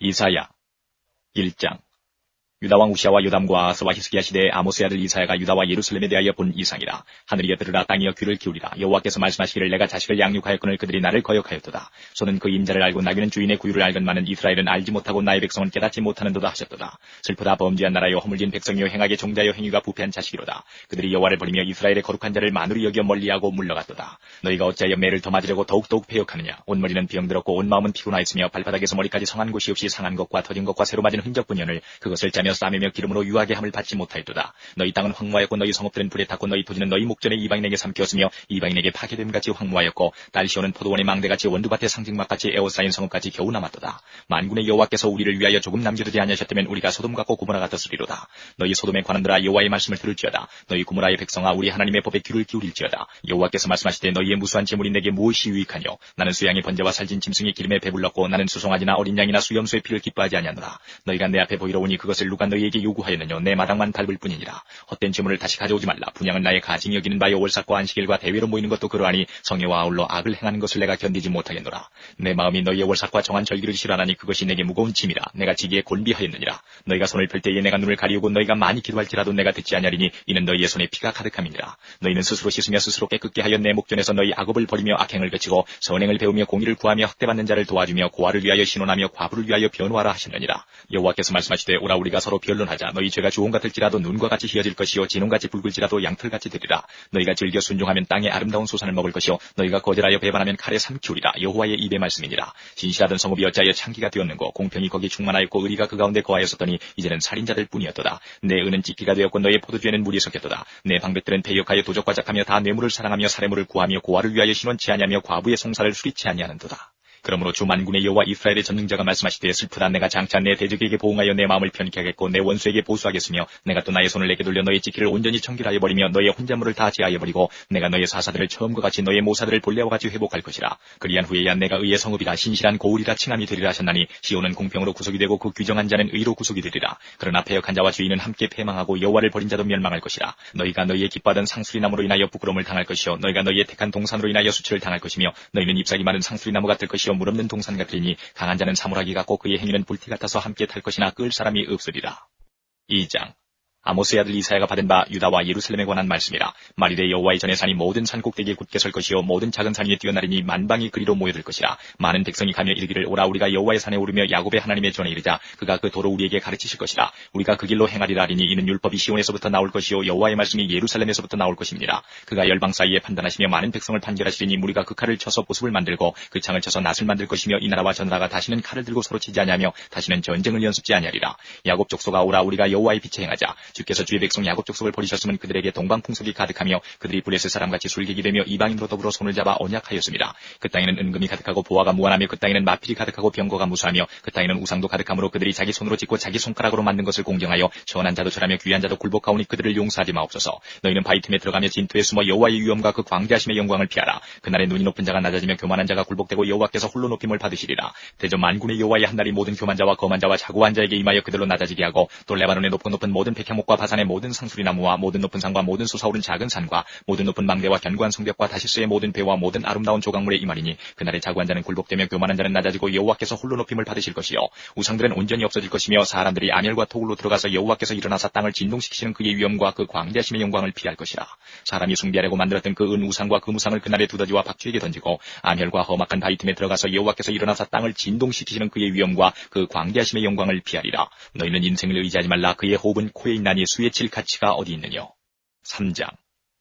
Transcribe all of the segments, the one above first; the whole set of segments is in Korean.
이사야 1장. 유다왕 우시아와 요담과 아하스와 히스기야 시대의 아모스의 아들 이사야가 유다와 예루살렘에 대하여 본 이상이라. 하늘이여 들으라, 땅이여 귀를 기울이라. 여호와께서 말씀하시기를, 내가 자식을 양육하였거늘 그들이 나를 거역하였도다. 소는 그 임자를 알고 나귀는 주인의 구유를 알건만은 이스라엘은 알지 못하고 나의 백성은 깨닫지 못하는도다 하셨도다. 슬프다, 범죄한 나라여, 허물진 백성이여, 행하게 종자여, 행위가 부패한 자식이로다. 그들이 여호와를 버리며 이스라엘의 거룩한 자를 만으로 여겨 멀리하고 물러갔도다. 너희가 어찌하여 매를 더 맞으려고 더욱더욱 배역하느냐. 온 머리는 병들었고 온 마음은 피곤하였으며 발바닥에서 머리까지 상한 곳이 없이 상한 것과 터진 것과 새로 맞은 흔적뿐이오늘 그것을 짜며 싸매며 기름으로 유하게 함을 받지 못하였도다. 너희 땅은 황무하였고 너희 성읍들은 불에 탔고 너희 토지는 너희 목전에 이방인에게 삼켰으며 이방인에게 파괴됨같이 황무하였고 달시오는 포도원의 망대같이 원두밭의 상징막같이 에워싸인 성읍같이 겨우 남았도다. 만군의 여호와께서 우리를 위하여 조금 남겨두지 아니하셨다면 우리가 소돔 같고 고모라 같았으리로다. 너희 소돔의 관원들아, 여호와의 말씀을 들을지어다. 너희 고모라의 백성아, 우리 하나님의 법에 귀를 기울일지어다. 여호와께서 말씀하시되, 너희의 무수한 재물이 내게 무엇이 유익하뇨. 나는 수양의 번제와 살진 짐승의 기름에 배불렀고 나는 수송아지나 어린 양이나 수염소의 피를 기뻐하지 아니하노라. 너희가 내 앞에 보이러 오니 그것을 누가 너희에게 요구하였느뇨. 내 마당만 밟을 뿐이니라. 헛된 재물을 다시 가져오지 말라. 분양은 나의 가증이 여기는 바요, 월삭과 안식일과 대회로 모이는 것도 그러하니 성회와 아울러 악을 행하는 것을 내가 견디지 못하겠노라. 내 마음이 너희의 월삭과 정한 절기를 싫어하나니 그것이 내게 무거운 짐이라. 내가 지기에 곤비하였느니라. 너희가 손을 펼 때에 내가 눈을 가리우고 너희가 많이 기도할지라도 내가 듣지 아니하리니 이는 너희의 손에 피가 가득함이니라. 너희는 스스로 씻으며 스스로 깨끗게 하여 내 목전에서 너희 악업을 버리며 악행을 그치고 선행을 배우며 공의를 구하며 학대받는 자를 도와주며 고아를 위하여 신원하며 과부를 위하여 변호하라 하시느니라. 여호와께서 말씀하시되, 오라, 우리가 서로 변론하자. 너희 죄가 주홍 같을지라도 눈과 같이 희어질 것이요 진홍같이 붉을지라도 양털같이 되리라. 너희가 즐겨 순종하면 땅의 아름다운 소산을 먹을 것이요 너희가 거절하여 배반하면 칼에 삼키우리라. 여호와의 입의 말씀이니라. 진실하던 성읍이 어찌하여 창기가 되었는고. 공평이 거기 충만하였고 의리가 그 가운데 거하였었더니 이제는 살인자들 뿐이었도다. 내 은은 찢기가 되었고 너의 포도주에는 물이 섞였도다. 내 방백들은 배역하여 도적과 작하며 다 뇌물을 사랑하며 살해물을 구하며 고아를 위하여 신원치 아니하며 과부의 송사를 수리치 아니하는도다. 그러므로 주 만군의 여호와 이스라엘의 전능자가 말씀하시되, 슬프다, 내가 장차 내 대적에게 보응하여 내 마음을 편케 하겠고 내 원수에게 보수하겠으며 내가 또 나의 손을 내게 돌려 너의 찢기를 온전히 청결하여 버리며 너의 혼자물을 다 제하여 버리고 내가 너의 사사들을 처음과 같이 너의 모사들을 본래와 같이 회복할 것이라. 그리한 후에야 내가 의의 성읍이라 신실한 고울이라 칭함이 되리라 하셨나니 시온은 공평으로 구속이 되고 그 규정한 자는 의로 구속이 되리라. 그러나 패역한 자와 주인은 함께 패망하고 여호와를 버린 자도 멸망할 것이라. 너희가 너희의 기뻐하던 상수리나무로 인하여 부끄러움을 당할 것이요 너희가 너희의 택한 동산으로 인하여 수치를 당할 것이며 너희는 잎사귀 많은 상수리나무 같을 것이요 물 없는 동산 같으니 강한 자는 사물하기 같고 그의 행위는 불티 같아서 함께 탈 것이나 끌 사람이 없으리라. 2장. 아모스의 아들 이사야가 받은 바 유다와 예루살렘에 관한 말씀이라. 말이되 여호와의 전의 산이 모든 산 꼭대기에 굳게 설 것이요 모든 작은 산 위에 뛰어나리니 만방이 그리로 모여들 것이라. 많은 백성이 가며 이르기를, 오라, 우리가 여호와의 산에 오르며 야곱의 하나님의 전에 이르자. 그가 그 도로 우리에게 가르치실 것이라. 우리가 그 길로 행하리라 하리니 이는 율법이 시온에서부터 나올 것이요 여호와의 말씀이 예루살렘에서부터 나올 것임이니라. 그가 열방 사이에 판단하시며 많은 백성을 판결하시리니 무리가 그 칼을 쳐서 보습을 만들고 그 창을 쳐서 낫을 만들 것이며 이 나라와 저 나라가 다시는 칼을 들고 서로 치지 아니하며 다시는 전쟁을 연습지 아니하리라. 야곱 족속아, 오라, 우리가 여호와의 빛에 행하자. 주께서 주의 백성 야곱 족속을 버리셨으면 그들에게 동방풍속이 가득하며 그들이 블레셋 사람같이 술객이 되며 이방인으로 더불어 손을 잡아 언약하였습니다. 그 땅에는 은금이 가득하고 보화가 무한하며 그 땅에는 마필이 가득하고 병거가 무수하며 그 땅에는 우상도 가득하므로 그들이 자기 손으로 짓고 자기 손가락으로 만든 것을 공경하여 전한 자도 절하며 귀한 자도 굴복하오니 그들을 용서하지 마옵소서. 너희는 바위 틈에 들어가며 진토에 숨어 여호와의 위엄과 그 광대하심의 영광을 피하라. 그날에 눈이 높은 자가 낮아지며 교만한 자가 굴복되고 여호와께서 홀로 높임을 받으시리라. 대저 만군의 여호와의 한날이 모든 교만 자와 거만 자와 자고한 자에게 임하여 그들로 낮아지게 하고 또 레바논의 높은 모든 백향목과 바산의 모든 상수리나무와 모든 높은 산과 모든 솟아오른 작은 산과 모든 높은 망대와 견고한 성벽과 다시스의 모든 배와 모든 아름다운 조각물에 임하리니 그날에 자고한 자는 굴복되며 교만한 자는 낮아지고 여호와께서 홀로 높임을 받으실 것이요 우상들은 온전히 없어질 것이며 사람들이 아멸과 토굴로 들어가서 여호와께서 일어나사 땅을 진동시키시는 그의 위엄과 그 광대하심의 영광을 피할 것이라. 사람이 숭배하려고 만들었던 그 은 우상과 그 무상을 그날에 두더지와 박쥐에게 던지고 아멸과 험악한 바위 틈에 들어가서 여호와께서 일어나사 땅을 진동시키시는 그의 위엄과 그 광대하심의 영광을 피하리라. 너희는 인생을 의지하지 말라. 그의 호흡은 코에 있나니 수에 칠 가치가 어디 있느뇨. 3장.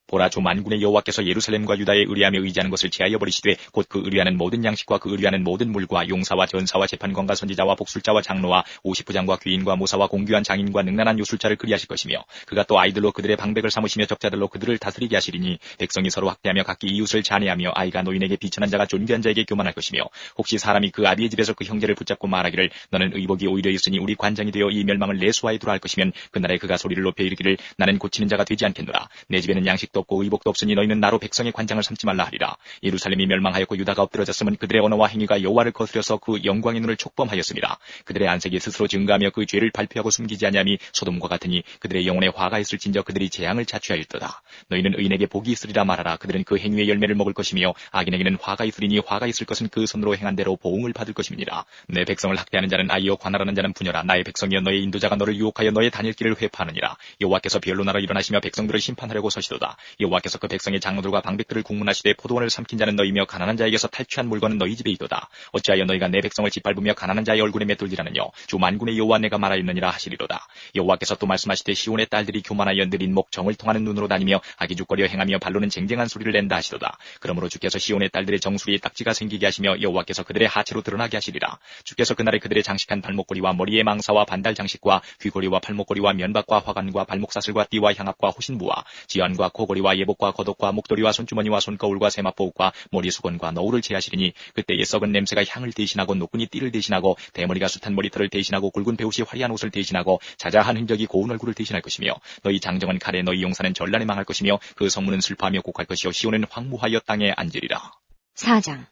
보라, 주 만군의 여호와께서 예루살렘과 유다에 의뢰하며 의지하는 것을 제하여 버리시되 곧 그 의뢰하는 모든 양식과 그 의뢰하는 모든 물과 용사와 전사와 재판관과 선지자와 복술자와 장로와 50부장과 귀인과 모사와 공규한 장인과 능란한 요술자를 그리하실 것이며 그가 또 아이들로 그들의 방백을 삼으시며 적자들로 그들을 다스리게 하시리니 백성이 서로 학대하며 각기 이웃을 잔해하며 아이가 노인에게 비천한 자가 존귀한 자에게 교만할 것이며 혹시 사람이 그 아비의 집에서 그 형제를 붙잡고 말하기를 너는 의복이 오히려 있으니 우리 관장이 되어 이 멸망을 내수하에 두라 할 것이면 그날에 그가 소리를 높여 이르기를 나는 고치는 자가 되지 않겠노라. 내 집에는 양식도 없고 의복도 없으니 너희는 나로 백성의 관장을 삼지 말라 하리라. 예루살렘이 멸망하였고 유다가 엎드러졌음은 그들의 언어와 행위가 여호와를 거스려서 그 영광의 눈을 촉범하였습니다. 그들의 안색이 스스로 증가하며 그 죄를 발표하고 숨기지 아니함이 소돔과 같으니 그들의 영혼에 화가 있을진저 그들이 재앙을 자취하였도다. 너희는 의인에게 복이 있으리라 말하라. 그들은 그 행위의 열매를 먹을 것이며 악인에게는 화가 있으리니 화가 있을 것은 그 손으로 행한 대로 보응을 받을 것임이니라. 내 백성을 학대하는 자는 아이요 관할하는 자는 부녀라. 나의 백성이여 너의 인도자가 너를 유혹하여 너의 다닐 길을 회파하느니라. 여호와께서 변론하러 일어나시며 백성들을 심판하려고 서시도다. 여호와께서 그 백성의 장로들과 방백들을 국문하시되 포도원을 삼킨 자는 너희며 가난한 자에게서 탈취한 물건은 너희 집에 있도다. 어찌하여 너희가 내 백성을 짓밟으며 가난한 자의 얼굴에 맷돌리라느뇨. 주 만군의 여호와 내가 말하였느니라 하시리로다. 여호와께서 또 말씀하시되 시온의 딸들이 교만하여 느린 목 정을 통하는 눈으로 다니며 아기죽거려 행하며 발로는 쟁쟁한 소리를 낸다 하시도다. 그러므로 주께서 시온의 딸들의 정수리에 딱지가 생기게 하시며 여호와께서 그들의 하체로 드러나게 하시리라. 주께서 그날에 그들의 장식한 발목걸이와 머리의 망사와 반달 장식과 귀걸이와 팔목걸이와 면박과 화관과 발목사슬과 띠와 향압과 호신부와 지연과 코걸이와 예복과 겉옷과 목도리와 손주머니와 손거울과 세마포욱과 머리수건과 너울을 제하시리니 그때의 썩은 냄새가 향을 대신하고 노끈이 띠를 대신하고 대머리가 숱한 머리털을 대신하고 굵은 베옷이 화려한 옷을 대신하고 자자한 흔적이 고운 얼굴을 대신할 것이며 너희 장정은 칼에 너희 용사는 전란에 망할 것이며 그 성문은 슬퍼하며 곡할 것이요 시온은 황무하여 땅에 앉으리라. 4장.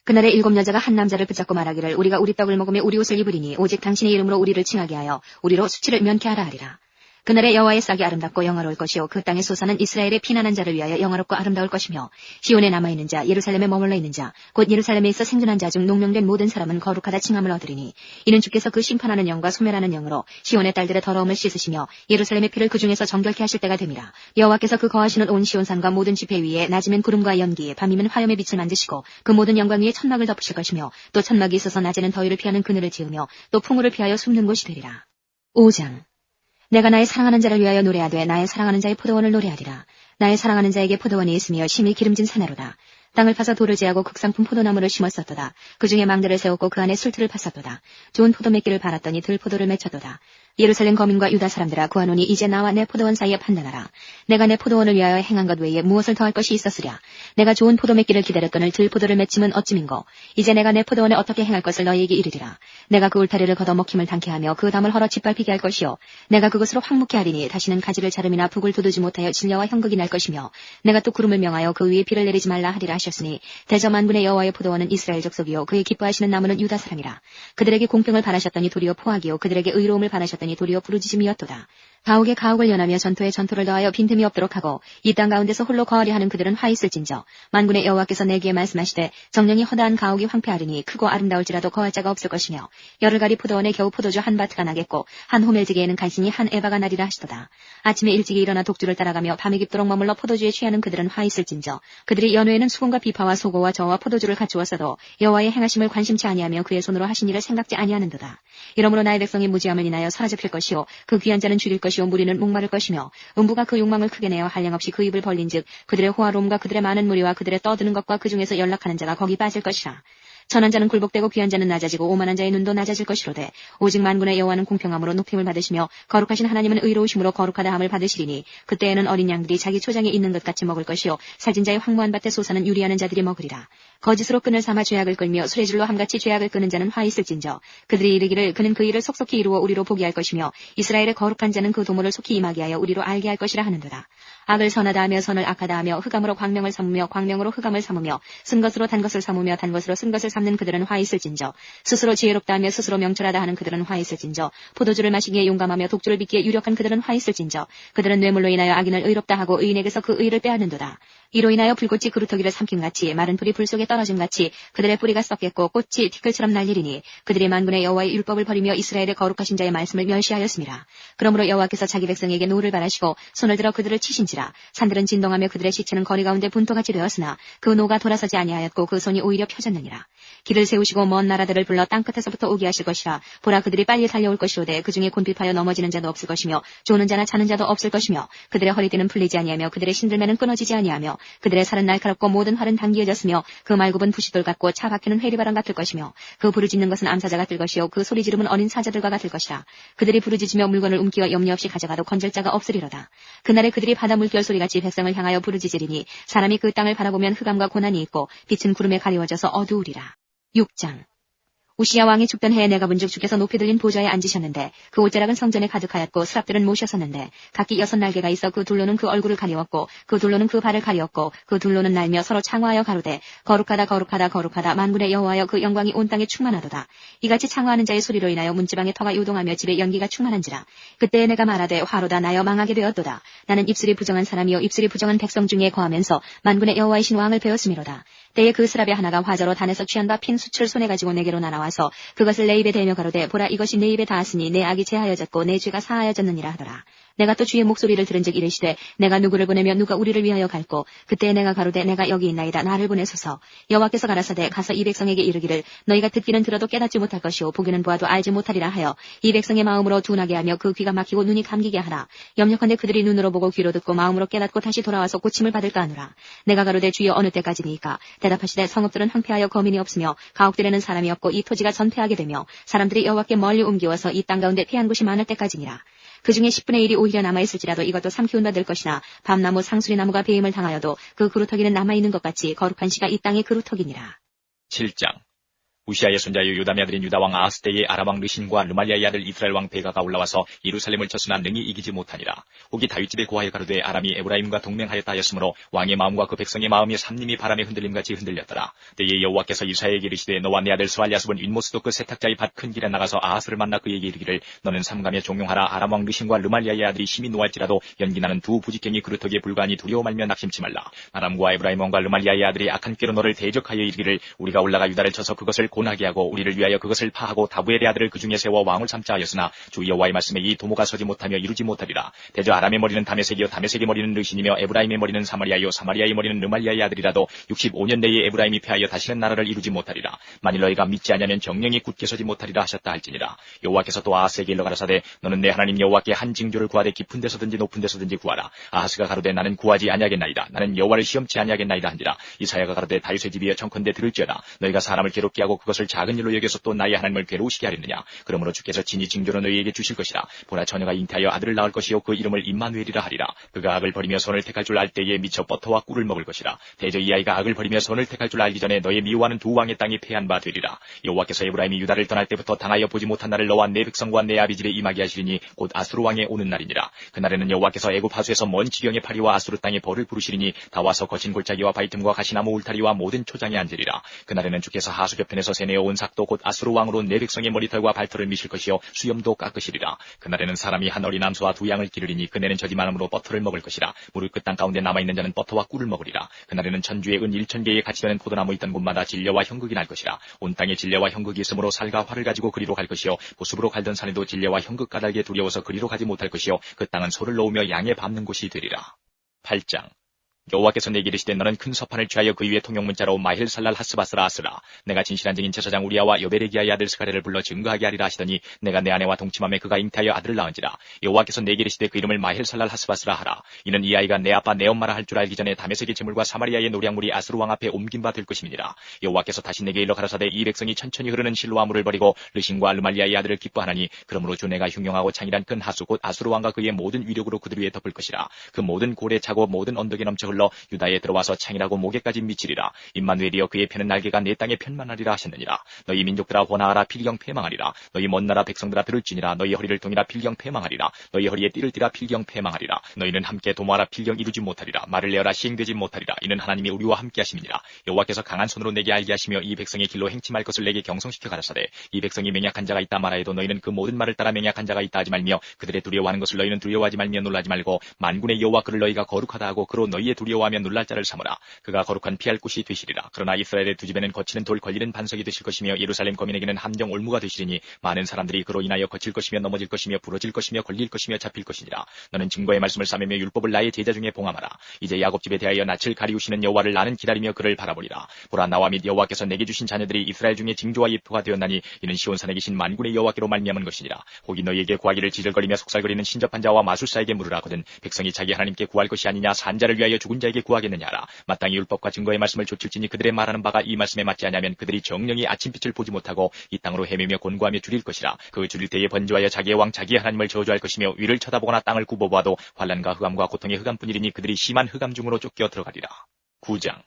그날에 7 여자가 한 남자를 붙잡고 말하기를 우리가 우리 떡을 먹으며 우리 옷을 입으리니 오직 당신의 이름으로 우리를 칭하게 하여 우리로 수치를 면케하라 하리라. 그날에 여호와의 싹이 아름답고 영화로울 것이요 그 땅의 소사는 이스라엘의 피난한 자를 위하여 영화롭고 아름다울 것이며 시온에 남아있는 자 예루살렘에 머물러 있는 자 곧 예루살렘에 있어 생존한 자 중 농명된 모든 사람은 거룩하다 칭함을 얻으리니 이는 주께서 그 심판하는 영과 소멸하는 영으로 시온의 딸들의 더러움을 씻으시며 예루살렘의 피를 그 중에서 정결케 하실 때가 됨이라. 여호와께서 그 거하시는 온 시온산과 모든 지폐 위에 낮이면 구름과 연기 밤이면 화염의 빛을 만드시고 그 모든 영광 위에 천막을 덮으실 것이며 또 천막이 있어서 낮에는 더위를 피하는 그늘을 지으며 또 풍우를 피하여 숨는 곳이 되리라. 5장. 내가 나의 사랑하는 자를 위하여 노래하되 나의 사랑하는 자의 포도원을 노래하리라. 나의 사랑하는 자에게 포도원이 있으며 심히 기름진 산내로다. 땅을 파서 돌을 제하고 극상품 포도나무를 심었었도다. 그 중에 망대를 세웠고 그 안에 술틀을 팠었도다. 좋은 포도 맺기를 바랐더니 들포도를 맺혔도다. 예루살렘 거민과 유다 사람들아 구하노니 이제 나와 내 포도원 사이에 판단하라. 내가 내 포도원을 위하여 행한 것 외에 무엇을 더할 것이 있었으랴. 내가 좋은 포도 맺기를 기다렸거늘 들포도를 맺힘은 어찌민고. 이제 내가 내 포도원에 어떻게 행할 것을 너희에게 이르리라. 내가 그 울타리를 걷어 먹힘을 당케 하며 그 담을 헐어 짓밟히게 할 것이요 내가 그것으로 황묵케 하리니 다시는 가지를 자름이나 북을 돋우지 못하여 진려와 형극이 날 것이며 내가 또 구름을 명하여 그 위에 비를 내리지 말라 하리라 하셨으니 대저 만군의 여호와의 포도원은 이스라엘 족속이요 그의 기뻐하시는 나무는 유다 사람이라. 그들에게 공평을 바라셨더니 도리어 포악이요 그들에게 의로움을 바라셨더니 도리어 부르짖음이었도다. 가옥에 가옥을 연하며 전토에 전토를 더하여 빈틈이 없도록 하고 이 땅 가운데서 홀로 거하려 하는 그들은 화 있을진저. 만군의 여호와께서 내게 말씀하시되 정령이 허다한 가옥이 황폐하리니 크고 아름다울지라도 거할 자가 없을 것이며 열흘가리 포도원에 겨우 포도주 한 바트가 나겠고 한 호멜지게에는 간신히 한 에바가 나리라 하시도다. 아침에 일찍이 일어나 독주를 따라가며 밤에 깊도록 머물러 포도주에 취하는 그들은 화 있을진저. 그들이 연후에는 수금과 비파와 소고와 저와 포도주를 갖추었어도 여호와의 행하심을 관심치 아니하며 그의 손으로 하신 일을 생각지 아니하는도다. 이러므로 나의 백성이 무지함을 인하여 사로잡힐 것이요 그 귀한 자는 죽일 것이요 무리는 목마를 것이며 음부가 그 욕망을 크게 내어 한량없이 그 입을 벌린즉 그들의 호화로움과 그들의 많은 무리와 그들의 떠드는 것과 그 중에서 연락하는 자가 거기 빠질 것이라. 천한 자는 굴복되고 귀한 자는 낮아지고 오만한 자의 눈도 낮아질 것이로되 오직 만군의 여호와는 공평함으로 높임을 받으시며 거룩하신 하나님은 의로우심으로 거룩하다 함을 받으시리니 그때에는 어린 양들이 자기 초장에 있는 것 같이 먹을 것이요 살진 자의 황무한 밭에 소사는 유리하는 자들이 먹으리라. 거짓으로 끈을 삼아 죄악을 끌며 수레줄로 함같이 죄악을 끄는 자는 화 있을진저. 그들이 이르기를 그는 그 일을 속속히 이루어 우리로 보게 할 것이며 이스라엘의 거룩한 자는 그 도모를 속히 임하게 하여 우리로 알게 할 것이라 하는도다. 악을 선하다 하며 선을 악하다 하며 흑암으로 광명을 삼으며 광명으로 흑암을 삼으며 쓴 것으로 단 것을 삼으며 단 것으로 쓴 것을 삼는 그들은 화 있을진저. 스스로 지혜롭다 하며 스스로 명철하다 하는 그들은 화 있을진저. 포도주를 마시기에 용감하며 독주를 빚기에 유력한 그들은 화 있을진저. 그들은 뇌물로 인하여 악인을 의롭다 하고 의인에게서 그 의를 빼앗는도다. 이로 인하여 불꽃이 그루터기를 삼킴같이 마른 풀이 불 속에 떨어짐같이 그들의 뿌리가 썩겠고 꽃이 티끌처럼 날리리니 그들이 만군의 여호와의 율법을 버리며 이스라엘의 거룩하신 자의 말씀을 멸시하였습니다. 그러므로 여호와께서 자기 백성에게 노를 바라시고 손을 들어 그들을 치신지라. 산들은 진동하며 그들의 시체는 거리 가운데 분토같이 되었으나 그 노가 돌아서지 아니하였고 그 손이 오히려 펴졌느니라. 길을 세우시고 먼 나라들을 불러 땅끝에서부터 오게 하실 것이라. 보라 그들이 빨리 달려올 것이로되 그 중에 곤핍하여 넘어지는 자도 없을 것이며 조는 자나 자는 자도 없을 것이며 그들의 허리띠는 풀리지 아니하며 그들의 신들매는 끊어지지 아니하며 그들의 살은 날카롭고 모든 활은 당기어졌으며 그 말굽은 부싯돌 같고 차 박히는 회리바람 같을 것이며 그 부르짖는 것은 암사자 같을 것이요 그 소리 지름은 어린 사자들과 같을 것이라. 그들이 부르짖으며 물건을 움키어 염려 없이 가져가도 건질 자가 없으리로다. 그날에 그들이 바다 물결 소리같이 백성을 향하여 부르짖으리니 사람이 그 땅을 바라보면 흑암과 고난이 있고 빛은 구름에 가리워져서 어두우리라. 6장. 우시야 왕이 죽던 해에 내가 본즉 주께서 높이 들린 보좌에 앉으셨는데 그 옷자락은 성전에 가득하였고 스랍들은 모셔섰는데 각기 6날개가 있어 그 둘로는 그 얼굴을 가리웠고 그 둘로는 그 발을 가리웠고 그 둘로는 날며 서로 창화하여 가로되 거룩하다 거룩하다 거룩하다 만군의 여호와여 그 영광이 온 땅에 충만하도다. 이같이 창화하는 자의 소리로 인하여 문지방에 터가 요동하며 집에 연기가 충만한지라. 그때에 내가 말하되 화로다 나여 망하게 되었도다. 나는 입술이 부정한 사람이요 입술이 부정한 백성 중에 거하면서 만군의 여호와이신 왕을 배웠음이로다. 때에 그 스랍의 하나가 화저로 단에서 취한 바 핀 숯을 손에 가지고 내게로 날아와서 그것을 내 입에 대며 가로되 보라 이것이 내 입에 닿았으니 내 악이 제하여졌고 내 죄가 사하여졌느니라 하더라. 내가 또 주의 목소리를 들은즉 이르시되 내가 누구를 보내며 누가 우리를 위하여 갈꼬. 그때 내가 가로되 내가 여기 있나이다 나를 보내소서. 여호와께서 가라사대 가서 이 백성에게 이르기를 너희가 듣기는 들어도 깨닫지 못할 것이요 보기는 보아도 알지 못하리라 하여 이 백성의 마음으로 둔하게 하며 그 귀가 막히고 눈이 감기게 하라. 염려컨대 그들이 눈으로 보고 귀로 듣고 마음으로 깨닫고 다시 돌아와서 고침을 받을까 하노라. 내가 가로되 주여 어느 때까지니이까. 대답하시되 성읍들은 황폐하여 거민이 없으며 가옥들에는 사람이 없고 이 토지가 전폐하게 되며 사람들이 여호와께 멀리 옮겨와서 이 땅 가운데 피한 곳이 많을 때까지니라. 그 중에 10분의 1이 오히려 남아있을지라도 이것도 삼키운 바 될 것이나 밤나무 상수리나무가 배임을 당하여도 그 그루터기는 남아있는 것 같이 거룩한 씨가 이 땅의 그루터기니라. 7장. 우시아의 손자여 요담의 아들인 유다왕 아하스 때에 아람왕 르신과 르말리아의 아들 이스라엘왕 베가가 올라와서 예루살렘을 쳤으나 능히 이기지 못하니라. 혹이 다윗집에 고하여 가로되 아람이 에브라임과 동맹하였다 하였으므로 왕의 마음과 그 백성의 마음이 삼림이 바람의 흔들림같이 흔들렸더라. 때에 여호와께서 이사야에게 이르시되 너와 내 아들 스알랴습은 윗모스도 그 세탁자의 밭 큰 길에 나가서 아하스를 만나 그에게 이르기를 너는 삼감에 종용하라. 아람왕 르신과 르말리아의 아들이 심히 노할지라도 연기나는 두 부직갱이 그루터기에 불과하니 두려워 말며 낙심치 말라. 아람과 에브라임 왕과 르말리아의 아들이 악한 꾀로 너를 대적하여 이르기를 우리가 올라가 유다를 쳐서 그것을 고나게 하고 우리를 위하여 그것을 파하고 다부엘의 아들을 그 중에 세워 왕을 삼자 하였으나 주 여호와의 말씀에 이 도모가 서지 못하며 이루지 못하리라. 대저 아람의 머리는 다메섹이요 다메섹의 머리는 르신이며 에브라임의 머리는 사마리아요 사마리아의 머리는 르말리아의 아들이라도 65년 내에 에브라임이 패하여 다시는 나라를 이루지 못하리라. 만일 너희가 믿지 아니하면 정령이 굳게 서지 못하리라 하셨다 할지니라. 여호와께서 또 아하스에게 일러 가라사대 너는 내 하나님 여호와께 한 징조를 구하되 깊은 데서든지 높은 데서든지 구하라. 아하스가 가로되 나는 구하지 아니하겠나이다. 나는 여호와를 시험치 아니하겠나이다 한지라. 이사야가 가로되 다윗의 집이여 청컨대 들을지어다. 너희가 사람을 괴롭게 하고 그것을 작은 일로 여겨서 또 나의 하나님을 괴로우시게 하려느냐. 그러므로 주께서 진히 징조로 너희에게 주실 것이라. 보라 처녀가 잉태하여 아들을 낳을 것이요 그 이름을 임마누엘이라 하리라. 그가 악을 버리며 선을 택할 줄 알 때에 미쳐 버터와 꿀을 먹을 것이라. 대저 이 아이가 악을 버리며 선을 택할 줄 알기 전에 너의 미워하는 두 왕의 땅이 패한 바 되리라. 여호와께서 에브라임이 유다를 떠날 때부터 당하여 보지 못한 날을 너와 내 백성과 내 아비집에 임하게 하시리니 곧 아수르 왕의 오는 날이니라. 그날에는 여호와께서 애굽 하수에서 먼 지경의 파리와 아수르 땅에 벌을 부르시리니 다 와서 거친 골짜기와 바위틈과 가시나무 울타리와 모든 초장에 앉으리라. 그날에는 주께서 하수 저편에서 세내어 온 삭도 곧 아수르 왕으로 내 백성의 머리털과 발털을 미실 것이요 수염도 깎으시리라. 그날에는 사람이 한 어린 암소와 두 양을 기르리니 그네는 저지만함으로 버터를 먹을 것이라. 무릇 그 땅 가운데 남아있는 자는 버터와 꿀을 먹으리라. 그날에는 천주에 은 1000개의 같이 되는 포도나무 있던 곳마다 진려와 형극이 날 것이라. 온 땅에 진려와 형극이 있으므로 살과 활을 가지고 그리로 갈 것이요 보습으로 갈던 산에도 진려와 형극 까닭에 두려워서 그리로 가지 못할 것이요 그 땅은 소를 놓으며 양에 밟는 곳이 되리라. 8장. 여호와께서 내게 이르시되 너는 큰 서판을 취하여 그 위에 통용문자로 마힐살랄 하스바스라 하스라. 내가 진실한 증인 제사장 우리아와 여베레기야의 아들 스가랴를 불러 증거하게 하리라 하시더니 내가 내 아내와 동침함에 그가 잉태하여 아들을 낳은지라. 여호와께서 내게 이르시되 그 이름을 마힐살랄 하스바스라 하라. 이는 이 아이가 내 아빠 내 엄마라 할 줄 알기 전에 다메섹의 제물과 사마리아의 노량물이 아수르 왕 앞에 옮긴 바 될 것임이니라. 여호와께서 다시 내게 일러 가라사대 이 백성이 천천히 흐르는 실로와 물을 버리고 르신과 르말리아의 아들을 기뻐하나니 그러므로 주 내가 흉용하고 창이란 큰 하수 곧 아수르 왕과 그의 모든 위력으로 그들 위에 덮을 것이라. 그 모든 고래 차고 모든 언덕에 넘쳐 흘러 유다에 들어와서 창이라고 목에까지 미치리라. 임마누엘이여 그의 펴는 날개가 내 땅에 편만하리라 하셨느니라. 너희 민족들아 호나하라 필경 패망하리라. 너희 먼 나라 백성들아 들을지니라. 너희 허리를 동이라 필경 패망하리라. 너희 허리에 띠를 띠라 필경 패망하리라. 너희는 함께 도모하라 필경 이루지 못하리라. 말을 내어라 시행되지 못하리라. 이는 하나님이 우리와 함께 하심이니라. 여호와께서 강한 손으로 내게 알게 하시며 이 백성의 길로 행치 말 것을 내게 경성시켜 가라사대 이 백성이 맹약한 자가 있다 말하여도 너희는 그 모든 말을 따라 맹약한 자가 있다 하지 말며 그들의 두려워하는 것을 너희는 두려워하지 말며 놀라지 말고 만군의 여호와 그를 너희가 거룩하다 하고 그로 너희의 두려워하며 놀랄 자를 삼으라. 그가 거룩한 피할 곳이 되시리라. 그러나 이스라엘의 두 집에는 거치는 돌 걸리는 반석이 되실 것이며 예루살렘 거민에게는 함정 올무가 되시리니 많은 사람들이 그로 인하여 거칠 것이며 넘어질 것이며 부러질 것이며 걸릴 것이며 잡힐 것이니라. 너는 증거의 말씀을 싸매며 율법을 나의 제자 중에 봉함하라. 이제 야곱 집에 대하여 낯을 가리우시는 여호와를 나는 기다리며 그를 바라보리라. 보라 나와 및 여호와께서 내게 주신 자녀들이 이스라엘 중에 징조와 예표가 되었나니 이는 시온산에 계신 만군의 여호와께로 말미암은 것이니라. 혹이 너희에게 구하기를 지절거리며 속살거리는 신접한 자와 마술사에게 물으라. 거든 백성이 자기 하나님께 구할 것이 아니냐 산 자를 위하여 죽은 자에게 구하겠느냐 하라. 마땅히 율법과 증거의 말씀을 좇을지니 그들의 말하는 바가 이 말씀에 맞지 아니하면 그들이 정령이 아침빛을 보지 못하고 이 땅으로 헤매며 곤고하며 줄일 것이라. 그 줄일 때에 번주하여 자기의 왕 자기의 하나님을 저주할 것이며 위를 쳐다보거나 땅을 굽어보아도 환난과 흑암과 고통의 흑암뿐이리니 그들이 심한 흑암 중으로 쫓겨 들어가리라. 9장.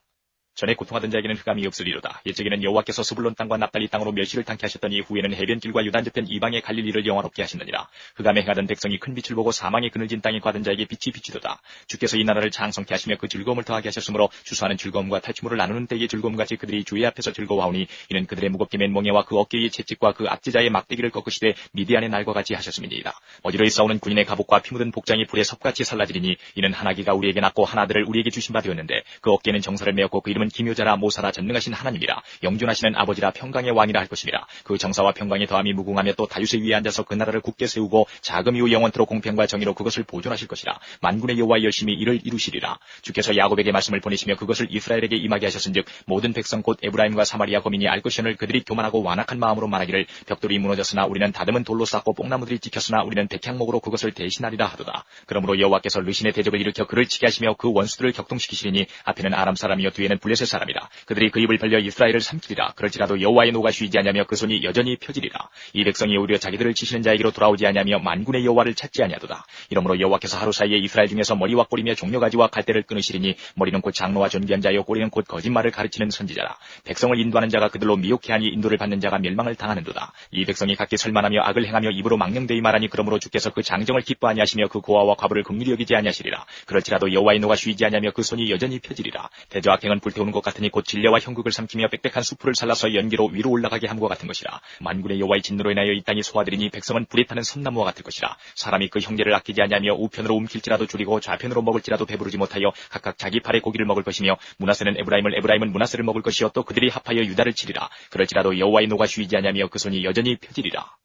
전에 고통하던 자에게는 흑암이 없으리로다. 옛적에는 여호와께서 스불론 땅과 납달리 땅으로 멸시를 당케 하셨더니 후에는 해변길과 유단 저편 이방의 갈릴리를 영화롭게 하시느니라. 흑암에 행하던 백성이 큰 빛을 보고 사망의 그늘진 땅에 가던 자에게 빛이 비치도다. 주께서 이 나라를 장성케 하시며 그 즐거움을 더하게 하셨으므로 주수하는 즐거움과 탈취물을 나누는 때의 즐거움같이 그들이 주의 앞에서 즐거워하오니 이는 그들의 무겁게 맨 멍에와 그 어깨의 채찍과 그 압제자의 막대기를 꺾으시되 미디안의 날과 같이 하셨음이니이다. 어디로에 싸우는 군인의 갑옷과 피 묻은 복장이 불에 섭같이 살라지리니 이는 한 아기가 우리에게 낳고 한 아들을 우리에게 주신 바 되었는데 그 어깨에는 정사를 메었고 그 이름은 기묘자라 모사라 전능하신 하나님이라 영존하시는 아버지라 평강의 왕이라 할 것이니라. 그 정사와 평강의 더함이 무궁하며 또 다윗의 위에 앉아서 그 나라를 굳게 세우고 자금 이후 영원토록 공평과 정의로 그것을 보존하실 것이라. 만군의 여호와의 열심히 이를 이루시리라. 주께서 야곱에게 말씀을 보내시며 그것을 이스라엘에게 임하게 하셨은즉 모든 백성 곧 에브라임과 사마리아 거민이 알 것이오늘 그들이 교만하고 완악한 마음으로 말하기를 벽돌이 무너졌으나 우리는 다듬은 돌로 쌓고 뽕나무들이 찍혔으나 우리는 백향목으로 그것을 대신하리라 하도다. 그러므로 여호와께서 르신의 대적을 일으켜 그를 치게 하시며 그 원수들을 격동시키시리니 앞에는 아람 사람이요 뒤에는 블레셋 사람이라. 그들이 그 입을 벌려 이스라엘을 삼키리라. 그럴지라도 여호와의 노가 쉬지 아니하며 그 손이 여전히 펴지리라. 이 백성이 오히려 자기들을 치시는 자에게로 돌아오지 아니하며 만군의 여호와를 찾지 아니하도다. 이러므로 여호와께서 하루 사이에 이스라엘 중에서 머리와 꼬리며 종려가지와 갈대를 끊으시리니 머리는 곧 장로와 존귀한 자요 꼬리는 곧 거짓말을 가르치는 선지자라. 백성을 인도하는 자가 그들로 미혹해 하니 인도를 받는 자가 멸망을 당하는도다. 이 백성이 각기 설만하며 악을 행하며 입으로 망령되이 말하니 그러므로 주께서 그 장정을 기뻐 아니하시며 그 고아와 과부를 긍휼히 여기지 아니하시리라. 그럴지라도 여호와의 노가 쉬지 아니하며 그 손이 여전히 펴지리라. 대저 악행은 불태우는 것 같으니 곧 진려와 형극을 삼키며 빽빽한 수풀을 살라서 연기로 위로 올라가게 함과 같은 것이라. 만군의 여호와의 진노로 인하여 이 땅이 소화되리니 백성은 불에 타는 섬나무와 같을 것이라. 사람이 그 형제를 아끼지 아니하며 우편으로 움킬지라도 줄이고 좌편으로 먹을지라도 배부르지 못하여 각각 자기 팔의 고기를 먹을 것이며 므낫세는 에브라임을 에브라임은 므낫세를 먹을 것이요 또 그들이 합하여 유다를 치리라. 그럴지라도 여호와의 노가 쉬지 아니하며 그 손이 여전히 펴지리라.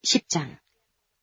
10장.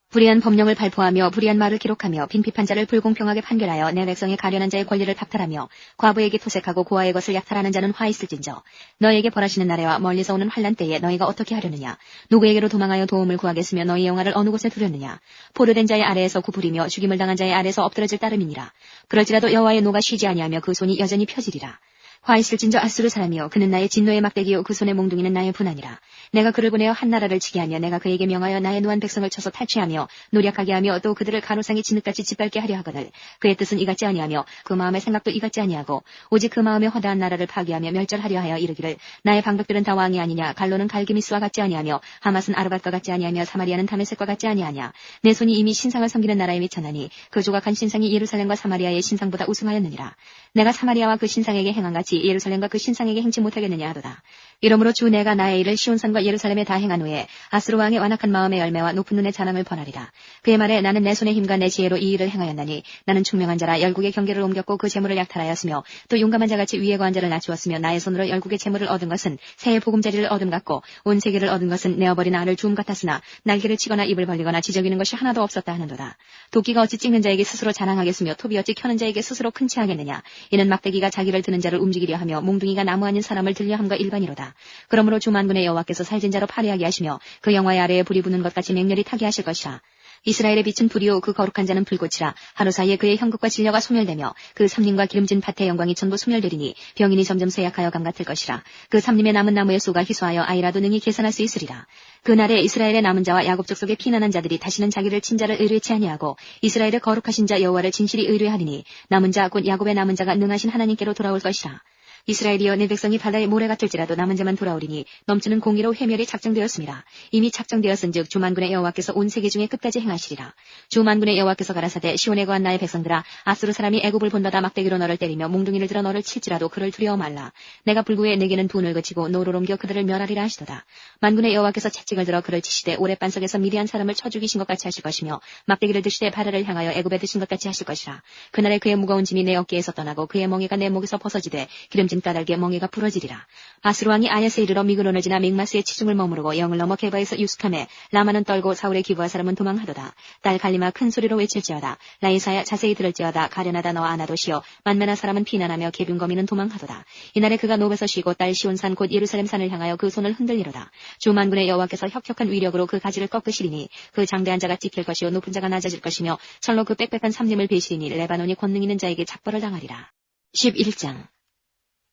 불의한 법령을 발포하며 불의한 말을 기록하며 빈핍한 자를 불공평하게 판결하여 내 백성의 가련한 자의 권리를 박탈하며 과부에게 토색하고 고아의 것을 약탈하는 자는 화 있을진저. 너희에게 벌하시는 날에와 멀리서 오는 환난 때에 너희가 어떻게 하려느냐. 누구에게로 도망하여 도움을 구하겠으며 너희 영화를 어느 곳에 두렸느냐. 포로된 자의 아래에서 구부리며 죽임을 당한 자의 아래에서 엎드러질 따름이니라. 그럴지라도 여호와의 노가 쉬지 아니하며 그 손이 여전히 펴지리라. 화 있을진저 아수르 사람이요 그는 나의 진노의 막대기요 그 손의 몽둥이는 나의 분하니라. 내가 그를 보내어 한 나라를 치게 하며 내가 그에게 명하여 나의 노한 백성을 쳐서 탈취하며 노력하게 하며 또 그들을 가로상이 진흙같이 짓밟게 하려 하거늘 그의 뜻은 이같지 아니하며 그 마음의 생각도 이같지 아니하고 오직 그 마음의 허다한 나라를 파괴하며 멸절하려 하여 이르기를 나의 방백들은 다 왕이 아니냐. 갈로는 갈기미스와 같지 아니하며 하맛은 아르밧과 같지 아니하며 사마리아는 다메섹과 같지 아니하냐. 내 손이 이미 신상을 섬기는 나라에 미쳤나니 그 조각한 신상이 예루살렘과 사마리아의 신상보다 우승하였느니라. 내가 사마리아와 그 신상에게 행한 같이 예루살렘과 그 신상에게 행치 못하겠느냐 하도다. 이러므로 주 내가 나의 일을 시온산과 예루살렘에 다 행한 후에 아스루 왕의 완악한 마음의 열매와 높은 눈의 자랑을 벌하리라. 그의 말에 나는 내 손의 힘과 내 지혜로 이 일을 행하였나니 나는 총명한 자라 열국의 경계를 옮겼고 그 재물을 약탈하였으며 또 용감한 자같이 위에 거한 자를 낮추었으며 나의 손으로 열국의 재물을 얻은 것은 새의 보금자리를 얻음 같고 온 세계를 얻은 것은 내어버린 알을 주움 같았으나 날개를 치거나 입을 벌리거나 지저귀는 것이 하나도 없었다 하는도다. 도끼가 어찌 찍는 자에게 스스로 자랑하겠으며 톱이 어찌 켜는 자에게 스스로 큰 체 하겠느냐. 이는 막대기가 자기를 드는 자를 움직이려 하며 몽둥이가 나무 아닌 사람을 들려 함과 일반이로다. 그러므로 주 만군의 여호와께서 살진 자로 파리하게 하시며 그 영화의 아래에 불이 붙는 것 같이 맹렬히 타게 하실 것이라. 이스라엘의 빛은 불이요 그 거룩한 자는 불꽃이라. 하루 사이에 그의 형극과 진려가 소멸되며 그 삼림과 기름진 밭의 영광이 전부 소멸되리니 병인이 점점 쇠약하여 감 같을 것이라. 그 삼림의 남은 나무의 수가 희소하여 아이라도 능히 계산할 수 있으리라. 그날에 이스라엘의 남은 자와 야곱 족속의 피난한 자들이 다시는 자기를 친 자를 의뢰치 아니하고 이스라엘의 거룩하신 자 여호와를 진실이 의뢰하리니 남은 자 곧 야곱의 남은 자가 능하신 하나님께로 돌아올 것이라. 이스라엘이여 내 백성이 바다의 모래 같을지라도 남은 자만 돌아오리니 넘치는 공의로 회멸이 작정되었습니다. 이미 작정되었은즉 주 만군의 여호와께서 온 세계 중에 끝까지 행하시리라. 주 만군의 여호와께서 가라사대 시온에 거한 나의 백성들아 아수르 사람이 애굽을 본받아 막대기로 너를 때리며 몽둥이를 들어 너를 칠지라도 그를 두려워 말라. 내가 불구에 내게는 분을 그치고 노를 옮겨 그들을 멸하리라 하시도다. 만군의 여호와께서 채찍을 들어 그를 치시되 오래 반석에서 미디안 사람을 쳐 죽이신 것 같이 하실 것이며 막대기를 드시되 바다를 향하여 애굽에 드신 것 같이 하실 것이라. 그날에 그의 무거운 짐이 내 어깨에서 떠나고 그의 멍에가 내 목에서 벗어지되 기름진 까닭에 멍에가 부러지리라. 아수르 왕이 아야스에 이르러 미그론을 지나 믹마스의 치중을 머무르고 영을 넘어 게바에서 유숙함에 라마는 떨고 사울의 기부하 사람은 도망하도다. 딸 갈리마 큰 소리로 외칠지어다. 라이사야 자세히 들을지어다. 가련하다 너 아나도시여 만만한 사람은 피난하며 계뵘거미는 도망하도다. 이날에 그가 노베서 쉬고 딸 시온산 곧 예루살렘 산을 향하여 그 손을 흔들리로다. 주 만군의 여호와께서 혁혁한 위력으로 그 가지를 꺾으시리니 그 장대한 자가 찍힐 것이요 높은 자가 낮아질 것이며 철로 그 빽빽한 삼림을 베시리니 레바논이 권능 있는 자에게 작벌을 당하리라. 11장.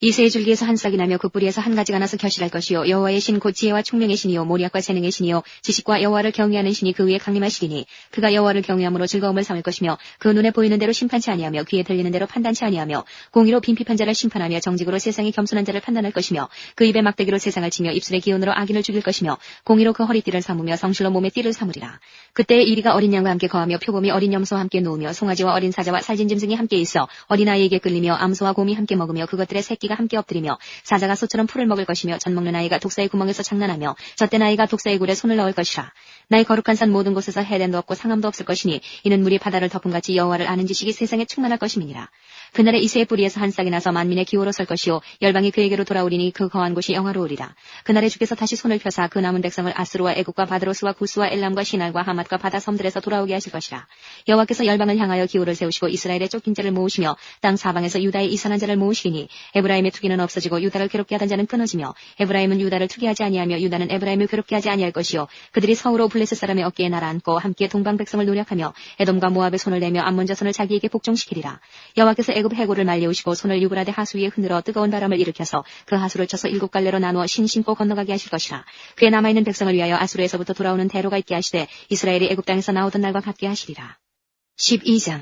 이새의 줄기에서 한 싹이 나며 그 뿌리에서 한 가지가 나서 결실할 것이요 여호와의 신 곧 지혜와 총명의 신이요 모략과 재능의 신이요 지식과 여호와를 경외하는 신이 그 위에 강림하시리니 그가 여호와를 경외함으로 즐거움을 삼을 것이며 그 눈에 보이는 대로 심판치 아니하며 귀에 들리는 대로 판단치 아니하며 공의로 빈핍한 자를 심판하며 정직으로 세상에 겸손한 자를 판단할 것이며 그 입에 막대기로 세상을 치며 입술의 기운으로 악인을 죽일 것이며 공의로 그 허리띠를 삼으며 성실로 몸에 띠를 삼으리라. 그때에 이리가 어린 양과 함께 거하며 표범이 어린 염소와 함께 누우며 송아지와 어린 사자와 살진 짐승이 함께 있어 어린아이에게 끌리며 암소와 곰이 함께 먹으며 그것들의 새끼가 함께 엎드리며 사자가 소처럼 풀을 먹을 것이며 젖 먹는 아이가 독사의 구멍에서 장난하며 젖된 아이가 독사의 굴에 손을 넣을 것이라. 나의 거룩한 산 모든 곳에서 해됨도 없고 상함도 없을 것이니 이는 물이 바다를 덮음같이 여호와를 아는 지식이 세상에 충만할 것임이니라. 그날에 이새의 뿌리에서 한 싹이 나서 만민의 기호로 설 것이요 열방이 그에게로 돌아오리니 그 거한 곳이 영화로우리라. 그날에 주께서 다시 손을 펴사 그 남은 백성을 아스루와 애국과 바드로스와 구스와 엘람과 시날과 하맛과 바다 섬들에서 돌아오게 하실 것이라. 여호와께서 열방을 향하여 기호를 세우시고 이스라엘의 쫓긴 자를 모으시며 땅 사방에서 유다의 이산한 자를 모으시리니 에브라임의 투기는 없어지고 유다를 괴롭게 하던 자는 끊어지며 에브라임은 유다를 투기하지 아니하며 유다는 에브라임을 괴롭게 하지 아니할 것이요 그들이 서으로 블레셋 사람의 어깨에 날아앉고 함께 동방 백성을 노력하며 에돔과 모압의 손을 내며 암몬 자손을 자기에게 복종시키리라. 여호와께서 애굽 해골을 말려오시고 손을 유브라데 하수 위에 흔들어 뜨거운 바람을 일으켜서 그 하수를 쳐서 7갈래로 나누어 신고 건너가게 하실 것이라. 그에 남아있는 백성을 위하여 아수르에서부터 돌아오는 대로가 있게 하시되 이스라엘이 애굽 땅에서 나오던 날과 같게 하시리라. 12장.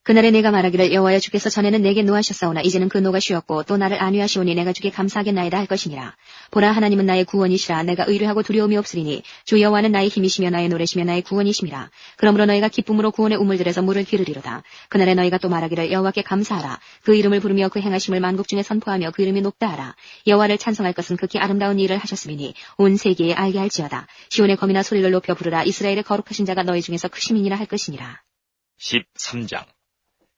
그날에 내가 말하기를 여호와여 주께서 전에는 내게 노하셨사오나 이제는 그 노가 쉬었고 또 나를 안위하시오니 내가 주께 감사하겠나이다 할 것이니라. 보라 하나님은 나의 구원이시라. 내가 의뢰하고 두려움이 없으리니 주 여호와는 나의 힘이시며 나의 노래시며 나의 구원이심이라. 그러므로 너희가 기쁨으로 구원의 우물들에서 물을 기르리로다. 그날에 너희가 또 말하기를 여호와께 감사하라. 그 이름을 부르며 그 행하심을 만국 중에 선포하며 그 이름이 높다 하라. 여호와를 찬송할 것은 극히 아름다운 일을 하셨음이니 온 세계에 알게 할지어다. 시온의 검이나 소리를 높여 부르라. 이스라엘의 거룩하신 자가 너희 중에서 크심이니라 할 것이니라. 13장.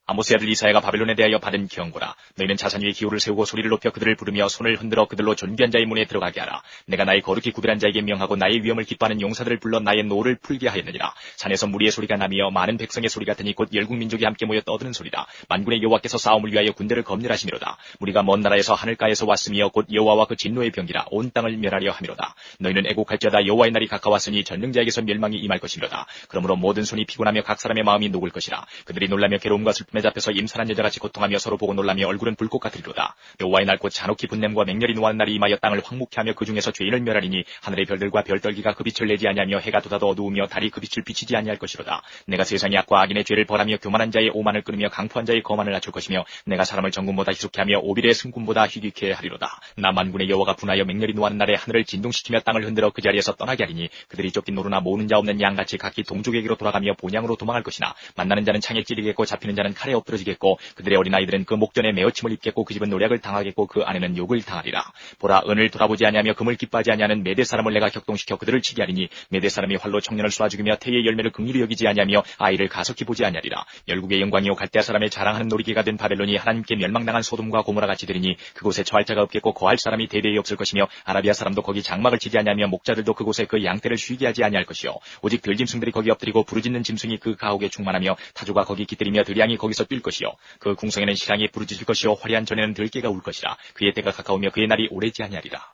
아모스의 아들 이사야가 바벨론에 대하여 받은 경고라. 너희는 자산 위에 기호를 세우고 소리를 높여 그들을 부르며 손을 흔들어 그들로 존귀한 자의 문에 들어가게 하라. 내가 나의 거룩히 구별한 자에게 명하고 나의 위엄을 기뻐하는 용사들을 불러 나의 노를 풀게 하였느니라. 산에서 무리의 소리가 나며 많은 백성의 소리 같으니 곧 열국 민족이 함께 모여 떠드는 소리다. 만군의 여호와께서 싸움을 위하여 군대를 검열하시미로다. 무리가 먼 나라에서 하늘가에서 왔으며 곧 여호와와 그 진노의 병기라 온 땅을 멸하려 함이로다. 너희는 애곡할지어다. 여호와의 날이 가까웠으니 전능자에게서 멸망이 임할 것이로다. 그러므로 모든 손이 피곤하며 각 사람의 마음이 녹을 것이라. 그들이 놀라며 괴로움과 슬픔에 잡혀서 임산한 여자같이 고통하며 서로 보고 놀라며 얼굴은 불꽃 같으리로다. 여호와의 날 곧 잔혹히 분냄과 맹렬히 노하는 날이 임하여 땅을 황무케 하며 그 중에서 죄인을 멸하리니 하늘의 별들과 별떨기가 그 빛을 내지 아니하며 해가 돋아도 어두우며 달이 그 빛을 비치지 아니할 것이로다. 내가 세상의 악과 악인의 죄를 벌하며 교만한 자의 오만을 끊으며 강포한 자의 거만을 낮출 것이며 내가 사람을 정금보다 희속케 하며 오빌의 승군보다 희귀케 하리로다. 나 만군의 여호와가 분하여 맹렬히 노하는 날에 하늘을 진동시키며 땅을 흔들어 그 자리에서 떠나게 하리니 그들이 쫓긴 노루나 모으는 자 없는 양같이 각기 동족에게로 돌아가며 본향으로 도망할 것이나 만나는 자는 창에 찌르겠고 잡히는 자는 칼에 엎드러지겠고 그들의 어린아이들은 그 목전에 메어침을 입겠고 그 집은 노략을 당하겠고 그 아내는 욕을 당하리라. 보라 은을 돌아보지 아니하며 금을 기뻐하지 아니하는 메대 사람을 내가 격동시켜 그들을 치게 하리니 메대 사람이 활로 청년을 쏘아 죽이며 태의 열매를 긍휼히 여기지 아니하며 아이를 가석히 보지 아니하리라. 열국의 영광이요 갈대아 사람의 자랑하는 놀이기가 된 바벨론이 하나님께 멸망당한 소돔과 고모라 같이 되리니 그곳에 처할 자가 없겠고 거할 사람이 대대히 없을 것이며 아라비아 사람도 거기 장막을 치지 아니하며 목자들도 그곳에 그 양떼를 쉬게 하지 아니할 것이요 오직 들짐승들이 거기 엎드리고 부르짖는 짐승이 그 가옥에 충만하며 타조가 거기 깃들이며 들양이 거기서 뛸 것이요 그 궁성에는 실랑이 부르짖을 것이요 화려한 전에는 들깨가 울 것이라. 그의 때가 가까우며 그의 날이 오래지 아니하리라.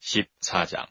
14장.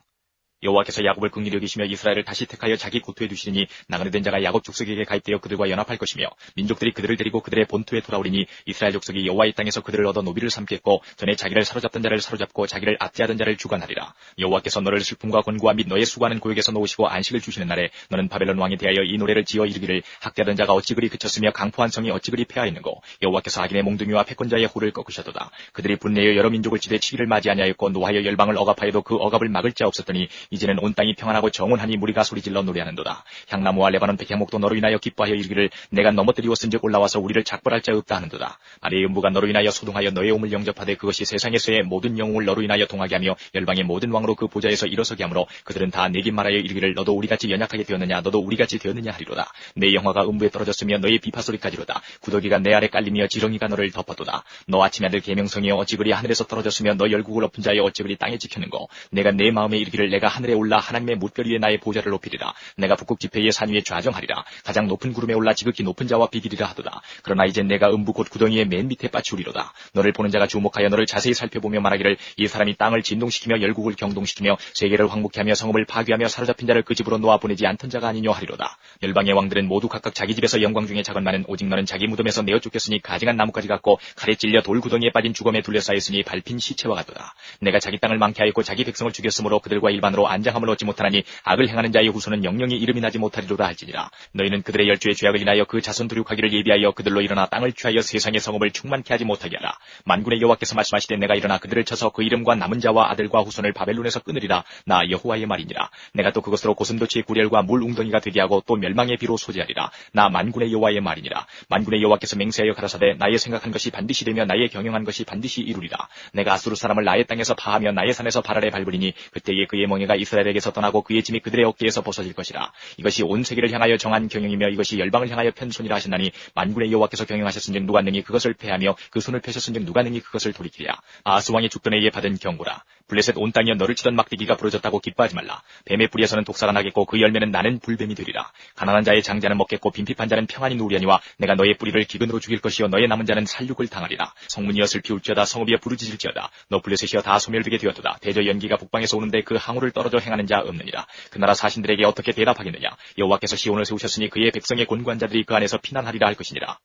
여호와께서 야곱을 긍휼히 여기시며 이스라엘을 다시 택하여 자기 고토에 두시리니 나그네 된 자가 야곱 족속에게 가입되어 그들과 연합할 것이며 민족들이 그들을 데리고 그들의 본토에 돌아오리니 이스라엘 족속이 여호와의 땅에서 그들을 얻어 노비를 삼겠고 전에 자기를 사로잡던 자를 사로잡고 자기를 압제하던 자를 주관하리라. 여호와께서 너를 슬픔과 권고와 및 너의 수고하는 고역에서 놓으시고 안식을 주시는 날에 너는 바벨론 왕에 대하여 이 노래를 지어 이르기를 학대하던 자가 어찌 그리 그쳤으며 강포한 성이 어찌 그리 폐하였는고 여호와께서 악인의 몽둥이와 패권자의 호를 꺾으셨도다. 그들이 분내어 여러 민족을 지대 치기를 맞이하냐였고 노하여 열방을 억압하여도 그 억압을 막을 자 없었더니 이제는 온 땅이 평안하고 정온하니 무리가 소리질러 노래하는도다. 향나무와 레바논 백향목도 너로 인하여 기뻐하여 이르기를 내가 넘어뜨리었은즉 올라와서 우리를 작벌할 자 없다 하는도다. 아래의 음부가 너로 인하여 소동하여 너의 옴을 영접하되 그것이 세상에서의 모든 영웅을 너로 인하여 동하게 하며 열방의 모든 왕으로 그 보좌에서 일어서게 하므로 그들은 다 내게 말하여 이르기를 너도 우리같이 연약하게 되었느냐 너도 우리같이 되었느냐 하리로다. 내 영화가 음부에 떨어졌으며 너의 비파소리까지로다. 구더기가 내 아래 깔리며 지렁이가 너를 덮었도다. 너 아침의 아들 계명성이여 어찌 그리 하늘에서 떨어졌으며 너 열국을 엎은 자여 어찌 그리 땅에 지켰는고 내가 내 마음에 이르기를 내가 하늘에 올라 하나님의 뭇별 위에 나의 보좌를 높이리라. 내가 북극 지폐의 산 위에 좌정하리라. 가장 높은 구름에 올라 지극히 높은 자와 비기리라 하도다. 그러나 이제 내가 음부 곧 구덩이의 맨 밑에 빠치우리로다. 너를 보는 자가 주목하여 너를 자세히 살펴보며 말하기를 이 사람이 땅을 진동시키며 열국을 경동시키며 세계를 황무케 하며 성읍을 파괴하며 사로잡힌 자를 그 집으로 놓아 보내지 않던 자가 아니뇨 하리로다. 열방의 왕들은 모두 각각 자기 집에서 영광 중에 작은만은 오직 너는 자기 무덤에서 내어 쫓겼으니 가증한 나무까지 같고 칼에 찔려 돌 구덩이에 빠진 죽음에 둘러싸였으니 밟힌 시체와 같도다. 내가 자기 땅을 망케 하였고 자기 백성을 죽였으므로 그들과 일반으로 안장함을 얻지 못하나니 악을 행하는 자의 후손은 영영이 이름이 나지 못하리로다 할지니라. 너희는 그들의 열주의 죄악을 인하여 그 자손 두륙하기를 예비하여 그들로 일어나 땅을 취하여 세상의 성읍을 충만케 하지 못하게 하라. 만군의 여호와께서 말씀하시되 내가 일어나 그들을 쳐서 그 이름과 남은 자와 아들과 후손을 바벨론에서 끊으리라. 나 여호와의 말이니라. 내가 또 그것으로 고슴도치의 구렬과 물 웅덩이가 되게 하고 또 멸망의 비로 소재하리라. 나 만군의 여호와의 말이니라. 만군의 여호와께서 맹세하여 가라사대 나의 생각한 것이 반드시 되며 나의 경영한 것이 반드시 이루리라. 내가 아수르 사람을 나의 땅에서 파하며 나의 산에서 발아래 밟으리니 그때에 그의 멍에가 이스라엘에게서 떠나고 그의 짐이 그들의 어깨에서 벗어질 것이라. 이것이 온 세계를 향하여 정한 경영이며 이것이 열방을 향하여 편손이라 하셨나니 만군의 여호와께서 경영하셨은즉 누가 능히 그것을 패하며 그 손을 펴셨은즉 누가 능히 그것을 돌이키랴. 아하스 왕이 죽던 해에 받은 경고라. 블레셋 온 땅이여 너를 치던 막대기가 부러졌다고 기뻐하지 말라. 뱀의 뿌리에서는 독사가 나겠고 그 열매는 나는 불뱀이 되리라. 가난한 자의 장자는 먹겠고 빈핍한 자는 평안히 누우려니와 내가 너의 뿌리를 기근으로 죽일 것이요 너의 남은 자는 살육을 당하리라. 성문이여 슬피울지어다 성읍이여 부르짖을지어다. 너 블레셋이여 다 소멸되게 되었도다. 대저 연기가 북방에서 오는데 그 항우를 떨어져 행하는 자 없느니라. 그 나라 사신들에게 어떻게 대답하겠느냐. 여호와께서 시온을 세우셨으니 그의 백성의 곤고한 자들이 그 안에서 피난하리라 할 것이니라.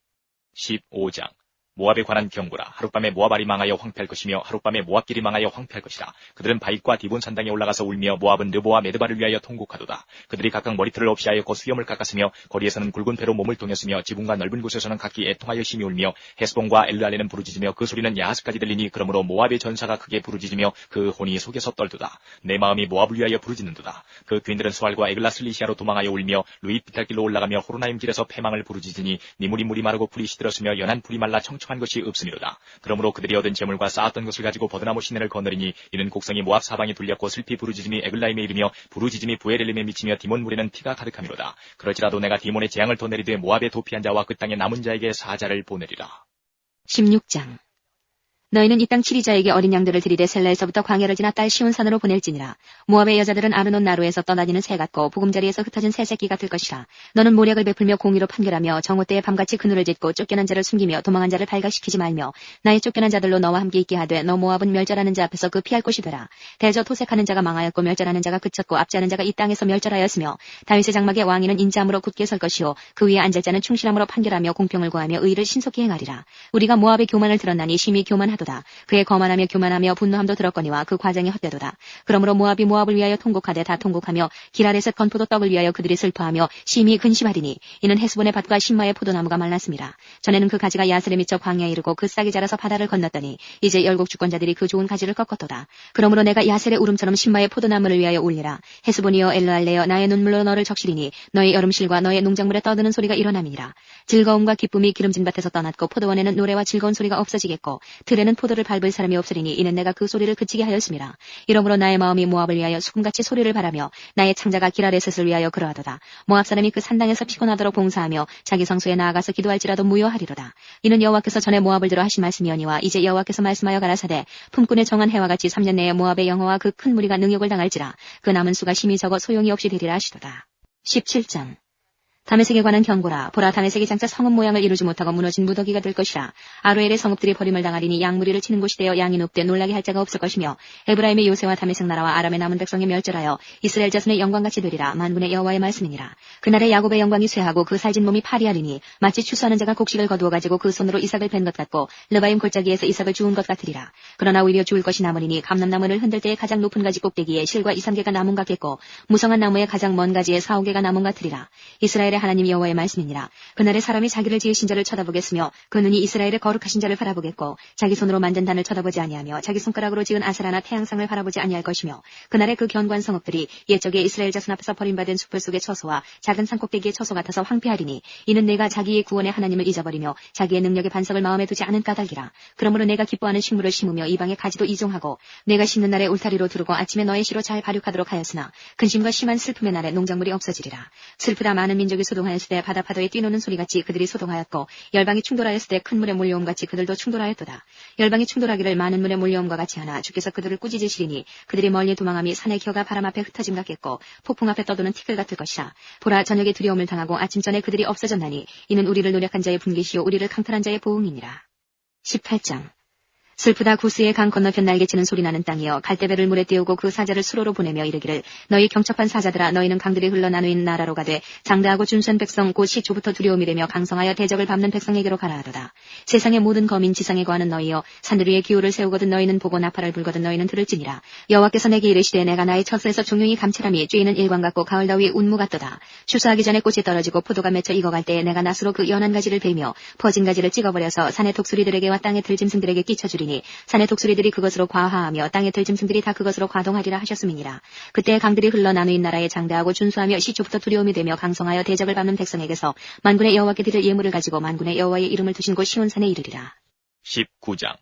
15장 모압에 관한 경고라. 하룻밤에 모압알이 망하여 황폐할 것이며 하룻밤에 모압길이 망하여 황폐할 것이라. 그들은 바윗과 디본 산당에 올라가서 울며 모압은 르보와 메드바를 위하여 통곡하도다. 그들이 각각 머리털을 없이 하였고 수염을 깎았으며 거리에서는 굵은 배로 몸을 동였으며 지붕과 넓은 곳에서는 각기 애통하여 심히 울며 헤스본과 엘르알레는 부르짖으며 그 소리는 야하스까지 들리니 그러므로 모압의 전사가 크게 부르짖으며 그 혼이 속에서 떨도다. 내 마음이 모압을 위하여 부르짖는도다. 그 귀인들은 수알과 에글라슬리시아로 도망하여 울며 루잇 비탈길로 올라가며 호로나임 길에서 패망을 부르짖으니 니물이 물이 마르고 풀이 시들었으며 연한 풀이 말라 청한 것이 없음이로다. 그러므로 그들이 얻은 재물과 쌓았던 것을 가지고 버드나무 시내를 거느리니 이는 곡성이 모압 사방이 둘렸고 슬피 부르짖음이 에글라임에 이르며 부르짖음이 부에렐림에 미치며 디몬 물에는 피가 가득함이로다. 그럴지라도 내가 디몬의 재앙을 더 내리되 모압의 도피한 자와 그 땅의 남은 자에게 사자를 보내리라. 16장 너희는 이 땅 치리자에게 어린 양들을 들이대 셀라에서부터 광야를 지나 딸 시온산으로 보낼지니라. 모압의 여자들은 아르논 나루에서 떠다니는 새 같고 보금자리에서 흩어진 새 새끼 같을 것이라. 너는 모략을 베풀며 공의로 판결하며 정오 때에 밤같이 그늘을 짓고 쫓겨난 자를 숨기며 도망한 자를 발각시키지 말며 나의 쫓겨난 자들로 너와 함께 있게 하되 너 모압은 멸절하는 자 앞에서 그 피할 곳이 되라. 대저 토색하는 자가 망하였고 멸절하는 자가 그쳤고 압제하는 자가 이 땅에서 멸절하였으며 다윗의 장막의 왕위는 인자함으로 굳게 설 것이요 그 위에 앉을 자는 충실함으로 판결하며 공평을 구하며 의를 신속히 행하리라. 우리가 모압의 교만을 들었나니 심히 교만하도다. 그의 거만하며 교만하며 분노함도 들었거니와 그 과정이 헛되도다. 그러므로 모압이 모압을 위하여 통곡하되 다 통곡하며 기랄에셋 건포도 떡을 위하여 그들이 슬퍼하며 심히 근심하리니 이는 헤스본의 밭과 신마의 포도나무가 말랐습니다. 전에는 그 가지가 야슬에 미쳐 광야에 이르고 그 싹이 자라서 바다를 건넜더니 이제 열국 주권자들이 그 좋은 가지를 꺾었도다. 그러므로 내가 야셀의 울음처럼 신마의 포도나무를 위하여 울리라. 헤스본이여 엘르알레여 나의 눈물로 너를 적시리니 너의 여름실과 너의 농작물에 떠드는 소리가 일어남이니라. 즐거움과 기쁨이 기름진 밭에서 떠났고 포도원에는 노래와 즐거운 소리가 없어지겠고 들에는 포도를 밟을 사람이 없으리니 이는 내가 그 소리를 그치게 하였음이라. 이러므로 나의 마음이 모압을 위하여 수금같이 소리를 바라며 나의 창자가 기랄에셋을 위하여 그러하도다. 모압 사람이 그 산당에서 피곤하도록 봉사하며 자기 성소에 나아가서 기도할지라도 무효하리로다. 이는 여호와께서 전에 모압을 들어 하신 말씀이오니와 이제 여호와께서 말씀하여 가라사대 품꾼의 정한 해와 같이 3년 내에 모압의 영화와 그 큰 무리가 능욕을 당할지라. 그 남은 수가 심히 적어 소용이 없이 되리라 하시도다. 17장 다메섹에 관한 경고라. 보라 다메섹이 장차 성읍 모양을 이루지 못하고 무너진 무더기가 될 것이라. 아로엘의 성읍들이 버림을 당하리니 양무리를 치는 곳이 되어 양이 눕되 놀라게 할 자가 없을 것이며 에브라임의 요새와 다메섹 나라와 아람의 남은 백성이 멸절하여 이스라엘 자손의 영광같이 되리라. 만군의 여호와의 말씀이니라. 그날에 야곱의 영광이 쇠하고 그 살진 몸이 파리하리니 마치 추수하는 자가 곡식을 거두어가지고 그 손으로 이삭을 벤 것 같고 르바임 골짜기에서 이삭을 주운 것 같으리라. 그러나 오히려 주울 것이 남으리니 감람나무를 흔들 때에 가장 높은 가지 꼭대기에 실과 2~3개가 나문 같겠고 무성한 나무의 가장 먼 가지에 4~5개가 나문 같으리라. 이스라엘의 하나님 여호와의 말씀이니라. 그날에 사람이 자기를 지으신 자를 쳐다보겠으며 그 눈이 이스라엘의 거룩하신 자를 바라보겠고 자기 손으로 만든 단을 쳐다보지 아니하며 자기 손가락으로 지은 아세라나 태양상을 바라보지 아니할 것이며 그날에 그 견고한 성읍들이 옛적에 이스라엘 자손 앞에서 버림받은 숲을 속의 처소와 작은 산꼭대기의 처소 같아서 황폐하리니 이는 내가 자기의 구원의 하나님을 잊어버리며 자기의 능력의 반석을 마음에 두지 않은 까닭이라. 그러므로 내가 기뻐하는 식물을 심으며 이방의 가지도 이종하고 내가 심는 날에 울타리로 두르고 아침에 너의 시로 잘 발육하도록 하였으나 근심과 심한 슬픔의 날에 농작물이 없어지리라. 슬프다 많은 민족이 민족이 소동하였을 때 바다 파도에 뛰노는 소리같이 그들이 소동하였고 열방이 충돌하였을 때 큰 물에 몰려옴같이 그들도 충돌하였도다. 열방이 충돌하기를 많은 물에 몰려옴과 같이 하나 주께서 그들을 꾸짖으시리니 그들이 멀리 도망함이 산의 기어가 바람 앞에 흩어짐 같겠고 폭풍 앞에 떠도는 티끌 같을 것이라. 보라 저녁에 두려움을 당하고 아침 전에 그들이 없어졌나니 이는 우리를 노력한 자의 분깃이요 우리를 강탈한 자의 보응이니라. 18장 슬프다 구스의 강 건너편 날개치는 소리나는 땅이여 갈대배를 물에 띄우고 그 사자를 수로로 보내며 이르기를 너희 경첩한 사자들아 너희는 강들이 흘러 나누인 나라로 가되 장대하고 준수한 백성 곧 시초부터 두려움이 되며 강성하여 대적을 밟는 백성에게로 가라 하도다. 세상의 모든 거민 지상에 거하는 너희여 산들 위에 기호를 세우거든 너희는 보고 나팔을 불거든 너희는 들을지니라. 여호와께서 내게 이르시되 내가 나의 처소에서 종용이 감찰함이 쬐이는 일광 같고 가을 더위 운무 같도다. 추수하기 전에 꽃이 떨어지고 포도가 맺혀 익어갈 때에 내가 낫으로 그 연한 가지를 베며 퍼진 가지를 찍어버려서 산의 독수리들에게와 땅의 들짐승들에게 끼쳐주리니 산의 독수리들이 그것으로 과화하며 땅의 들짐승들이 다 그것으로 과동하리라 하셨음이니라. 그때 강들이 흘러 나누인 나라에 장대하고 준수하며 시초부터 두려움이 되며 강성하여 대적을 밟는 백성에게서 만군의 여호와께 드릴 예물을 가지고 만군의 여호와의 이름을 두신 곳 시온산에 이르리라. 19장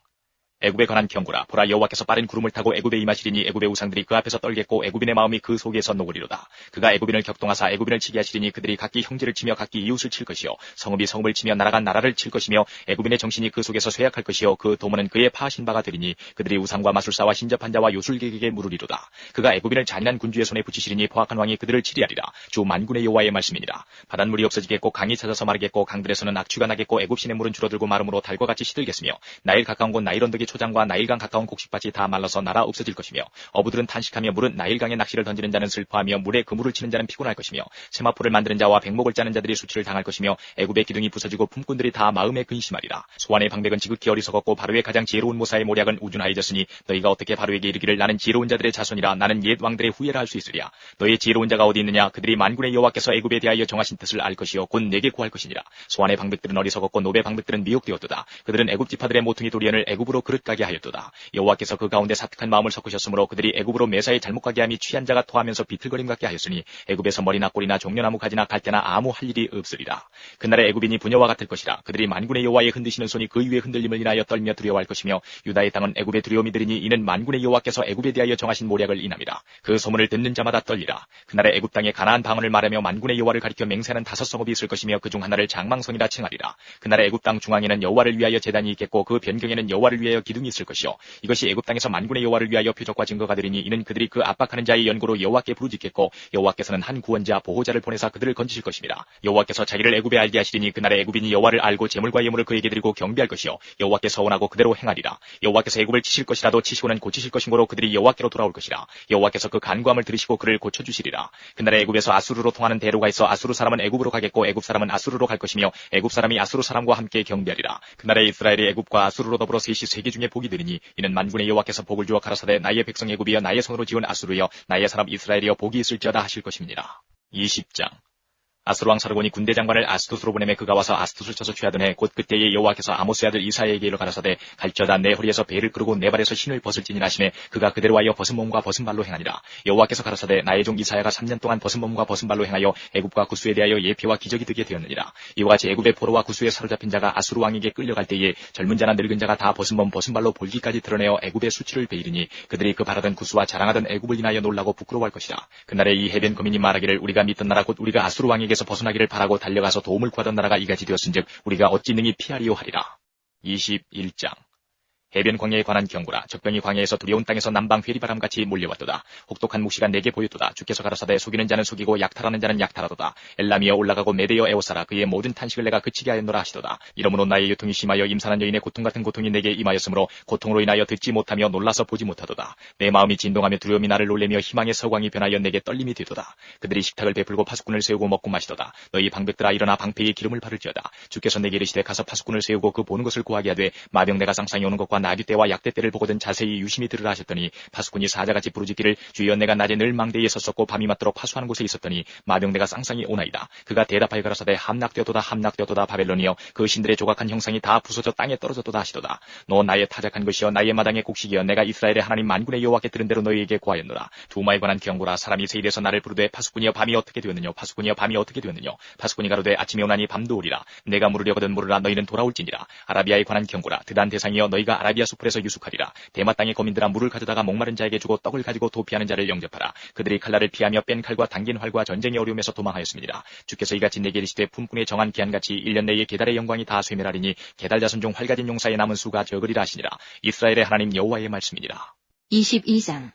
애굽에 관한 경고라. 보라 여호와께서 빠른 구름을 타고 애굽에 임하시리니 애굽의 우상들이 그 앞에서 떨겠고 애굽인의 마음이 그 속에서 녹으리로다. 그가 애굽인을 격동하사 애굽인을 치게 하시리니 그들이 각기 형제를 치며 각기 이웃을 칠 것이요 성읍이 성읍을 치며 나라가 나라를 칠 것이며 애굽인의 정신이 그 속에서 쇠약할 것이요 그 도모는 그의 파하신 바가 되리니 그들이 우상과 마술사와 신접한 자와 요술객에게 물으리로다. 그가 애굽인을 잔인한 군주의 손에 붙이시리니 포악한 왕이 그들을 치리하리라. 주 만군의 여호와의 말씀이니라. 바닷물이 없어지겠고 강이 찾아서 마르겠고 강들에서는 악취가 나겠고 애굽 시내 물은 줄어들고 마름으로 달과 같이 시들겠으며 나일 가까운 곳 나일 언덕의 초장과 나일강 가까운 곡식밭이 다 말라서 날아 없어질 것이며 어부들은 탄식하며 물은 나일강에 낚시를 던지는 자는 슬퍼하며 물에 그물을 치는 자는 피곤할 것이며 세마포를 만드는 자와 백목을 짜는 자들이 수치를 당할 것이며 애굽의 기둥이 부서지고 품꾼들이 다 마음에 근심하리라. 소환의 방백은 지극히 어리석었고 바로의 가장 지혜로운 모사의 모략은 우준하여졌으니 너희가 어떻게 바로에게 이르기를 나는 지혜로운 자들의 자손이라 나는 옛 왕들의 후예라 할 수 있으랴. 너희의 지혜로운 자가 어디 있느냐. 그들이 만군의 여호와께서 애굽에 대하여 정하신 뜻을 알 것이요 곧 내게 구할 것이니라. 소환의 방백들은 어리석었고 노베 방백들은 미혹되었도다. 그들은 애굽 지파들의 모퉁이 도리언을 애굽으로 그릇 가게 하였도다. 여호와께서 그 가운데 사특한 마음을 섞으셨으므로 그들이 애굽으로 매사에 잘못 가게 함이 취한 자가 토하면서 비틀거림 같게 하였으니 애굽에서 머리나 꼬리나 종려나무 가지나 갈대나 아무 할 일이 없으리라. 그날에 애굽인이 부녀와 같을 것이라. 그들이 만군의 여호와의 흔드시는 손이 그 위에 흔들림을 인하여 떨며 두려워할 것이며 유다의 땅은 애굽의 두려움이 들이니 이는 만군의 여호와께서 애굽에 대하여 정하신 모략을 인함이라. 그 소문을 듣는 자마다 떨리라. 그날에 애굽 땅에 가나안 방언을 말하며 만군의 여호와를 가리켜 맹세하는 5 성읍이 있을 것이며 그중 하나를 장망성이라 칭하리라. 그날에 애굽 땅 중앙에는 여호와를 위하여 제단이 있겠고 그 변경에는 여호와를 위하여 기둥이 있을 것이요 이것이 애굽 땅에서 만군의 여호와를 위하여 표적과 증거가 되리니 이는 그들이 그 압박하는 자의 연고로 여호와께 부르짖겠고 여호와께서는 한 구원자 보호자를 보내사 그들을 건지실 것입니다. 여호와께서 자기를 애굽에 알게 하시리니 그날에 애굽인이 여호와를 알고 제물과 예물을 그에게 드리고 경배할 것이요 여호와께 서원하고 그대로 행하리라. 여호와께서 애굽을 치실 것이라도 치시고는 고치실 것이므로 그들이 여호와께로 돌아올 것이라. 여호와께서 그 간구함을 들으시고 그를 고쳐주시리라. 그날에 애굽에서 아수르로 통하는 대로가 있어 아수르 사람은 애굽으로 가겠고 애굽 사람은 아수르로 갈 것이며 애굽 사람이 아수르 사람과 함께 경배하리라. 그날에 이스라엘이 애굽과 아수르로 더불어 셋이 세계 중에 복이 되리니 이는 만군의 여호와께서 복을 주어 가라사대 나의 백성 애굽이여 나의 손으로 지은 아수르여 나의 사람 이스라엘이여 복이 있을지어다 하실 것입니다. 20장 아수르 왕 사르곤이 군대 장관을 아스투스로 보내매 그가 와서 아스투스를 쳐서 취하던 해 곧 그때에 여호와께서 아모스의 아들 이사야에게 이르 가라사대 갈지어다 내 허리에서 베를 그르고 내 발에서 신을 벗을지니라 하시매 그가 그대로 하여 벗은 몸과 벗은 발로 행하니라. 여호와께서 가라사대 나의 종 이사야가 3년 동안 벗은 몸과 벗은 발로 행하여 애굽과 구스에 대하여 예표와 기적이 되게 되었느니라. 이와 같이 애굽의 포로와 구스에 사로잡힌 자가 아수르 왕에게 끌려갈 때에 젊은 자나 늙은 자가 다 벗은 몸 벗은 발로 볼기까지 드러내어 애굽의 수치를 베이리니 그들이 그 바라던 구스와 자랑하던 애굽을 인하여 놀라고 부끄러워할 것이라. 그날에 이 해변 거민이 말하기를 우리가 믿던 나라 곧 우리가 아수르 왕에게서 벗어나기를 바라고 달려가서 도움을 구하던 나라가 이같이 되었은즉 우리가 어찌 능히 피하리오 하리라. 21장 해변 광야에 관한 경고라. 적병이 광야에서 두려운 땅에서 남방 회리바람같이 몰려왔도다. 혹독한 묵시가 내게 보였도다. 주께서 가라사대 속이는 자는 속이고 약탈하는 자는 약탈하도다. 엘람이여 올라가고 메대여 에오사라. 그의 모든 탄식을 내가 그치게 하였노라 하시도다. 이러므로 나의 유통이 심하여 임산한 여인의 고통 같은 고통이 내게 임하였으므로 고통으로 인하여 듣지 못하며 놀라서 보지 못하도다. 내 마음이 진동하며 두려움이 나를 놀래며 희망의 서광이 변하여 내게 떨림이 되도다. 그들이 식탁을 베풀고 파수꾼을 세우고 먹고 마시도다. 너희 방백들아 일어나 방패에 기름을 바를지어다. 주께서 내게 이르시되 가서 파수꾼을 세우고 그 보는 것을 구하게 하되 마병내가 쌍쌍이 오는 것과 나귀 때와 약대 때를 보거든 자세히 유심히 들으라 하셨더니 파수꾼이 사자같이 부르짖기를 주여 내가 낮에 늘 망대에 섰었고 밤이 맞도록 파수하는 곳에 있었더니 마병내가 쌍쌍이 오나이다. 그가 대답하여 가라사대 함락되었도다 함락되었도다 바벨론이여 그 신들의 조각한 형상이 다 부서져 땅에 떨어졌도다 하시도다. 너 나의 타작한 것이여 나의 마당의 곡식이여 내가 이스라엘의 하나님 만군의 여호와께 들은 대로 너희에게 구하였노라. 두마에 관한 경고라. 사람이 세일에서 나를 부르되 파수꾼이여 밤이 어떻게 되었느냐 파수꾼이여 밤이 어떻게 되었느냐 파수꾼이 가로되 아침이 오나니 밤도 오리라. 내가 물으려거든 물으라 너희는 돌아올지니라. 아라비아에 관한 경고라. 드단 대상이여 너희가 아라비아 수풀에서 유숙하리라. 대마 땅의 거민들아, 물을 가져다가 목마른 자에게 주고 떡을 가지고 도피하는 자를 영접하라. 그들이 칼날을 피하며 뺀 칼과 당긴 활과 전쟁의 어려움에서 도망하였습니다. 주께서 이같이 내게 이르시되 품꾼의 정한 기한같이 1년 내에 게달의 영광이 다 쇠멸하리니 게달 자손 중 활가진 용사의 남은 수가 적으리라 하시니라. 이스라엘의 하나님 여호와의 말씀이니라. 22장.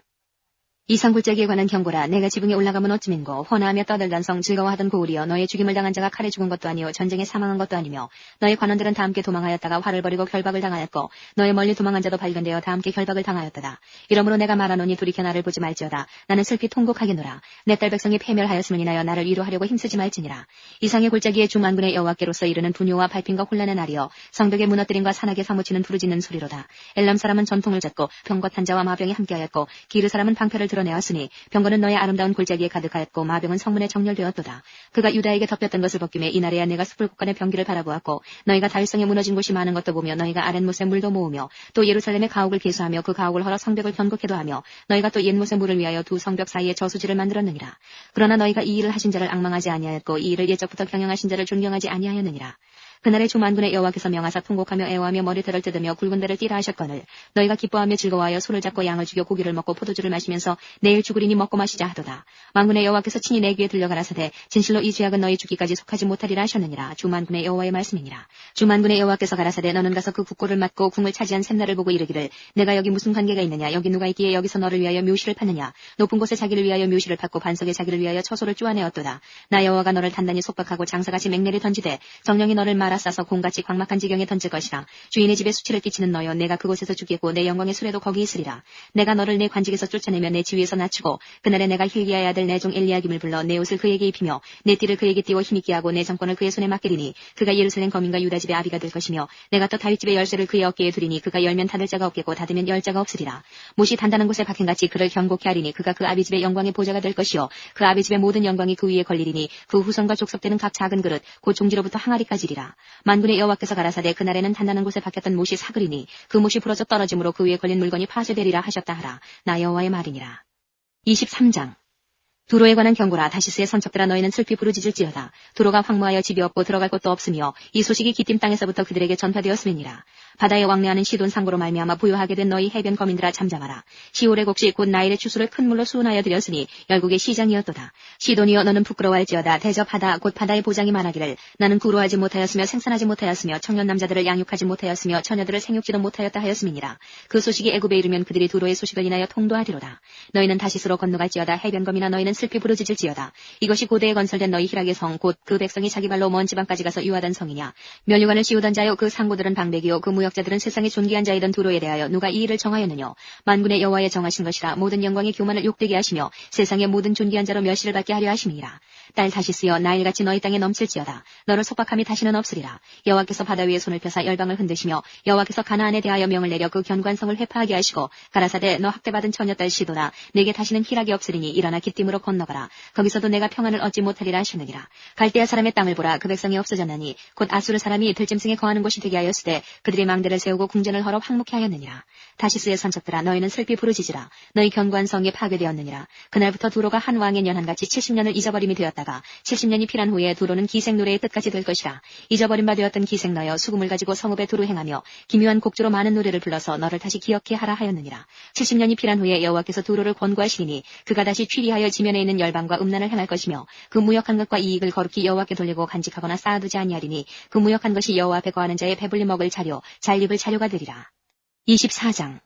이 산골짜기에 관한 경고라. 내가 지붕에 올라가면 어찌민고 혼화하며 떠들던 성 즐거워하던 고울이여, 너의 죽임을 당한 자가 칼에 죽은 것도 아니요 전쟁에 사망한 것도 아니며, 너의 관원들은 다 함께 도망하였다가 활을 버리고 결박을 당하였고, 너의 멀리 도망한 자도 발견되어 다 함께 결박을 당하였도다. 이러므로 내가 말하노니 돌이켜 나를 보지 말지어다. 나는 슬피 통곡하겠노라. 내 딸 백성이 패멸하였음을 인하여 나를 위로하려고 힘쓰지 말지니라. 이상의 골짜기에 주만군의 여호와께로서 이르는 분요와 발핀과 혼란의 날이여, 성벽의 무너뜨림과 산악에 사무치는 부르짖는 소리로다. 엘람 사람은 전통을 젓고 병거탄 자와 마병이 함께하였고, 기르 사람은 방패를 드러내었으니 병거는 너의 아름다운 골짜기에 가득하였고 마병은 성문에 정렬되었도다. 그가 유다에게 덮였던 것을 벗김에 이날에야 내가 숲을 곳간의 병기를 바라보았고, 너희가 다윗성에 무너진 곳이 많은 것도 보며, 너희가 아랫못에 물도 모으며 또 예루살렘의 가옥을 계수하며 그 가옥을 헐어 성벽을 견고케도 하며, 너희가 또 옛못의 물을 위하여 두 성벽 사이에 저수지를 만들었느니라. 그러나 너희가 이 일을 하신 자를 앙망하지 아니하였고 이 일을 옛적부터 경영하신 자를 존경하지 아니하였느니라. 그날에 주만군의 여호와께서 명하사 통곡하며 애워하며 머리털을 뜯으며 굵은 배를 띠라 하셨거늘, 너희가 기뻐하며 즐거워하여 소를 잡고 양을 죽여 고기를 먹고 포도주를 마시면서 내일 죽으리니 먹고 마시자 하도다. 만군의 여호와께서 친히 내 귀에 들려 가라사대, 진실로 이 죄악은 너희 죽기까지 속하지 못하리라 하셨느니라. 주만군의 여호와의 말씀이니라. 주만군의 여호와께서 가라사대, 너는 가서 그 국고를 맞고 궁을 차지한 샘날을 보고 이르기를, 내가 여기 무슨 관계가 있느냐? 여기 누가 있기에 여기서 너를 위하여 묘시를 파느냐? 높은 곳에 자기를 위하여 묘시를 팠고 반석에 자기를 위하여 처소를 쪼아내었도다. 나 여호와가 너를 단단히 속박하고 장사같이 맹렬히 던지되 정령이 너를 말아싸서 공같이 광막한 지경에 던질 것이라. 주인의 집에 수치를 끼치는 너여, 내가 그곳에서 죽겠고 내 영광의 수레도 거기 있으리라. 내가 너를 내 관직에서 쫓아내며 내 지위에서 낮추고, 그날에 내가 힐기야의 아들 내 종 엘리야김을 불러 내 옷을 그에게 입히며 내 띠를 그에게 띄워 힘있게 하고 내 정권을 그의 손에 맡기리니, 그가 예루살렘 거민과 유다 집의 아비가 될 것이며, 내가 또 다윗 집의 열쇠를 그의 어깨에 두리니 그가 열면 닫을 자가 없겠고 닫으면 열 자가 없으리라. 못이 단단한 곳에 박힌같이 그를 견고케 하리니 그가 그 아비 집의 영광의 보좌가 될 것이요 그 아비 집의 모든 영광이 그 위에 걸리리니 그 후손과 족속되는 각 작은 그릇 곧 종지로부터 항아리까지리라. 만군의 여호와께서 가라사대, 그날에는 단단한 곳에 박혔던 못이 사그리니 그 못이 부러져 떨어짐으로 그 위에 걸린 물건이 파쇄되리라 하셨다 하라. 나 여호와의 말이니라. 23장. 두로에 관한 경고라. 다시스의 선척들아, 너희는 슬피 부르짖을지어다. 두로가 황무하여 집이 없고 들어갈 곳도 없으며 이 소식이 기띔 땅에서부터 그들에게 전파되었음이니라. 바다에 왕래하는 시돈 상고로 말미암아 부유하게 된 너희 해변 거민들아, 잠잠하라. 시올의 곡식 곧 나일의 추수를 큰 물로 수은하여 드렸으니 열국의 시장이었도다. 시돈이여, 너는 부끄러워할지어다. 대접하다 곧 바다의 보장이 말하기를, 나는 구로하지 못하였으며 생산하지 못하였으며 청년 남자들을 양육하지 못하였으며 처녀들을 생육지도 못하였다 하였음이니라. 그 소식이 애굽에 이르면 그들이 두로의 소식을 인하여 통도하리로다. 너희는 다시스로 건너갈지어다. 해변 거민아, 너희는 슬피 부르짖을지어다. 이것이 고대에 건설된 너희 희락의 성 곧 그 백성이 자기 발로 먼 지방까지 가서 유하던 성이냐? 면류관을 씌우던 자여, 그 상고들은 방백이요 그 무역자들은 세상에 존귀한 자이던 두로에 대하여 누가 이 일을 정하였느냐? 만군의 여호와의 정하신 것이라. 모든 영광의 교만을 욕되게 하시며 세상의 모든 존귀한 자로 멸시를 받게 하려 하심이니라. 딸 다시스여, 나일같이 너희 땅에 넘칠지어다. 너를 속박함이 다시는 없으리라. 여호와께서 바다 위에 손을 펴사 열방을 흔드시며 여호와께서 가나안에 대하여 명을 내려 그 견고한 성을 회파하게 하시고, 가라사대, 너 학대받은 처녀딸 시도나, 내게 다시는 희락이 없으리니 일어나 기띔으로 건너가라. 거기서도 내가 평안을 얻지 못하리라 하시느니라. 갈대아 사람의 땅을 보라. 그 백성이 없어졌나니 곧 아수르 사람이 들짐승에 거하는 곳이 되게 하였으되 그들이 망대를 세우고 궁전을 헐어 황무케 하였느니라. 다시스의 선척들아, 너희는 슬피 부르짖으라. 너희 견고한 성이 파괴되었느니라. 그날부터 두로가 한 왕의 년한같이 70년을 잊어버림이 되었다가 70년이 필한 후에 두로는 기생 노래의 끝까지 될 것이라. 잊어버림 바 되었던 기생 너여, 수금을 가지고 성읍에 두루 행하며 기묘한 곡조로 많은 노래를 불러서 너를 다시 기억케 하라 하였느니라. 70년이 필한 후에 여호와께서 두로를 권고하시리니 그가 다시 취리하여 지면에 있는 열방과 음란을 행할 것이며 그 무역한 것과 이익을 거룩히 여호와께 돌리고 간직하거나 쌓아두지 아니하리니 그 무역한 것이 여호와 앞에 거하는 자의 배불리 먹을 자료, 잘 입을 자료가 되리라. 24장.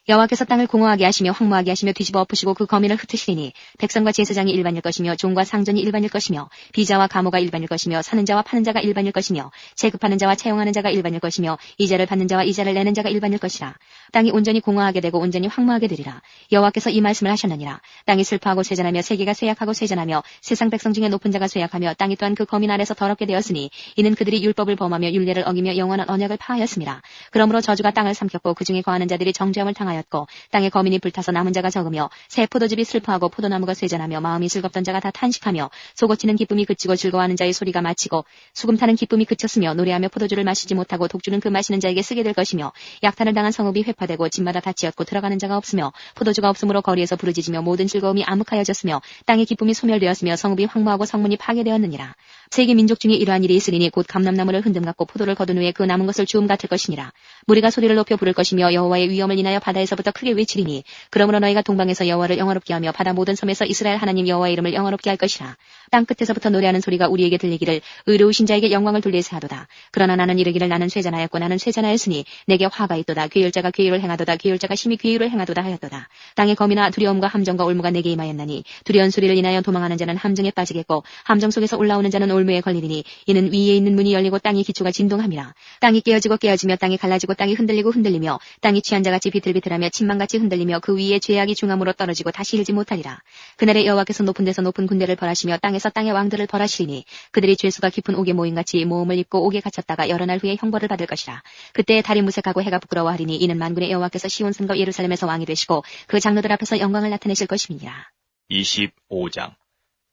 여호와께서 땅을 공허하게 하시며 황무하게 하시며 뒤집어 엎으시고 그 거민을 흩으시리니 백성과 제사장이 일반일 것이며 종과 상전이 일반일 것이며 비자와 가모가 일반일 것이며 사는 자와 파는 자가 일반일 것이며 체급하는 자와 채용하는 자가 일반일 것이며 이자를 받는 자와 이자를 내는 자가 일반일 것이라. 땅이 온전히 공허하게 되고 온전히 황무하게 되리라. 여호와께서 이 말씀을 하셨느니라. 땅이 슬퍼하고 쇠잔하며 세계가 쇠약하고 쇠잔하며 세상 백성 중에 높은 자가 쇠약하며 땅이 또한 그 거민 아래서 더럽게 되었으니 이는 그들이 율법을 범하며 율례를 어기며 영원한 언약을 파하였습니다. 그러므로 저주가 땅을 삼켰고 그 중에 거하는 자들이 정죄함을 당하였고 땅에 거민이 불타서 남은 자가 적으며 새 포도즙이 슬퍼하고 포도나무가 쇠잔하며 마음이 즐겁던 자가 다 탄식하며 속어치는 기쁨이 그치고 즐거워하는 자의 소리가 마치고 수금 타는 기쁨이 그쳤으며 노래하며 포도주를 마시지 못하고 독주는 그 마시는 자에게 쓰게 될 것이며 약탈을 당한 성읍이 획파되고 집마다 닫히었고 들어가는 자가 없으며 포도주가 없으므로 거리에서 부르짖으며 모든 즐거움이 암흑하여졌으며 땅의 기쁨이 소멸되었으며 성읍이 황무하고 성문이 파괴되었느니라. 세계 민족 중에 이러한 일이 있으리니 곧 감람나무를 흔듦 같고 포도를 거둔 후에 그 남은 것을 주움 같을 것이니라. 무리가 소리를 높여 부를 것이며 여호와의 위엄을 인하여 바다에서부터 크게 외치리니 그러므로 너희가 동방에서 여호와를 영화롭게 하며 바다 모든 섬에서 이스라엘 하나님 여호와의 이름을 영화롭게 할 것이라. 땅 끝에서부터 노래하는 소리가 우리에게 들리기를 의로우신 자에게 영광을 돌리세 하도다. 그러나 나는 이르기를 나는 쇠잔하였고 나는 쇠잔하였으니 내게 화가 있도다. 괴율자가 괴율을 행하도다. 괴율자가 심히 괴율을 행하도다 하였도다. 땅의 검이나 두려움과 함정과 올무가 내게 임하였나니 두려운 소리를 인하여 도망하는 자는 함정에 빠지겠고 함정 속에서 올라오는 자는 올무에 걸리리니 이는 위에 있는 문이 열리고 땅의 기초가 진동함이라. 땅이 깨어지고 깨어지며 땅이 갈라지고 땅이 흔들리고 흔들리며 땅이 취한 자같이 비틀비틀하며 침망같이 흔들리며 그 위에 죄악이 중함으로 떨어지고 다시 일지 못하리라. 그날에 여호와께서 높은 데서 높은 군대를 벌하시며 땅에서 땅의 왕들을 벌하시리니 그들이 죄수가 깊은 옥에 모임같이 모험을 입고 옥에 갇혔다가 여러 날 후에 형벌을 받을 것이라. 그때 달이 무색하고 해가 부끄러워하리니 이는 만군의 여호와께서 시온산과 예루살렘에서 왕이 되시고 그 장로들 앞에서 영광을 나타내실 것임이니라. 25장.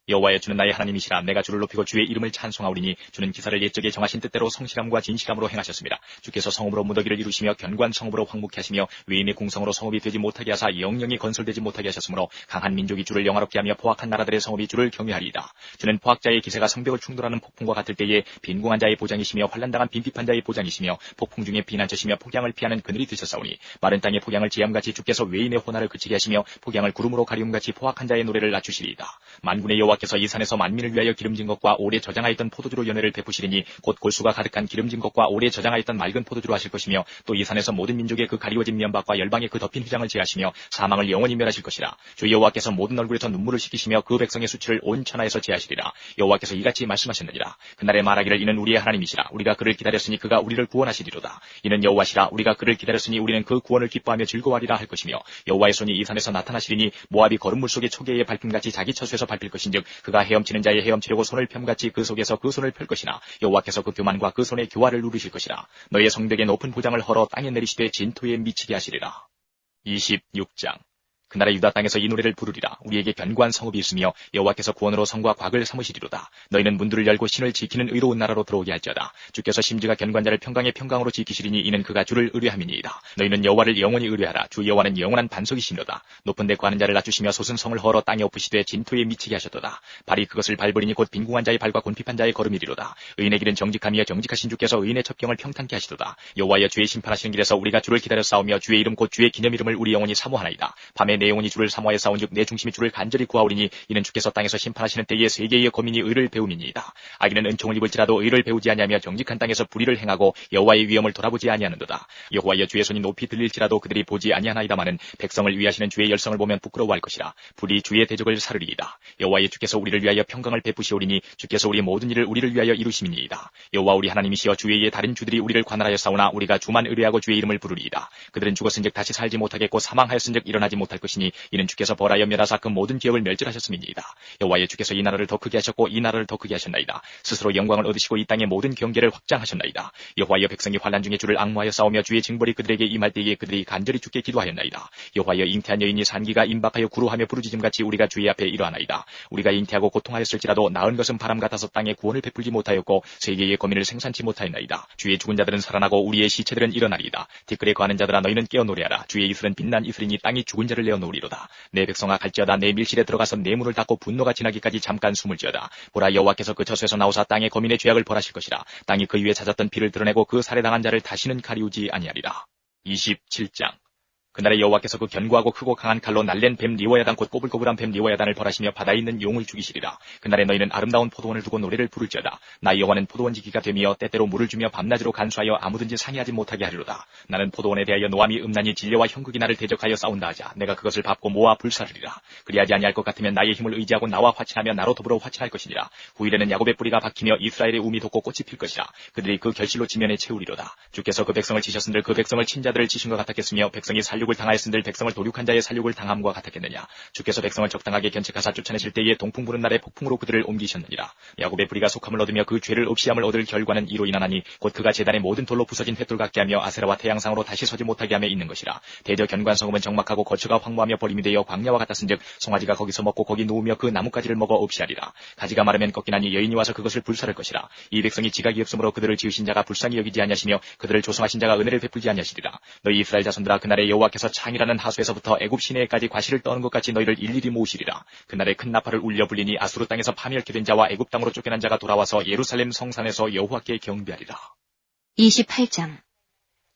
여호와여 주는 나의 하나님이시라. 내가 주를 높이고 주의 이름을 찬송하오리니 주는 기사를 옛적에 정하신 뜻대로 성실함과 진실함으로 행하셨습니다. 주께서 성읍으로 무더기를 이루시며 견고한 성읍으로 황묵케 하시며 외인의 궁성으로 성읍이 되지 못하게 하사 영영이 건설되지 못하게 하셨으므로 강한 민족이 주를 영화롭게 하며 포악한 나라들의 성읍이 주를 경외하리이다. 주는 포악자의 기세가 성벽을 충돌하는 폭풍과 같을 때에 빈궁한 자의 보장이시며 환난당한 빈핍한 자의 보장이시며 폭풍 중에 비난처시며 폭양을 피하는 그늘이 되셨사오니 마른 땅의 폭양을 지함같이 주께서 외인의 호날을 그치게 하시며 폭양을 구름으로 가리움같이 포악한 자의 노래를 낮추시리이다. 만군의 여호와께서 이 산에서 만민을 위하여 기름진 것과 오래 저장하였던 포도주로 연회를 베푸시리니 곧 골수가 가득한 기름진 것과 오래 저장하였던 맑은 포도주로 하실 것이며 또 이 산에서 모든 민족의 그 가리워진 면박과 열방의 그 덮인 휘장을 제하시며 사망을 영원히 멸하실 것이라. 주 여호와께서 모든 얼굴에서 눈물을 씻기시며 그 백성의 수치를 온 천하에서 제하시리라. 여호와께서 이같이 말씀하셨느니라. 그날에 말하기를 이는 우리의 하나님이시라. 우리가 그를 기다렸으니 그가 우리를 구원하시리로다. 이는 여호와시라. 우리가 그를 기다렸으니 우리는 그 구원을 기뻐하며 즐거워하리라 할 것이며 여호와의 손이 이 산에서 나타나시리니 모압이 거름물 속의 초계의 밟힘같이 자기 처소에서 밟힐 것인즉 그가 헤엄치는 자의 헤엄치려고 손을 펴같이 그 속에서 그 손을 펼 것이나 여호와께서 그 교만과 그 손의 교화를 누르실 것이라. 너희의 성벽에 높은 보장을 헐어 땅에 내리시되 진토에 미치게 하시리라. 26장. 그날에 유다 땅에서 이 노래를 부르리라. 우리에게 견고한 성읍이 있으며 여호와께서 구원으로 성과 곽을 삼으시리로다. 너희는 문들을 열고 신을 지키는 의로운 나라로 들어오게 할지어다. 주께서 심지가 견고한 자를 평강의 평강으로 지키시리니 이는 그가 주를 의뢰함이니이다. 너희는 여호와를 영원히 의뢰하라. 주 여호와는 영원한 반석이시로다. 높은 데 구하는 자를 낮추시며 솟은 성을 헐어 땅에 엎으시되 진토에 미치게 하셨도다. 발이 그것을 밟으리니 곧 빈궁한 자의 발과 곤핍한 자의 걸음이리로다. 의인의 길은 정직함이여 정직하신 주께서 의인의 첩경을 평탄케 하시도다. 여호와여 주의 심판하시는 길에서 우리가 주를 기다려 싸우며 주의 이름 곧 주의 기념 이름을 우리 영원히 사모하나이다. 밤에 내 영혼이 주를 사모하여 싸운즉 내 중심이 주를 간절히 구하오리니 이는 주께서 땅에서 심판하시는 때에 세계의 거민이 의를 배움이니이다. 악인은 은총을 입을지라도 의를 배우지 아니하며 정직한 땅에서 불의를 행하고 여호와의 위엄을 돌아보지 아니하는도다. 여호와여 주의 손이 높이 들릴지라도 그들이 보지 아니하나이다마는 백성을 위하시는 주의 열성을 보면 부끄러워할 것이라. 불이 주의 대적을 사르리이다. 여호와여 주께서 우리를 위하여 평강을 베푸시오리니 주께서 우리 모든 일을 우리를 위하여 이루심이니이다. 여호와 우리 하나님이시여 주 외에 다른 주들이 우리를 관할하여 싸우나 우리가 주만 의뢰하고 주의 이름을 부르리이다. 그들은 죽었은즉 다시 살지 못하겠고 사망하였은즉 일어나지 못할 것이니 이는 주께서 벌하여 멸하사 그 모든 기업을 멸절하셨음이니이다. 여호와여 주께서 이 나라를 더 크게 하셨고 이 나라를 더 크게 하셨나이다. 스스로 영광을 얻으시고 이 땅의 모든 경계를 확장하셨나이다. 여호와여 백성이 환난 중에 주를 앙무하여 싸우며 주의 징벌이 그들에게 임할 때에 그들이 간절히 주께 기도하였나이다. 여호와여 잉태한 여인이 산기가 임박하여 구루하며 부르짖음같이 우리가 주의 앞에 이러하나이다. 우리가 잉태하고 고통하였을지라도 낳은 것은 바람 같아서 땅에 구원을 베풀지 못하였고 세계의 거민을 생산치 못하였나이다. 주의 죽은 자들은 살아나고 우리의 시체들은 일어나리이다. 티끌에 거하는 자들아 너희는 깨어 노래하라. 주의 이슬은 빛난 이슬이니 땅이 죽은 자를 내어 놓으리로다. 내 백성아 갈지어다. 내 밀실에 들어가서 내 문을 닫고 분노가 지나기까지 잠깐 숨을지어다. 보라 여호와께서 그 처소에서 나오사 땅의 거민의 죄악을 벌하실 것이라. 땅이 그 위에 찾았던 피를 드러내고 그 살해당한 자를 다시는 가리우지 아니하리라. 27장. 그날에 여호와께서 그 견고하고 크고 강한 칼로 날랜 뱀 리워야단 곧 꼬불꼬불한 뱀 리워야단을 벌하시며 바다에 있는 용을 죽이시리라. 그날에 너희는 아름다운 포도원을 두고 노래를 부를지어다. 나 여호와는 포도원 지기가 되며 때때로 물을 주며 밤낮으로 간수하여 아무든지 상의하지 못하게 하리로다. 나는 포도원에 대하여 노함이 음란히 진려와 형극이 나를 대적하여 싸운다 하자. 내가 그것을 밟고 모아 불사르리라. 그리하지 아니할 것 같으면 나의 힘을 의지하고 나와 화친하며 나로 더불어 화친할 것이니라. 후일에는 야곱의 뿌리가 박히며 이스라엘의 움이 돋고 꽃이 필 것이라. 그들이 그 결실로 지면에 채우리로다. 주께서 그 백성을 치셨은들 그 백성을 친 자들을 치신 것 같았겠으며 백성이 살려 살육을 당하였은들 백성을 도륙한 자의 살육을 당함과 같았겠느냐. 주께서 백성을 적당하게 견책하사 쫓아내실 때에 동풍 부는 날에 폭풍으로 그들을 옮기셨느니라. 야곱의 불의가 속함을 얻으며 그 죄를 없이함을 얻을 결과는 이로 인하나니 곧 그가 제단의 모든 돌로 부서진 횃돌 같게 하며 아세라와 태양상으로 다시 서지 못하게 하며 있는 것이라. 대저 견고한 성읍은 적막하고 거처가 황무하며 버림이 되어 광야와 같았은즉 송아지가 거기서 먹고 거기 누우며 그 나뭇가지를 먹어 없이하리라. 가지가 마르면 꺾이나니 여인이 와서 그것을 불살할 것이라. 이 백성이 지각이 없으므로 그들을 지으신 자가 불쌍히 여기지 아니하시며 그들을 조성하신 자가 은혜를 베풀지 아니하시리라. 너희 이스라엘 자손들아, 그날에 여호와께서 창이라는 하수에서부터 애굽 시내에까지 과실을 떠는 것 같이 너희를 일일이 모으시리라. 그날에 큰 나팔을 울려 불리니 아수르 땅에서 파멸케 된 자와 애굽 땅으로 쫓겨난 자가 돌아와서 예루살렘 성산에서 여호와께 경배하리라. 28장.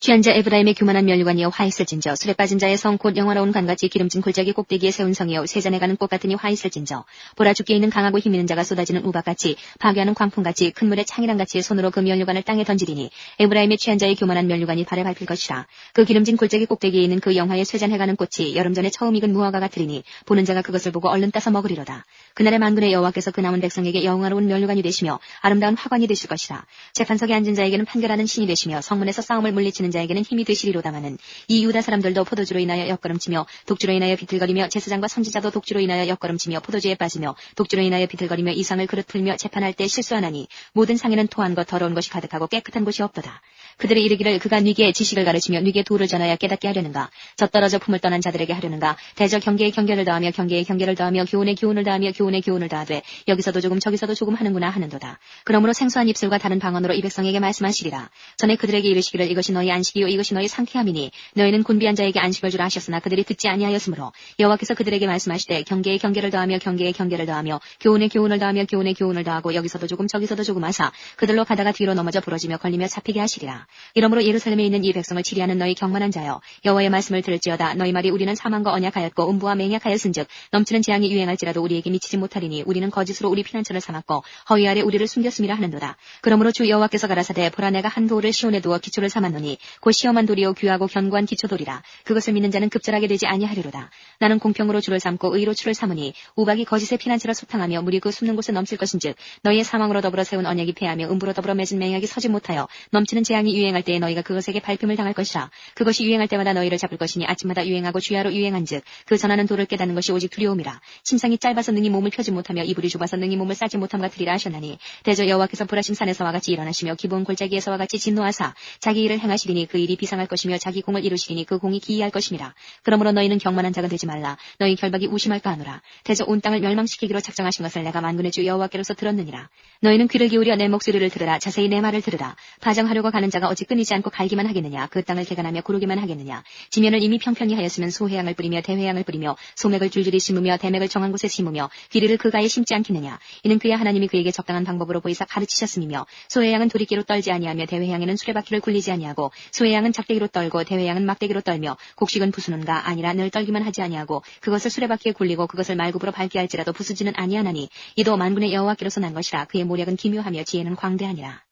취한 자 에브라임의 교만한 면류관이여 화있을진저. 술에 빠진 자의 성 곧 영화로운 관같이 기름진 골짜기 꼭대기에 세운 성이여 세잔에 가는 꽃 같으니 화있을진저. 보라 죽게 있는 강하고 힘있는 자가 쏟아지는 우박같이 파괴하는 광풍같이 큰 물의 창이랑같이 손으로 그 면류관을 땅에 던지리니 에브라임의 취한 자의 교만한 면류관이 발에 밟힐 것이라. 그 기름진 골짜기 꼭대기에 있는 그 영화의 쇠잔해 가는 꽃이 여름 전에 처음 익은 무화과 같으리니 보는 자가 그것을 보고 얼른 따서 먹으리로다. 그날의 만군의 여호와께서 그 남은 백성에게 영화로운 면류관이 되시며 아름다운 화관이 되실 것이라. 재판석에 앉은 자에게는 판결하는 신이 되시며 성문에서 싸움을 물리치는 자에게는 힘이 되시리로다마는 이 유다 사람들도 포도주로 인하여 엿걸음치며 독주로 인하여 비틀거리며 제사장과 선지자도 독주로 인하여 엿걸음치며 포도주에 빠지며 독주로 인하여 비틀거리며 이 상을 그릇 풀며 재판할 때 실수하나니 모든 상에는 토한 것 더러운 것이 가득하고 깨끗한 곳이 없도다. 그들이 이르기를 그가 뉘게 지식을 가르치며 뉘게 도를 전하여 깨닫게 하려는가. 젖떨어져 품을 떠난 자들에게 하려는가. 대저 경계에 경계를 더하며 경계에 경계를 더하며 교훈에 교훈을 더하며 교훈에 교훈을 더하되 여기서도 조금 저기서도 조금 하는구나 하는도다. 그러므로 생소한 입술과 다른 방언으로 이 백성에게 말씀하시리라. 전에 그들에게 이르시기를 이것이 너희 안식이요 이것이 너희 상쾌함이니 너희는 곤비한 자에게 안식을 주라 하셨으나 그들이 듣지 아니하였으므로 여호와께서 그들에게 말씀하시되 경계에 경계를 더하며 경계에 경계를 더하며 교훈에 교훈을 더하며 교훈에 교훈을 더하고 여기서도 조금 저기서도 조금 하사 그들로 가다가 뒤로 넘어져 부러지며 걸리며 잡히게 하시리라. 이러므로 예루살렘에 있는 이 백성을 치리하는 너희 경만한 자여 여호와의 말씀을 들을지어다. 너희 말이 우리는 사망과 언약하였고 음부와 맹약하였은즉 넘치는 재앙이 유행할지라도 우리에게 미치지 못하리니 우리는 거짓으로 우리 피난처를 삼았고 허위 아래 우리를 숨겼음이라 하는도다. 그러므로 주 여호와께서 가라사대 보라 내가 한 돌을 시온에 두어 기초를 삼았노니 곧 시험한 돌이요 귀하고 견고한 기초돌이라. 그것을 믿는 자는 급절하게 되지 아니하리로다. 나는 공평으로 주를 삼고 의로 추를 삼으니 우박이 거짓의 피난처를 소탕하며 물이 그 숨는 곳에 넘칠 것인즉 너희의 사망으로 더불어 세운 언약이 패하며 음부로 더불어 맺은 맹약이 서지 못하여 넘치는 재앙이 유행할 때에 너희가 그것에게 발품을 당할 것이라. 그것이 유행할 때마다 너희를 잡을 것이니 아침마다 유행하고 주야로 유행한즉 그 전하는 돌을 깨닫는 것이 오직 두려움이라. 심상이 짧아서 능히 몸을 펴지 못하며 이불이 좁아서 능히 몸을 싸지 못함 같으리라 하셨나니 대저 여호와께서 불하심 산에서와 같이 일어나시며 기본 골짜기에서와 같이 진노하사 자기 일을 행하시리니 그 일이 비상할 것이며 자기 공을 이루시리니 그 공이 기이할 것임이라. 그러므로 너희는 경만한 자가 되지 말라. 너희 결박이 우심할까 하노라. 대저 온 땅을 멸망시키기로 작정하신 것을 내가 만군의 주 여호와께로서 들었느니라. 너희는 귀를 기울여 내 목소리를 들으라. 자세히 내 말을 들으라. 파정하려고 가는 자가 어찌 끊이지 않고 갈기만 하겠느냐. 그 땅을 개간하며 고르기만 하겠느냐. 지면을 이미 평평히 하였으면 소해양을 뿌리며 대회양을 뿌리며 소맥을 줄줄이 심으며 대맥을 정한 곳에 심으며 귀리를 그 가에 심지 않겠느냐. 이는 그의 하나님이 그에게 적당한 방법으로 보이사 가르치셨음이며 소해양은 도리끼로 떨지 아니하며 대회양에는 수레바퀴를 굴리지 아니하고 소해양은 작대기로 떨고 대회양은 막대기로 떨며 곡식은 부수는가 아니라 늘 떨기만 하지 아니하고 그것을 수레바퀴에 굴리고 그것을 말굽으로 밟게 할지라도 부수지는 아니하나니 이도 만군의 여호와께로서 난 것이라. 그의 모략은 기묘하며 지혜는 광대하니라.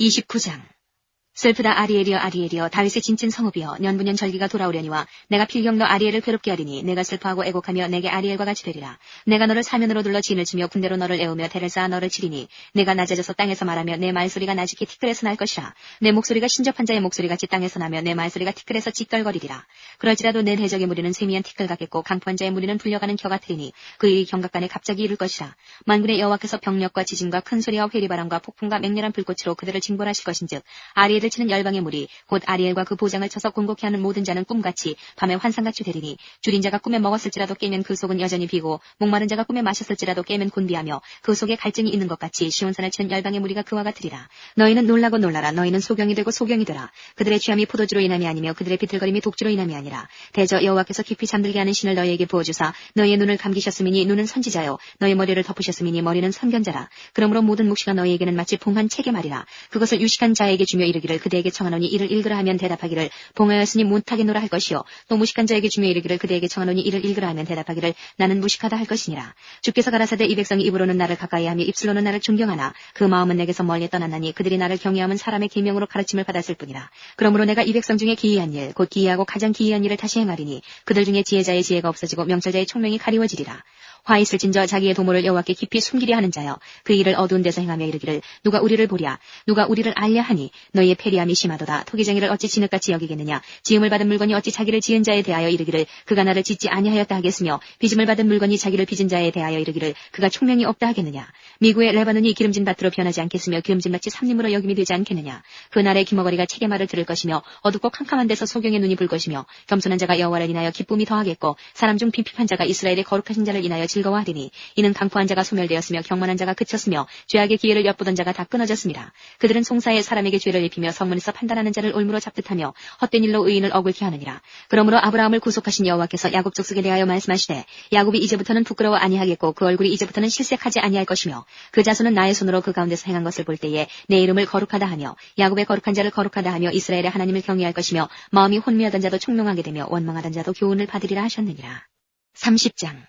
29장. 슬프다 아리엘이여 아리엘이여 다윗의 진친 성읍이여 년분년 절기가 돌아오려니와 내가 필경 너 아리엘을 괴롭게 하리니 내가 슬퍼하고 애곡하며 내게 아리엘과 같이 되리라. 내가 너를 사면으로 둘러 진을 치며 군대로 너를 애우며 대를 쌓아 너를 치리니 내가 낮아져서 땅에서 말하며 내 말소리가 나직히 티끌에서 날 것이라. 내 목소리가 신접한 자의 목소리같이 땅에서 나며 내 말소리가 티끌에서 찌떨거리리라. 그럴지라도 내 대적의 무리는 세미한 티끌 같겠고 강포한 자의 무리는 불려가는 겨 같으리니 그 일이 경각간에 갑자기 이룰 것이라. 만군의 여호와께서 병력과 지진과 큰 소리와 회리바람과 폭풍과 맹렬한 불꽃으로 그들을 징벌하실 것인즉 아리엘을 치는 열방의 무리 곧 아리엘과 그 보장을 쳐서 곤곡해 하는 모든 자는 꿈같이 밤에 환상같이 되리니 줄인 자가 꿈에 먹었을지라도 깨면 그 속은 여전히 비고 목마른 자가 꿈에 마셨을지라도 깨면 곤비하며 그 속에 갈증이 있는 것 같이 시온산을 치는 열방의 무리가 그와 같으리라. 너희는 놀라고 놀라라. 너희는 소경이 되고 소경이 되라. 그들의 취함이 포도주로 인함이 아니며 그들의 비틀거림이 독주로 인함이 아니라 대저 여호와께서 깊이 잠들게 하는 신을 너희에게 부어주사 너희의 눈을 감기셨음이니 눈은 선지자요 너희 머리를 덮으셨음이니 머리는 선견자라. 그러므로 모든 묵시가 너희에게는 마치 봉한 책의 말이라. 그것을 유식한 자에게 주며 이르기를 그대에게 청하노니 이를 읽으라 하면 대답하기를 봉하였으니 못하겠노라 할 것이요 또 무식한 자에게 주며 이르기를 그대에게 청하노니 이를 읽으라 하면 대답하기를 나는 무식하다 할 것이니라. 주께서 가라사대 이 백성이 입으로는 나를 가까이하며 입술로는 나를 존경하나 그 마음은 내게서 멀리 떠났나니 그들이 나를 경외함은 사람의 계명으로 가르침을 받았을 뿐이라. 그러므로 내가 이 백성 중에 기이한 일 곧 기이하고 가장 기이한 일을 다시 행하리니 그들 중에 지혜자의 지혜가 없어지고 명철자의 총명이 가리워지리라. 화 있을진저 자기의 도모를 여호와께 깊이 숨기려 하는 자여 그 일을 어두운 데서 행하며 이르기를 누가 우리를 보랴 누가 우리를 알랴 하니 너희의 패리함이 심하도다. 토기쟁이를 어찌 진흙같이 여기겠느냐. 지음을 받은 물건이 어찌 자기를 지은 자에 대하여 이르기를 그가 나를 짓지 아니하였다 하겠으며 빚음을 받은 물건이 자기를 빚은 자에 대하여 이르기를 그가 총명이 없다 하겠느냐. 미구의 레바논이 기름진 밭으로 변하지 않겠으며 기름진 밭이 삼림으로 여김이 되지 않겠느냐. 그날의 기머거리가 책의 말을 들을 것이며 어둡고 캄캄한 데서 소경의 눈이 불 것이며 겸손한 자가 여호와를 인하여 기쁨이 더하겠고 사람 중 핍핍한 자가 이스라엘의 거룩하신 자를 인하여 즐거워하리니 이는 강포한 자가 소멸되었으며 경만한 자가 그쳤으며 죄악의 기회를 엿보던 자가 다 끊어졌습니다. 그들은 송사에 사람에게 죄를 입히며 성문에서 판단하는 자를 올무로 잡듯하며 헛된 일로 의인을 억울케 하느니라. 그러므로 아브라함을 구속하신 여호와께서 야곱 족속에 대하여 말씀하시되 야곱이 이제부터는 부끄러워 아니하겠고 그 얼굴이 이제부터는 실색하지 아니할 것이며 그 자손은 나의 손으로 그 가운데서 행한 것을 볼 때에 내 이름을 거룩하다 하며 야곱의 거룩한 자를 거룩하다 하며 이스라엘의 하나님을 경외할 것이며 마음이 혼미하던 자도 총명하게 되며 원망하던 자도 교훈을 받으리라 하셨느니라. 30장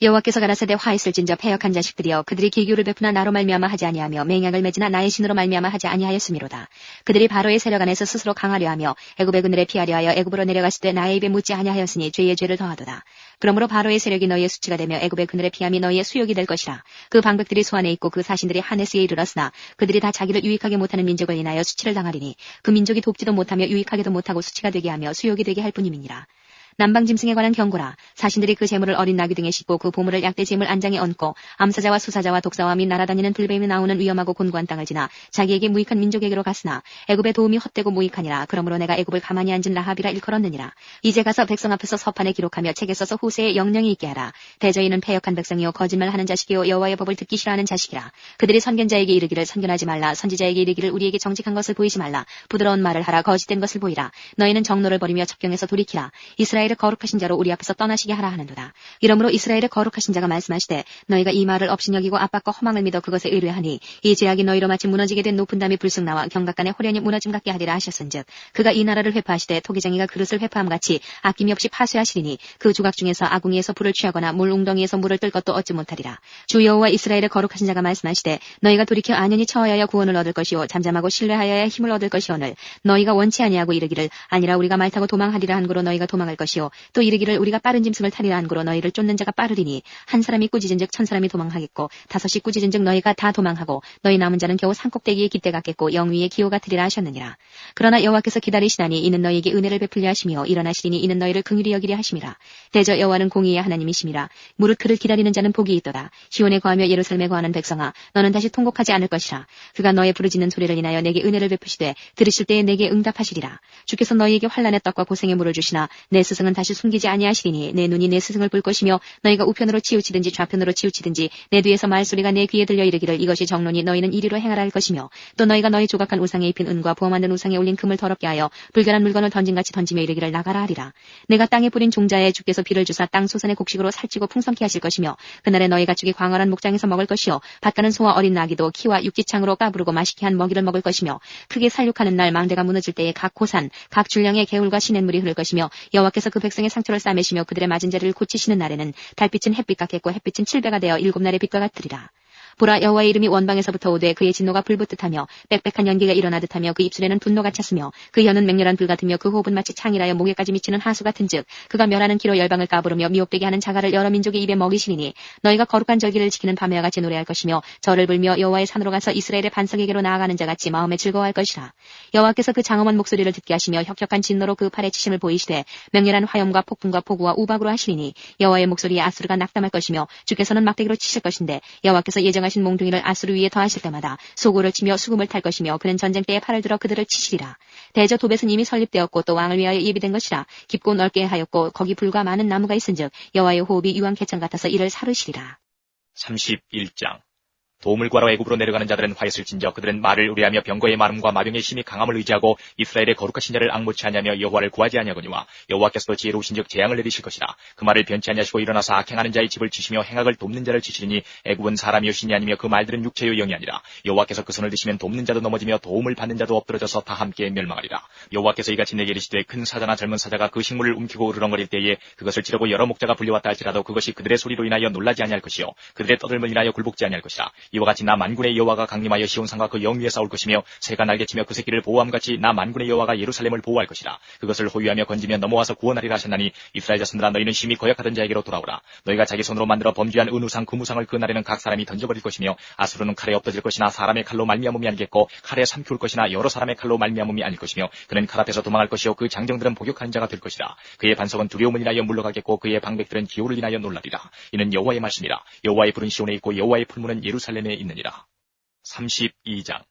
여호와께서 가라사대 화 있을진저 패역한 자식들이여 그들이 기교를 베푸나 나로 말미암아 하지 아니하며 맹약을 맺으나 나의 신으로 말미암아 하지 아니하였음이로다. 그들이 바로의 세력 안에서 스스로 강하려 하며 애굽의 그늘에 피하려 하여 애굽으로 내려갔을 때 나의 입에 묻지 아니하였으니 죄의 죄를 더하도다. 그러므로 바로의 세력이 너희의 수치가 되며 애굽의 그늘에 피함이 너희의 수욕이 될 것이라. 그 방백들이 소안에 있고 그 사신들이 하네스에 이르렀으나 그들이 다 자기를 유익하게 못하는 민족을 인하여 수치를 당하리니 그 민족이 돕지도 못하며 유익하게도 못하고 수치가 되게 하며 수욕이 되게 할 뿐임이니라. 남방짐승에 관한 경고라. 사신들이 그 재물을 어린 나귀 등에 싣고 그 보물을 약대 재물 안장에 얹고 암사자와 수사자와 독사와 및 날아다니는 들뱀이 나오는 위험하고 곤고한 땅을 지나 자기에게 무익한 민족에게로 갔으나 애굽의 도움이 헛되고 무익하니라. 그러므로 내가 애굽을 가만히 앉은 라합이라 일컬었느니라. 이제 가서 백성 앞에서 서판에 기록하며 책에 써서 후세에 영령이 있게 하라. 대저희는 패역한 백성이요 거짓말하는 자식이요 여호와의 법을 듣기 싫어하는 자식이라. 그들이 선견자에게 이르기를 선견하지 말라. 선지자에게 이르기를 우리에게 정직한 것을 보이지 말라. 부드러운 말을 하라. 거짓된 것을 보이라. 너희는 정로를 버리며 첩경에서 돌이키라. 이스라엘의 거룩하신 자로 우리 앞에서 떠나시게 하라 하는도다. 이러므로 이스라엘의 거룩하신 자가 말씀하시되 너희가 이 말을 업신여기고 압박과 허망을 믿어 그것에 의뢰하니 이 죄악이 너희로 마치 무너지게 된 높은 담이 불쑥 나와 경각간에 호련히 무너짐 같게 하리라 하셨은즉 그가 이 나라를 회파하시되 토기쟁이가 그릇을 회파함같이 아낌이 없이 파쇄하시리니 그 조각 중에서 아궁이에서 불을 취하거나 물 웅덩이에서 물을 뜰 것도 얻지 못하리라. 주 여호와 이스라엘의 거룩하신 자가 말씀하시되 너희가 돌이켜 안연히 처하여야 구원을 얻을 것이요 잠잠하고 신뢰하여야 힘을 얻을 것이오늘 너희가 원치 아니하고 이르기를 아니라 우리가 말 타고 도망하리라 한 고로 너희가 도망할 것이요 또 이르기를 우리가 빠른 짐승을 타리라 한 고로 너희를 쫓는 자가 빠르리니 한 사람이 꾸짖은즉 천 사람이 도망하겠고 다섯이 꾸짖은즉 너희가 다 도망하고 너희 남은 자는 겨우 산꼭대기에 깃대 같겠고 영위의 기호 같으리라 하셨느니라. 그러나 여호와께서 기다리시나니 이는 너희에게 은혜를 베풀려 하시며 일어나시리니 이는 너희를 긍휼히 여기려 하심이라. 대저 여호와는 공의의 하나님이심이라. 무릇 그를 기다리는 자는 복이 있도다. 시온에 거하며 예루살렘에 거하는 백성아 너는 다시 통곡하지 않을 것이라. 그가 너의 부르짖는 소리를 인하여 내게 은혜를 베푸시되 들으실 때에 내게 응답하시리라. 주께서 너희에게 환난의 떡과 고생의 물을 주시나 내 스승은 다시 숨기지 아니하시리니 내 눈이 내 스승을 볼 것이며 너희가 우편으로 치우치든지 좌편으로 치우치든지 내 뒤에서 말소리가 내 귀에 들려 이르기를 이것이 정론이 너희는 이리로 행하라 할 것이며 또 너희가 너희 조각한 우상에 입힌 은과 부어 만든 우상에 올린 금을 더럽게 하여 불결한 물건을 던진같이 던지며 이르기를 나가라 하리라. 내가 땅에 뿌린 종자에 주께서 비를 주사 땅 소산의 곡식으로 살찌고 풍성케 하실 것이며 그날에 너희 가축이 광활한 목장에서 먹을 것이요 밭가는 소와 어린 나귀도 키와 육지창으로 까부르고 맛있게 한 먹이를 먹을 것이며 크게 살육하는 날 망대가 무너질 때에 각 고산 각 줄량의 개울과 시냇물이 흐를 것이며 여호와께서 그 백성의 상처를 싸매시며 그들의 맞은 자리를 고치시는 날에는 달빛은 햇빛 같겠고 햇빛은 칠배가 되어 일곱 날의 빛과 같으리라. 보라 여호와의 이름이 원방에서부터 오되 그의 진노가 불붙듯하며 빽빽한 연기가 일어나듯하며 그 입술에는 분노가 찼으며 그 혀는 맹렬한 불 같으며 그 호흡은 마치 창이라여 목에까지 미치는 하수 같은즉 그가 멸하는 키로 열방을 까부르며 미혹되게 하는 자갈을 여러 민족의 입에 먹이시리니 너희가 거룩한 절기를 지키는 밤에와 같이 노래할 것이며 절을 불며 여호와의 산으로 가서 이스라엘의 반석에게로 나아가는 자같이 마음에 즐거워할 것이라. 여호와께서 그 장엄한 목소리를 듣게 하시며 혁혁한 진노로 그 팔에 치심을 보이시되 맹렬한 화염과 폭풍과 폭우와 우박으로 하시리니 여호와의 목소리에 아수르가 낙담할 것이며 주께서는 막대기로 치실 것인데 여호와께서 예정하신 몽둥이를 아수르 위에 더하실 때마다 소고를 치며 수금을 탈 것이며 그는 전쟁 때에 팔을 들어 그들을 치시리라. 대저 도벳은 이미 설립되었고 또 왕을 위하여 예비된 것이라. 깊고 넓게 하였고 거기 불과 많은 나무가 있은즉 여호와의 호흡이 유황 개천 같아서 이를 사르시리라. 31장 도움을 구하러 애굽으로 내려가는 자들은 화였을진저 그들은 말을 의뢰하며 병거의 마름과 마병의 심히 강함을 의지하고 이스라엘의 거룩하신 자를 앙모치 하냐며 여호와를 구하지 아니하거니와 여호와께서도 지혜로우신즉 재앙을 내리실 것이라. 그 말을 변치 아니하시고 일어나서 악행하는 자의 집을 치시며 행악을 돕는 자를 치시리니 애굽은 사람이요 신이 아니며 그 말들은 육체요 영이 아니라. 여호와께서 그 손을 드시면 돕는 자도 넘어지며 도움을 받는 자도 엎드러져서 다 함께 멸망하리라. 여호와께서 이같이 내게 이르시되 큰 사자나 젊은 사자가 그 식물을 움키고 으르렁거릴 때에 그것을 치려고 여러 목자가 불려왔다 할지라도 그것이 그들의 소리로 인하여 놀라지 아니할 것이요 그들의 떠들음을 인하여 굴복지 아니할 것이라. 이와 같이 나 만군의 여호와가 강림하여 시온산과 그 영위에 싸울 것이며 새가 날개치며 그 새끼를 보호함같이 나 만군의 여호와가 예루살렘을 보호할 것이라. 그것을 호위하며 건지며 넘어와서 구원하리라 하셨나니 이스라엘 자손들아 너희는 심히 거역하던 자에게로 돌아오라. 너희가 자기 손으로 만들어 범죄한 은우상 금우상을 그 날에는 각 사람이 던져버릴 것이며 아수르는 칼에 엎어질 것이나 사람의 칼로 말미암음이 아니겠고 칼에 삼키울 것이나 여러 사람의 칼로 말미암음이 아닐 것이며 그는 칼 앞에서 도망할 것이요 그 장정들은 복역하는 자가 될 것이라. 그의 반석은 두려움을 인하여 물러가겠고 그의 방백들은 기호를 인하여 놀라리라. 이는 여호와의 말씀이라. 여호와의 불은 시온에 있고 여호와의 풀무는 예루살렘에 있느니라. 32장.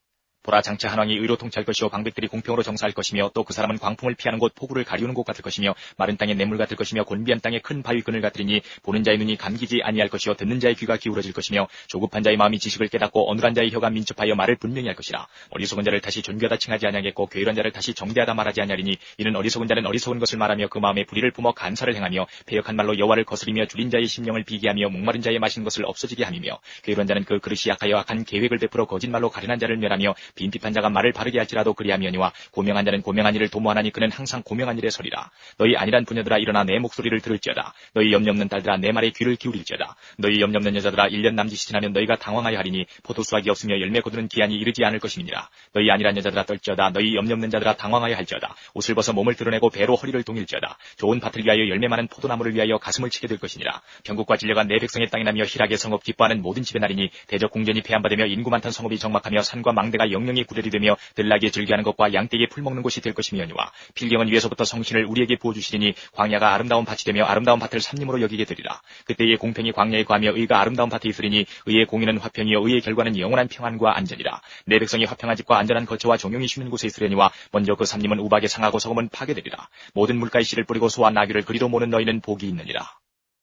보라 장차 한왕이 의로 통치할 것이요 방백들이 공평으로 정사할 것이며 또 그 사람은 광풍을 피하는 곳 폭우를 가리우는 곳 같을 것이며 마른 땅에 냇물 같을 것이며 곤비한 땅에 큰 바위 끈을 같으리니 보는 자의 눈이 감기지 아니할 것이요 듣는 자의 귀가 기울어질 것이며 조급한 자의 마음이 지식을 깨닫고 어눌한 자의 혀가 민첩하여 말을 분명히 할 것이라. 어리석은 자를 다시 존귀하다 칭하지 아니하겠고 괴일한 자를 다시 정대하다 말하지 아니하리니 이는 어리석은 자는 어리석은 것을 말하며 그 마음에 불의를 뿜어 간사를 행하며 패역한 말로 여호와를 거스리며 줄인 자의 심령을 비기하며 목마른 자의 마시는 것을 없어지게 함이며 괴일한 자는 그 그릇이 약하여 악한 계획을 베풀어 거짓말로 가련한 자를 멸하며 빈핍한 자가 말을 바르게 할지라도 그리하며니와 고명한 자는 고명한 일을 도모하나니 그는 항상 고명한 일에 서리라. 너희 안일한 부녀들아 일어나 내 목소리를 들을지어다. 너희 염려 없는 딸들아 내 말에 귀를 기울일지어다. 너희 염려 없는 여자들아 1년 남짓이 지나면 너희가 당황하여 하리니 포도수확이 없으며 열매 거두는 기한이 이르지 않을 것임이니라. 너희 안일한 여자들아 떨지어다. 너희 염려 없는 자들아 당황하여 할지어다. 옷을 벗어 몸을 드러내고 배로 허리를 동일지어다. 좋은 밭을 위하여 열매 많은 포도나무를 위하여 가슴을 치게 될 것이니라. 병국과 진려가 내 백성의 땅에 나며 희락의 성읍 기뻐하는 모든 집의 날이니 대적 궁전이 폐함받으며 인구 많던 성읍이 적막하며 산과 망대가 영영이 구려리 되며 들나귀에 즐겨하는 것과 양떼에게 풀 먹는 곳이 될 것이며니와 필경은 위에서부터 성신을 우리에게 부어주시리니 광야가 아름다운 밭이 되며 아름다운 밭을 삼림으로 여기게 되리라. 그때의 공평이 광야에 거하며 의가 아름다운 밭에 있으리니 의의 공의는 화평이요 의의 결과는 영원한 평안과 안전이라. 내 백성이 화평한 집과 안전한 거처와 종용이 쉬는 곳에 있으려니와 먼저 그 삼림은 우박에 상하고 서금은 파괴되리라. 모든 물가에 씨를 뿌리고 소와 나귀를 그리로 모는 너희는 복이 있느니라.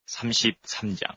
33장.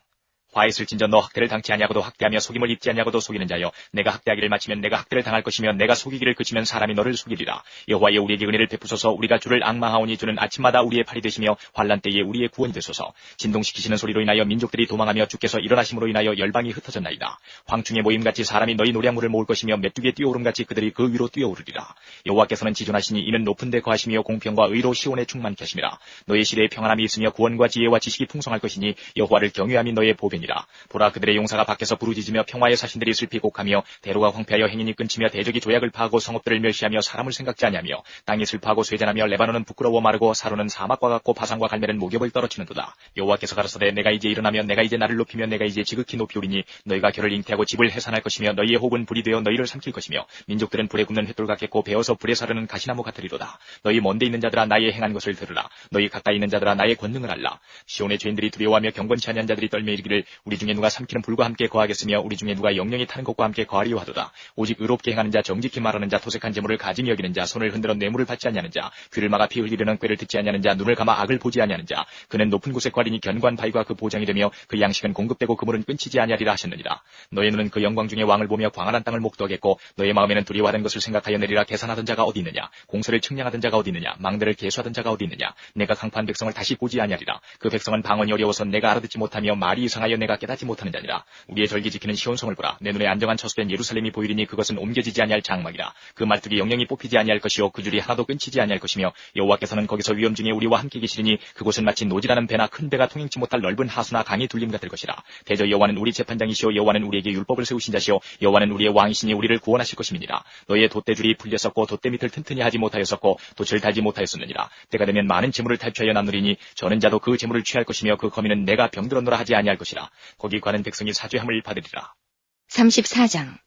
화했을 진저 너 학대를 당치 아니하고도 학대하며 속임을 입지 아니하고도 속이는 자여 내가 학대하기를 마치면 내가 학대를 당할 것이며 내가 속이기를 그치면 사람이 너를 속이리라. 여호와여 우리에게 은혜를 베푸소서. 우리가 주를 앙망하오니 주는 아침마다 우리의 팔이 되시며 환난 때에 우리의 구원이 되소서. 진동시키시는 소리로 인하여 민족들이 도망하며 주께서 일어나심으로 인하여 열방이 흩어졌나이다. 황충의 모임같이 사람이 너희 노량물을 모을 것이며 메뚜기의 뛰어오름같이 그들이 그 위로 뛰어오르리라. 여호와께서는 지존하시니 이는 높은 데 거하시며 공평과 의로 시온에 충만케 하심이라. 너의 시대에 평안함이 있으며 구원과 지혜와 지식이 풍성할 것이니 여호와를 경외함이 너의 보배니라. 보라 그들의 용사가 밖에서 부르짖으며 평화의 사신들이 슬피 곡하며 대로가 황폐하여 행인이 끊치며 대적이 조약을 파하고 성읍들을 멸시하며 사람을 생각지 아니하며 땅이 슬퍼하고 쇠잔하며 레바논은 부끄러워 마르고 사로는 사막과 같고 바산과 갈멜은 목욕을 떨어치는도다. 여호와께서 가라사대 내가 이제 일어나면 내가 이제 나를 높이며 내가 이제 지극히 높이 오리니 너희가 결을 잉태하고 집을 해산할 것이며 너희의 호흡은 불이 되어 너희를 삼킬 것이며 민족들은 불에 굽는 횃돌 같겠고 베어서 불에 사르는 가시나무 같으리로다. 너희 먼데 있는 자들아 나의 행한 것을 들으라. 너희 가까이 있는 자들아 나의 권능을 알라. 시온의 죄인들이 두려워하며 경건치 아니한 자들이 떨며 이르기를 우리 중에 누가 삼키는 불과 함께 거하겠으며 우리 중에 누가 영영이 타는 것과 함께 거하리요 하도다. 오직 의롭게 행하는 자 정직히 말하는 자 토색한 재물을 가짐이 여기는 자 손을 흔들어 뇌물을 받지 아니하는 자 귀를 막아 피 흘리려는 꾀를 듣지 아니하는 자 눈을 감아 악을 보지 아니하는 자 그는 높은 곳에 거하리니 견고한 바위가 그 보장이 되며 그 양식은 공급되고 그물은 끊치지 아니하리라 하셨느니라. 너의 눈은 그 영광 중에 왕을 보며 광활한 땅을 목도하겠고 너의 마음에는 두려워하는 것을 생각하여 내리라. 계산하던 자가 어디 있느냐. 공소를 측량하던 자가 어디 있느냐. 망대를 계수하던 자가 어디 있느냐. 내가 강파한 백성을 다시 보지 아니하리라. 그 백성은 방언이 어려워서 내가 알아듣지 못하며 말이 이상하여 내가 깨닫지 못하는 자니라. 우리의 절기 지키는 시온성을 보라. 내 눈에 안정한 처소된 예루살렘이 보이리니 그것은 옮겨지지 아니할 장막이라. 그 말뚝이 영영이 뽑히지 아니할 것이요 그 줄이 하나도 끊치지 아니할 것이며 여호와께서는 거기서 위험 중에 우리와 함께 계시리니 그곳은 마치 노지라는 배나 큰 배가 통행치 못할 넓은 하수나 강이 둘림 같을 것이라. 대저 여호와는 우리 재판장이시오 여호와는 우리에게 율법을 세우신 자시오 여호와는 우리의 왕이시니 우리를 구원하실 것임이니라. 너희의 돛대줄이 풀렸었고 돛대 밑을 튼튼히 하지 못하였었고 돛을 달지 못하였었느니라. 때가 되면 많은 재물을 탈취하여 나누리니 저는 자도 그 재물을 취할 것이며 그 거민은 내가 병들었노라 하지 아니할 것이라. 거기 가는 백성이 사죄함을 받으리라. 34장.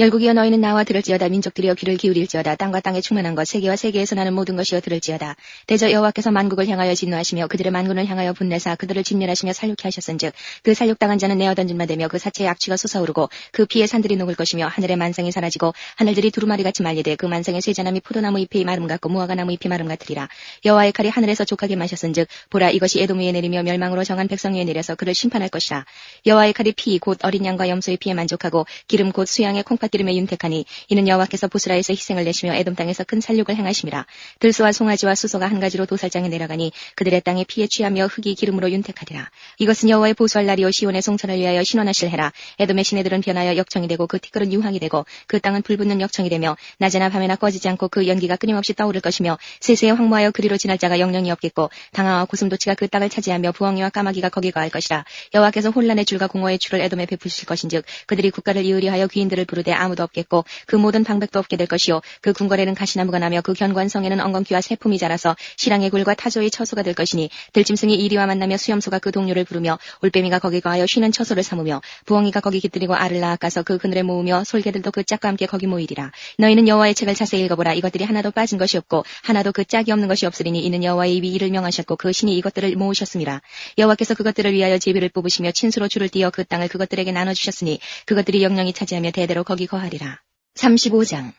열국이여 너희는 나와 들을지어다. 민족들이여 귀를 기울일지어다. 땅과 땅에 충만한 것 세계와 세계에서 나는 모든 것이여 들을지어다. 대저 여호와께서 만국을 향하여 진노하시며 그들의 만군을 향하여 분내사 그들을 진멸하시며 살육케 하셨은즉 그 살육당한 자는 내어 던진바 되며 그 사체의 악취가 솟아오르고 그 피에 산들이 녹을 것이며 하늘의 만상이 사라지고 하늘들이 두루마리같이 말리되 그 만상의 쇠자나미 포도나무 잎이 마름 같고 무화과나무 잎이 마름 같으리라. 여호와의 칼이 하늘에서 족하게 마셨은즉 보라 이것이 에돔 위에 내리며 멸망으로 정한 백성 위에 내려서 그를 심판할 것이라. 여호와의 칼이 피 곧 어린 양과 염소의 피에 만족하고 기름 곧 수양의 콩팥 여호와 기름에 윤택하니 이는 여호와께서 보스라에서 희생을 내시며 에돔 땅에서 큰 살육을 행하심이라. 들소와 송아지와 수소가 한 가지로 도살장에 내려가니 그들의 땅에 피에 취하며 흙이 기름으로 윤택하리라. 이것은 여호와의 보수할 날이요 시온의 송천을 위하여 신원하실 해라. 에돔의 시내들은 변하여 역청이 되고 그 티끌은 유황이 되고 그 땅은 불붙는 역청이 되며 낮에나 밤에나 꺼지지 않고 그 연기가 끊임없이 떠오를 것이며 세세에 황무하여 그리로 지날 자가 영영이 없겠고 당하와 고슴도치가 그 땅을 차지하며 부엉이와 까마귀가 거기 거할 것이라. 여호와께서 혼란의 줄과 공허의 줄을 에돔에 베푸실 것인즉 그들이 국가를 이으리하여 귀인들을 부르되 아무도 없겠고 그 모든 방백도 없게 될 것이요 그 궁궐에는 가시나무가 나며 그 견관성에는 엉겅퀴와 새품이 자라서 시랑의 굴과 타조의 처소가 될 것이니 들짐승이 이리와 만나며 수염소가 그 동료를 부르며 올빼미가 거기 거하여 쉬는 처소를 삼으며 부엉이가 거기 깃들이고 알을 낳아가서 그 그늘에 모으며 솔개들도 그 짝과 함께 거기 모이리라. 너희는 여호와의 책을 자세히 읽어보라. 이것들이 하나도 빠진 것이 없고 하나도 그 짝이 없는 것이 없으리니 이는 여호와의 입이 이를 명하셨고 그 신이 이것들을 모으셨습니다. 여호와께서 그것들을 위하여 제비를 뽑으시며 친수로 줄을 띄어 그 땅을 그것들에게 나눠주셨으니 그것들이 영영이 차지하며 대대로 거기 거하리라. 35장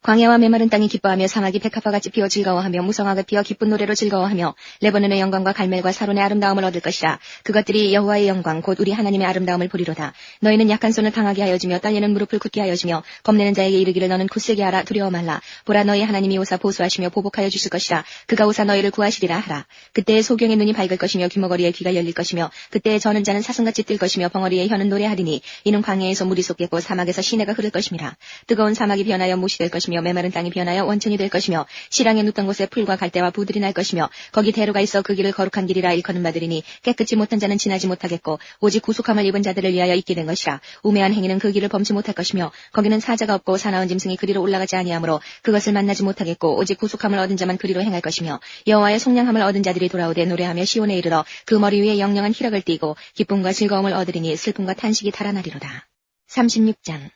광야와 메마른 땅이 기뻐하며 사막이 백합화같이 피어 즐거워하며 무성하게 피어 기쁜 노래로 즐거워하며 레바논의 영광과 갈멜과 사론의 아름다움을 얻을 것이라. 그것들이 여호와의 영광 곧 우리 하나님의 아름다움을 보리로다. 너희는 약한 손을 강하게 하여 주며 떨리는 무릎을 굳게 하여 주며 겁내는 자에게 이르기를 너는 굳세게 하라. 두려워 말라. 보라 너희 하나님이 오사 보수하시며 보복하여 주실 것이라. 그가 오사 너희를 구하시리라 하라. 그때의 소경의 눈이 밝을 것이며 귀머거리의 귀가 열릴 것이며 그때의 저는 자는 사슴같이 뛸 것이며 벙어리의 혀는 노래하리니 이는 광야에서 물이 쏟겠고 사막에서 시내가 흐를 것임이라. 뜨거운 사막이 변하여 못이 될 것이며 메마른 땅이 변하여 원천이 될 것이며 시랑에 눕던 곳에 풀과 갈대와 부들이 날 것이며 거기 대로가 있어 그 길을 거룩한 길이라 일컫는 바들이니 깨끗이 못한 자는 지나지 못하겠고 오직 구속함을 입은 자들을 위하여 있게 된 것이라. 우매한 행위는 그 길을 범치 못할 것이며 거기는 사자가 없고 사나운 짐승이 그리로 올라가지 아니하므로 그것을 만나지 못하겠고 오직 구속함을 얻은 자만 그리로 행할 것이며 여호와의 속량함을 얻은 자들이 돌아오되 노래하며 시온에 이르러 그 머리 위에 영영한 희락을 띠고 기쁨과 즐거움을 얻으리니 슬픔과 탄식이 달아나리로다. 36장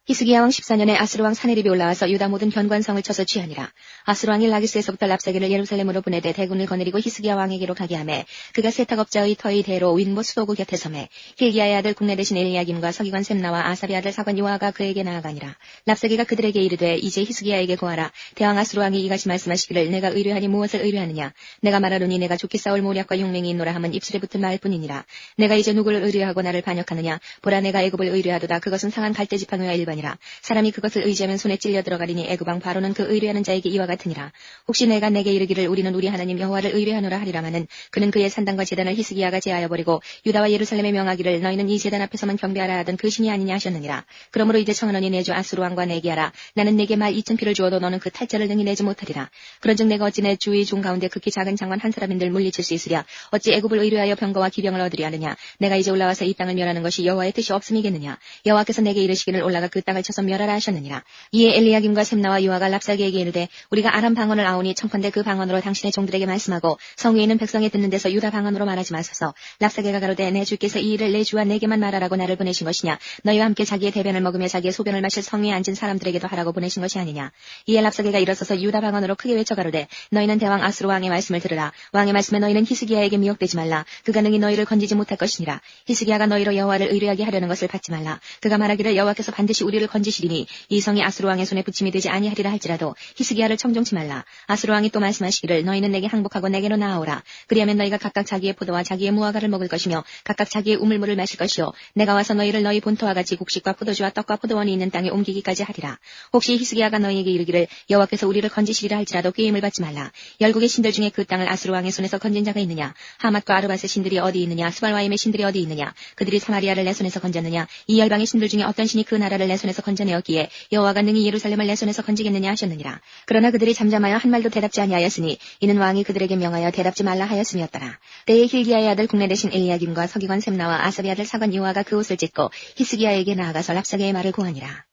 히스기야 왕 14년에 아스루 왕 사네립이 올라와서 유다 모든 견관성을 쳐서 취하니라. 아스루 왕이 라기스에서부터 랍사기를 예루살렘으로 보내되 대군을 거느리고 히스기야 왕에게로 가게 하매 그가 세탁업자의 터의 대로 윈보 수도구 곁에 서매 힐기야의 아들 국내 대신 엘리야김과 서기관 셈나와 아사비 아들 사관 요아가 그에게 나아가니라. 랍사기가 그들에게 이르되 이제 히스기야에게 고하라. 대왕 아스루 왕이 이같이 말씀하시기를 내가 의뢰하니 무엇을 의뢰하느냐. 내가 말하노니 내가 좋게 싸울 모략과 용맹이 있노라 하면 입술에 붙은 말 뿐이니라. 내가 이제 누구를 의뢰하고 나를 반역하느냐. 보라 내가 애굽을 의뢰하도다. 그것은 상한 갈대지팡이와 일반이라. 사람이 그것을 의지하면 손에 찔려 들어가리니 애굽왕 바로는 그 의뢰하는 자에게 이와 같으니라. 혹시 내가 내게 이르기를 우리는 우리 하나님 여호와를 의뢰하노라 하리라마는 그는 그의 산당과 제단을 히스기야가 제하여 버리고 유다와 예루살렘에 명하기를 너희는 이 제단 앞에서만 경배하라 하던 그 신이 아니냐 하셨느니라. 그러므로 이제 청하노니 내 주 아스루 왕과 내게 하라. 나는 내게 말 2,000피를 주어도 너는 그 탈자를 능히 내지 못하리라. 그런즉 내가 어찌 내 주의 종 가운데 극히 작은 장관 한 사람인들 물리칠 수 있으랴. 어찌 애굽을 의뢰하여 병거와 기병을 얻으려 하느냐. 내가 이제 올라와서 이 땅을 멸하는 것이 여호와의 뜻이 없음이겠느냐. 여호와께서 내게 이르시기를 올라가 그 땅을 쳐서 멸하라 하셨느니라. 이에 엘리야김과 셈나와 요아가 랍사기에게 이르되 우리가 아람 방언을 아오니 청컨대 그 방언으로 당신의 종들에게 말씀하고 성 위에 있는 백성이 듣는 데서 유다 방언으로 말하지 마소서. 랍사기가 가로되 내 주께서 이 일을 내 주와 내게만 말하라고 나를 보내신 것이냐. 너희와 함께 자기의 대변을 먹으며 자기의 소변을 마실 성 위에 앉은 사람들에게도 하라고 보내신 것이 아니냐. 이에 랍사기가 일어서서 유다 방언으로 크게 외쳐 가로되 너희는 대왕 아스루 왕의 말씀을 들으라. 왕의 말씀에 너희는 히스기야에게 미혹되지 말라. 그가 능히 너희를 건지지 못할 것이니라. 히스기야가 너희로 여호와를 의뢰하게 하려는 것을 받지 말라. 그가 말하기를 여호와께서 반드시 우리를 건지시리니 이 성이 아스루 왕의 손에 붙임이 되지 아니하리라 할지라도 히스기야를 청종치 말라. 아스루 왕이 또 말씀하시기를 너희는 내게 항복하고 내게로 나아오라. 그리하면 너희가 각각 자기의 포도와 자기의 무화과를 먹을 것이며 각각 자기의 우물물을 마실 것이요 내가 와서 너희를 너희 본토와 같이 곡식과 포도주와 떡과 포도원이 있는 땅에 옮기기까지 하리라. 혹시 히스기야가 너희에게 이르기를 여호와께서 우리를 건지시리라 할지라도 꾀임을 받지 말라. 열국의 신들 중에 그 땅을 아스루 왕의 손에서 건진 자가 있느냐. 하맛과 아르밧의 신들이 어디 있느냐. 스발와임의 신들이 어디 있느냐. 그들이 사마리아를 내 손에서 건졌느냐. 이 열방의 신들 중에 어떤 신이 그 나라를 내 손에서 건져내었기에 여호와가 능히 예루살렘을 내 손에서 건지겠느냐 하셨느니라. 그러나 그들이 잠잠하여 한 말도 대답지 아니하였으니 이는 왕이 그들에게 명하여 대답지 말라 하였음이었더라. 때에 힐기야의 아들 국내 대신 엘리야김과 서기관 셈나와 아사비 아들 사관 요아가 그 옷을 찢고 히스기야에게 나아가서 랍사게의 말을 고하니라.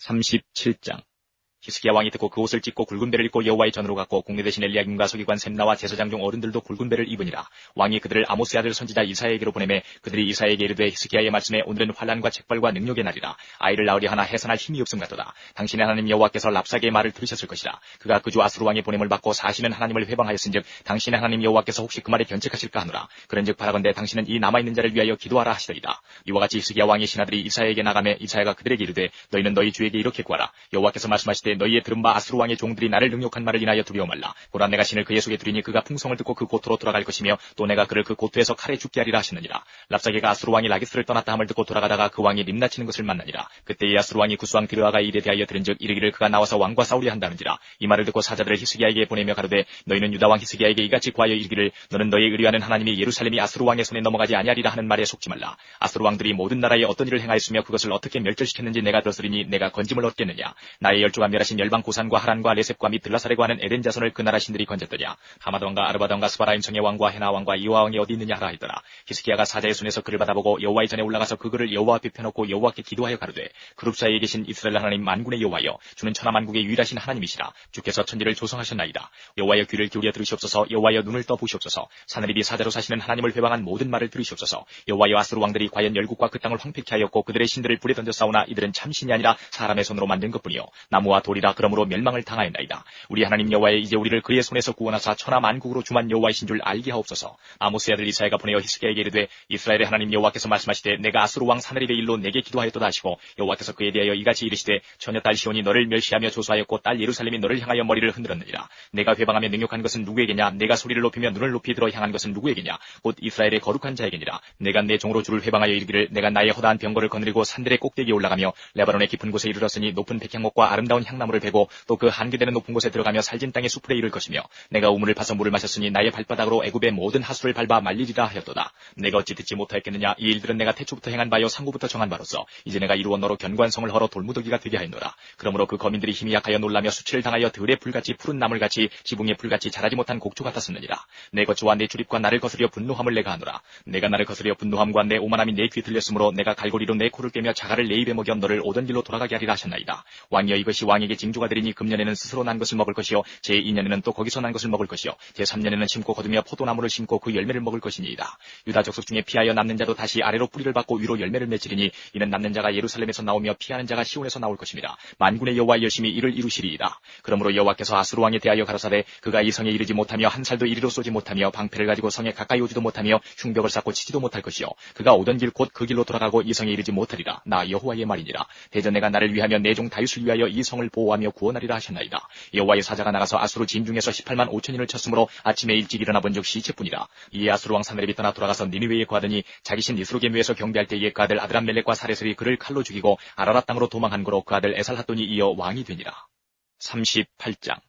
37장 히스기야 왕이 듣고 그 옷을 찢고 굵은 배를 입고 여호와의 전으로 갔고 국내 대신 엘리야김과 서기관 셈나와 제사장 중 어른들도 굵은 배를 입으니라. 왕이 그들을 아모스의 아들 선지자 이사야에게로 보내매 그들이 이사야에게 이르되 히스기야의 말씀에 오늘은 환난과 책벌과 능력의 날이라. 아이를 낳으려 하나 해산할 힘이 없음 같도다. 당신의 하나님 여호와께서 랍사게의 말을 들으셨을 것이라. 그가 그 주 아스루 왕의 보냄을 받고 사시는 하나님을 회방하였은즉 당신의 하나님 여호와께서 혹시 그 말에 견책하실까 하노라. 그런즉 바라건대 당신은 이 남아있는 자를 위하여 기도하라 하시더이다. 이와 같이 히스기야 왕의 신하들이 이사야에게 나가매 이사야가 그들에게 이르되 너희는 너희 주에게 이렇게 구하라. 여호와께서 말씀하시되 때 너희의 들은 바 아수르 왕의 종들이 나를 능욕한 말을 인하여 두려워 말라. 보라 내가 신을 그의 속에 두리니 그가 풍성을 듣고 그 고토로 돌아갈 것이며 또 내가 그를 그 고토에서 칼에 죽게 하리라 하시느니라. 랍사게가 아수르 왕이 라기스를 떠났다 함을 듣고 돌아가다가 그 왕이 림나치는 것을 만나니라. 그때 이 아수르 왕이 구스왕 디르아가 일에 대하여 들은즉 이르기를 그가 나와서 왕과 싸우려 한다는지라. 이 말을 듣고 사자들을 히스기야에게 보내며 가로되 너희는 유다 왕 히스기야에게 이같이 구하여 이르기를 너는 너희 의뢰하는 하나님이 예루살렘이 아수르 왕의 손에 넘어가지 아니하리라 하는 말에 속지 말라. 아수르 왕들이 모든 나라에 어떤 일을 행하였으며 그것을 어떻게 멸절시켰는지 내가 들었으리니 내가 건짐을 얻겠느냐. 나의 열조가 멸하신 열방 고산과 하란과 레셉과 및 들라사레고 하는 에덴 자손을 그 나라 신들이 건졌더냐. 하마드 왕과 아르바드 왕과 스바라임 성의 왕과 헤나 왕과 이와 왕이 어디 있느냐 하라 하더라. 히스기야가 사자의 손에서 그를 받아보고 여호와의 전에 올라가서 그 글을 여호와 앞에 펴놓고 여호와께 기도하여 가로되 그룹 사이에 계신 이스라엘 하나님 만군의 여호와여 주는 천하 만국의 유일하신 하나님이시라. 주께서 천지를 조성하셨나이다. 여호와여 귀를 기울여 들으시옵소서. 여호와여 눈을 떠 보시옵소서. 사느리비 사자로 사시는 하나님을 회방한 모든 말을 들으시옵소서. 여호와여 아수르 왕들이 과연 열국과 그 땅을 황폐케 하였고 그들의 신들을 불에 던져 싸우나 이들은 참신이 아니라 사람의 손으로 만든 것뿐이요 나무와 돌이라 그러므로 멸망을 당하였나이다. 우리 하나님 여호와여 이제 우리를 그의 손에서 구원하사 천하 만국으로 주만 여호와이신 줄 알게 하옵소서. 아모스의 아들 이사야가 보내어 히스기야에게 이르되 이스라엘의 하나님 여호와께서 말씀하시되 내가 아수르 왕 사느립의 일로 내게 기도하였도다 하시고 여호와께서 그에 대하여 이같이 이르시되 처녀 딸 시온이 너를 멸시하며 조소하였고 딸 예루살렘이 너를 향하여 머리를 흔들었느니라. 내가 회방하며 능욕한 것은 누구에게냐. 내가 소리를 높이며 눈을 높이 들어 향한 것은 누구에게냐. 곧 이스라엘의 거룩한 자에게니라. 내가 내 종으로 주를 회방하여 이르기를 내가 나의 허다한 병거를 거느리고 산들의 꼭대기에 올라가며 레바논의 깊은 곳에 이르렀으니 높은 백향목과 아름다운 향나무를 베고 또 그 한계되는 높은 곳에 들어가며 살진 땅의 수풀에 이를 것이며 내가 우물을 파서 물을 마셨으니 나의 발바닥으로 애굽의 모든 하수를 밟아 말리리라 하였도다. 내가 어찌 듣지 못하였겠느냐. 이 일들은 내가 태초부터 행한 바요 상부부터 정한 바로서 이제 내가 이루어 너로 견관성을 헐어 돌무더기가 되게 하였노라. 그러므로 그 거민들이 힘이 약하여 놀라며 수치를 당하여 들의 풀같이 푸른 나물같이 지붕의 풀같이 자라지 못한 곡초 같았었느니라. 내 거처와 내 출입과 나를 거스려 분노함을 내가 하노라. 내가 나를 거스려 분노함과 내 오만함이 내 귀에 들렸으므로 내가 갈고리로 내 코를 꿰며 자갈을 내 입에 먹여 너를 오던 길로 돌아가게 하리라 하셨나이다. 왕이여 이것이 왕에게 징조가 되리니 금년에는 스스로 난 것을 먹을 것이요 제2년에는 또 거기서 난 것을 먹을 것이요 제3년에는 심고 거두며 포도나무를 심고 그 열매를 먹을 것이니이다. 유다 족속 중에 피하여 남는 자도 다시 아래로 뿌리를 받고 위로 열매를 맺으리니 이는 남는 자가 예루살렘에서 나오며 피하는 자가 시온에서 나올 것입니다. 만군의 여호와 열심히 이를 이루시리이다. 그러므로 여호와께서 아수르 왕에 대하여 가라사대 그가 이 성에 이르지 못하며 한 살도 이리로 쏘지 못하며 방패를 가지고 성에 가까이 오지도 못하며 흉벽을 쌓고 치지도 못할 것이요 그가 오던 길 곧 그 길로 돌아가고 이 성에 이르지 못하리라. 나 여호와의 말이니라. 대전 내가 나를 위하며 내 종 다윗을 위하여 이 성을 보호하며 구원하리라 하셨나이다. 여호와의 사자가 나가서 아수르 진중에서 18만 5천인을 쳤으므로 아침에 일찍 일어나 본 적 시체뿐이라. 이에 아수르 왕 사느립이 떠나 돌아가서 니느웨에 거하더니 자기 신 이스로게무에서 경배할 때에 그 아들 아드람멜렉과 사레셀이 그를 칼로 죽이고 아라랏 땅으로 도망한 거로 그 아들 에살핫돈이 이어 왕이 되니라. 38장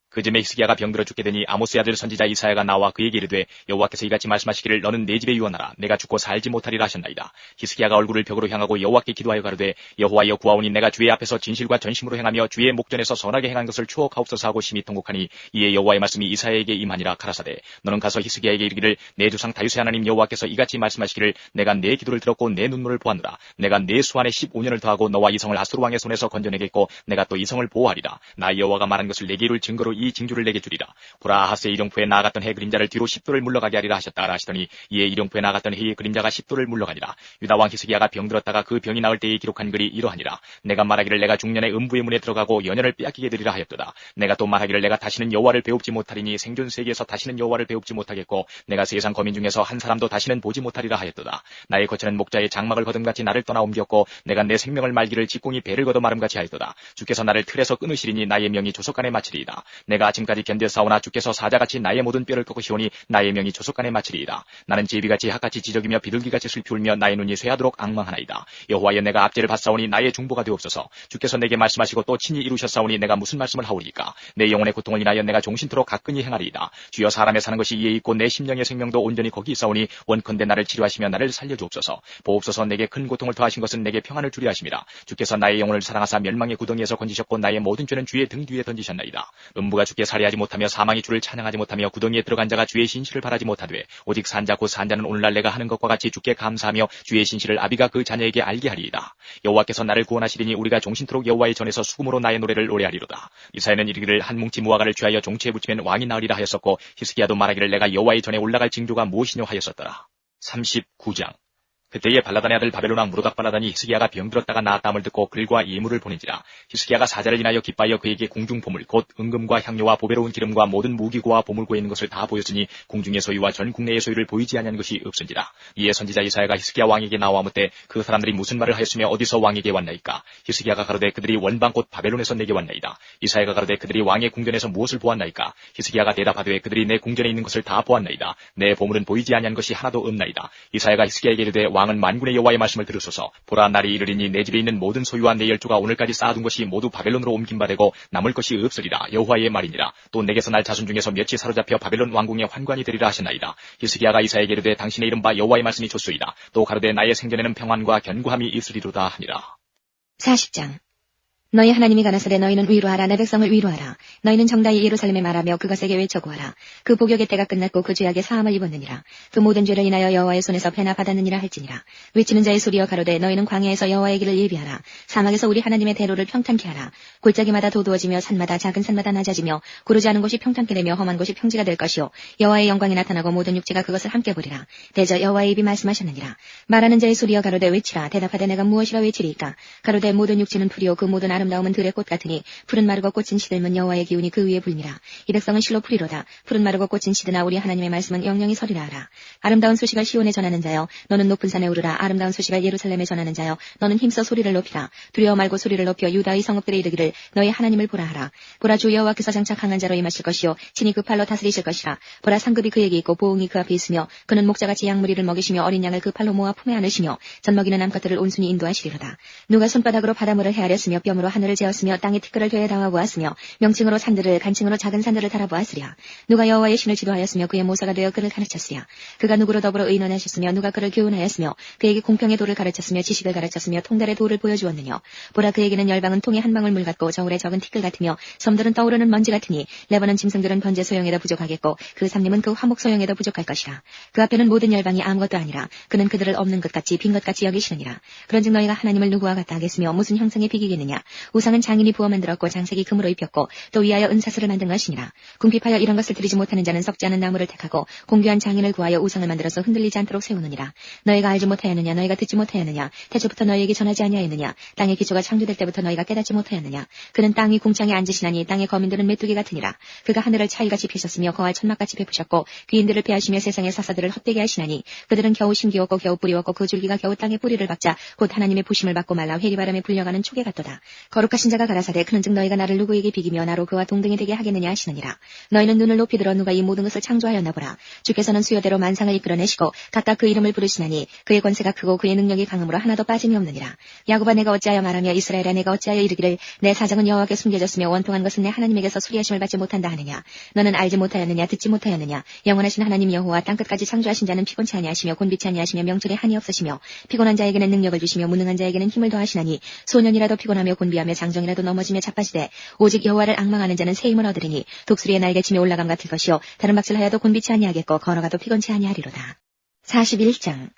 그즈음에 히스기야가 병들어 죽게 되니 아모스의 아들 선지자 이사야가 나와 그에게 이르되 여호와께서 이같이 말씀하시기를 너는 내 집에 유언하라. 내가 죽고 살지 못하리라 하셨나이다. 히스기야가 얼굴을 벽으로 향하고 여호와께 기도하여 가로되 여호와여 구하오니 내가 주의 앞에서 진실과 전심으로 행하며 주의 목전에서 선하게 행한 것을 추억하옵소서 하고 심히 통곡하니 이에 여호와의 말씀이 이사야에게 임하니라. 가라사대 너는 가서 히스기야에게 이르기를 내 조상 다윗의 하나님 여호와께서 이같이 말씀하시기를 내가 내 기도를 들었고 내 눈물을 보았노라. 내가 내 수안에 15년을 더하고 너와 이 성을 아수르 왕의 손에서 건져내겠고 내가 또 이 성을 보호하리라. 나 여호와가 말한 것을 내게 이룰 증거로 이 징조를 내게 주리라. 보라 아하스의 일용포에 나아갔던 해 그림자를 뒤로 10도를 물러가게 하리라 하셨다 하시더니 이에 일용포에 나아갔던 해의 그림자가 10도를 물러가니라. 유다 왕 히스기야가 병들었다가 그 병이 나을 때에 기록한 글이 이러하니라. 내가 말하기를 내가 중년에 음부의 문에 들어가고 연연을 빼앗기게 되리라 하였도다. 내가 또 말하기를 내가 다시는 여호와를 배웁지 못하리니 생존 세계에서 다시는 여호와를 배웁지 못하겠고 내가 세상 거민 중에서 한 사람도 다시는 보지 못하리라 하였도다. 나의 거처는 목자의 장막을 거둠같이 나를 떠나 옮겼고 내가 내 생명을 말기를 직공이 배를 걷어 마름같이 하였도다. 주께서 나를 틀에서 끊으시리니 나의 명이 조속간에 마치리이다. 내가 아침까지 견뎌 싸우나 주께서 사자같이 나의 모든 뼈를 꺾으시오니 나의 명이 조속간에 마치리이다. 나는 제비같이 학같이 지저귀며 비둘기같이 슬피 울며 나의 눈이 쇠하도록 앙망하나이다. 여호와여 내가 압제를 받사오니 나의 중보가 되옵소서. 주께서 내게 말씀하시고 또 친히 이루셨사오니 내가 무슨 말씀을 하오리까. 내 영혼의 고통을 인하여 내가 종신토록 가끈히 행하리이다. 주여 사람의 사는 것이 이에 있고 내 심령의 생명도 온전히 거기 있사오니 원컨대 나를 치료하시며 나를 살려주옵소서. 보옵소서 내게 큰 고통을 더하신 것은 내게 평안을 주리 하심이라. 주께서 나의 영혼을 사랑하사 멸망의 구덩이에서 건지셨고 나의 모든 죄는 주의 등 뒤에 던지셨나이다. 음부가 주께 살해하지 못하며 사망이 주를 찬양하지 못하며 구덩이에 들어간 자가 주의 신실을 바라지 못하되 오직 산자 곧 산자는 오늘날 내가 하는 것과 같이 주께 감사하며 주의 신실을 아비가 그 자녀에게 알게 하리이다. 여호와께서 나를 구원하시리니 우리가 종신토록 여호와의 전에서 수금으로 나의 노래를 노래하리로다. 이사야는 이르기를 한 뭉치 무화과를 취하여 종치에 붙이면 왕이 나으리라 하였었고 히스기야도 말하기를 내가 여호와의 전에 올라갈 징조가 무엇이뇨 하였었더라. 39장 그때에 발라단의 아들 바벨론 왕 무로닥발라단이 히스기야가 병들었다가 나았다함을 듣고 글과 예물을 보낸지라. 히스기야가 사자를 인하여 기뻐하여 그에게 궁중 보물 곧 은금과 향료와 보배로운 기름과 모든 무기고와 보물고에 있는 것을 다 보였으니 궁중의 소유와 전 국내의 소유를 보이지 아니한 것이 없은지라. 이에 선지자 이사야가 히스기야 왕에게 나와 묻되 그 사람들이 무슨 말을 하였으며 어디서 왕에게 왔나이까. 히스기야가 가로되 그들이 원방 곧 바벨론에서 내게 왔나이다. 이사야가 가로되 그들이 왕의 궁전에서 무엇을 보았나이까. 히스기야가 대답하되 그들이 내 궁전에 있는 것을 다 보았나이다. 내 보물은 보이지 아니한 것이 하나도 없나이다. 이사야가 히스기야에게 이르되 왕은 만군의 여호와의 말씀을 들으소서. 보라 날이 이르리니 내 집에 있는 모든 소유와 내 열조가 오늘까지 쌓아둔 것이 모두 바벨론으로 옮긴 바 되고 남을 것이 없으리라. 여호와의 말이니라. 또 내게서 날 자손 중에서 몇이 사로잡혀 바벨론 왕궁의 환관이 되리라 하셨나이다. 히스기야가 이사야에게 이르되 당신의 이름 바 여호와의 말씀이 좋소이다. 또 가로되 나의 생전에는 평안과 견고함이 있으리로다 하니라. 40장. 너희 하나님이 가라사대 너희는 위로하라. 내 백성을 위로하라. 너희는 정다이 예루살렘에 말하며 그것에게 외쳐 구하라. 그 복역의 때가 끝났고 그 죄악의 사함을 입었느니라. 그 모든 죄를 인하여 여호와의 손에서 패나 받았느니라 할지니라. 외치는 자의 소리여 가로되 너희는 광야에서 여호와의 길을 예비하라. 사막에서 우리 하나님의 대로를 평탄케 하라. 골짜기마다 도두어지며 산마다 작은 산마다 낮아지며 구르지 않은 곳이 평탄케 되며 험한 곳이 평지가 될 것이요 여호와의 영광이 나타나고 모든 육체가 그것을 함께 보리라. 대저 여호와의 입이 말씀하셨느니라. 말하는 자의 소리여 가로되 외치라. 대답하되 내가 무엇이라 외치리이까. 가로되 모든 육체는 풀이요 그 모든 아름다움은 들의 꽃 같으니 푸른 마르고 꽃은 시들면 여호와의 기운이 그 위에 불니라. 이 백성은 실로 풀이로다. 푸른 마르고 꽃은 시드나 우리 하나님의 말씀은 영영이 서리라 하라. 아름다운 소식을 시온에 전하는 자여 너는 높은 산에 오르라. 아름다운 소식을 예루살렘에 전하는 자여 너는 힘써 소리를 높이라. 두려워 말고 소리를 높여 유다의 성읍들에 이르기를 너희 하나님을 보라 하라. 보라 주 여호와께서 장차 강한 자로 임하실 것이요 친히 그 팔로 다스리실 것이라. 보라 상급이 그에게 있고 보응이 그 앞에 있으며 그는 목자같이 양무리를 먹이시며 어린 양을 그 팔로 모아 품에 안으시며 젖먹이는 암컷들을 온순히 인도하시리로다. 누가 손바닥으로 바닷물을 헤아렸으며 뼘으로 하늘을 재었으며 땅의 티끌을 되어 당하보았으며 명칭으로 산들을 간칭으로 작은 산들을 달아보았으랴. 누가 여호와의 신을 지도하였으며 그의 모사가 되어 그를 가르쳤으랴. 그가 누구로 더불어 의논하셨으며 누가 그를 교훈하였으며 그에게 공평의 도를 가르쳤으며 지식을 가르쳤으며 통달의 도를 보여주었느냐. 보라 그에게는 열방은 통에 한 방울 물 같고 저울에 적은 티끌 같으며 섬들은 떠오르는 먼지 같으니 레바논 짐승들은 번제 소용에도 부족하겠고 그 삼림은 그 화목 소용에도 부족할 것이라. 그 앞에는 모든 열방이 아무것도 아니라 그는 그들을 없는 것 같이 빈 것 같이 여기시느니라. 그런즉 너희가 하나님을 누구와 같다 하겠으며 무슨 형상에 비기겠느냐. 우상은 장인이 부어 만들었고 장색이 금으로 입혔고 또 위하여 은사슬을 만든 것이니라. 궁핍하여 이런 것을 드리지 못하는 자는 썩지 않은 나무를 택하고 공교한 장인을 구하여 우상을 만들어서 흔들리지 않도록 세우느니라. 너희가 알지 못하였느냐. 너희가 듣지 못하였느냐. 태초부터 너희에게 전하지 아니하였느냐. 땅의 기초가 창조될 때부터 너희가 깨닫지 못하였느냐. 그는 땅 위 궁창에 앉으시나니 땅의 거민들은 메뚜기 같으니라. 그가 하늘을 차일같이 펴셨으며 거할 천막같이 베푸셨고 귀인들을 패하시며 세상의 사사들을 헛되게 하시나니 그들은 겨우 심기웠고 겨우 뿌리웠고 그 줄기가 겨우 땅에 뿌리를 박자 곧 하나님의 부심을 받고 말라 회리바람에 불려가는 초계 같도다. 거룩하신 자가 가라사대 그런즉 너희가 나를 누구에게 비기며 나로 그와 동등이 되게 하겠느냐 하시느니라. 너희는 눈을 높이 들어 누가 이 모든 것을 창조하였나 보라. 주께서는 수요대로 만상을 이끌어내시고 각각 그 이름을 부르시나니 그의 권세가 크고 그의 능력이 강함으로 하나도 빠짐이 없느니라. 야곱아 내가 어찌하여 말하며 이스라엘아 내가 어찌하여 이르기를 내 사정은 여호와께 숨겨졌으며 원통한 것은 내 하나님에게서 수리하심을 받지 못한다 하느냐. 너는 알지 못하였느냐 듣지 못하였느냐. 영원하신 하나님 여호와 땅끝까지 창조하신 자는 피곤치 아니하시며 곤비치 아니하시며 명철에 한이 없으시며 피곤한 자에게는 능력을 주시며 무능한 자에게는 힘을 더하시나니 소년이라도 피곤하며 곤비하며 장정이라도 넘어지며 자빠지되 오직 여호와를 앙망하는 자는 새 힘을 얻으리니 독수리의 날개침에 올라감 같을 것이요 다른 박질하여도 곤비치 아니하겠고 걸어가도 피곤치 아니하리로다. 41장.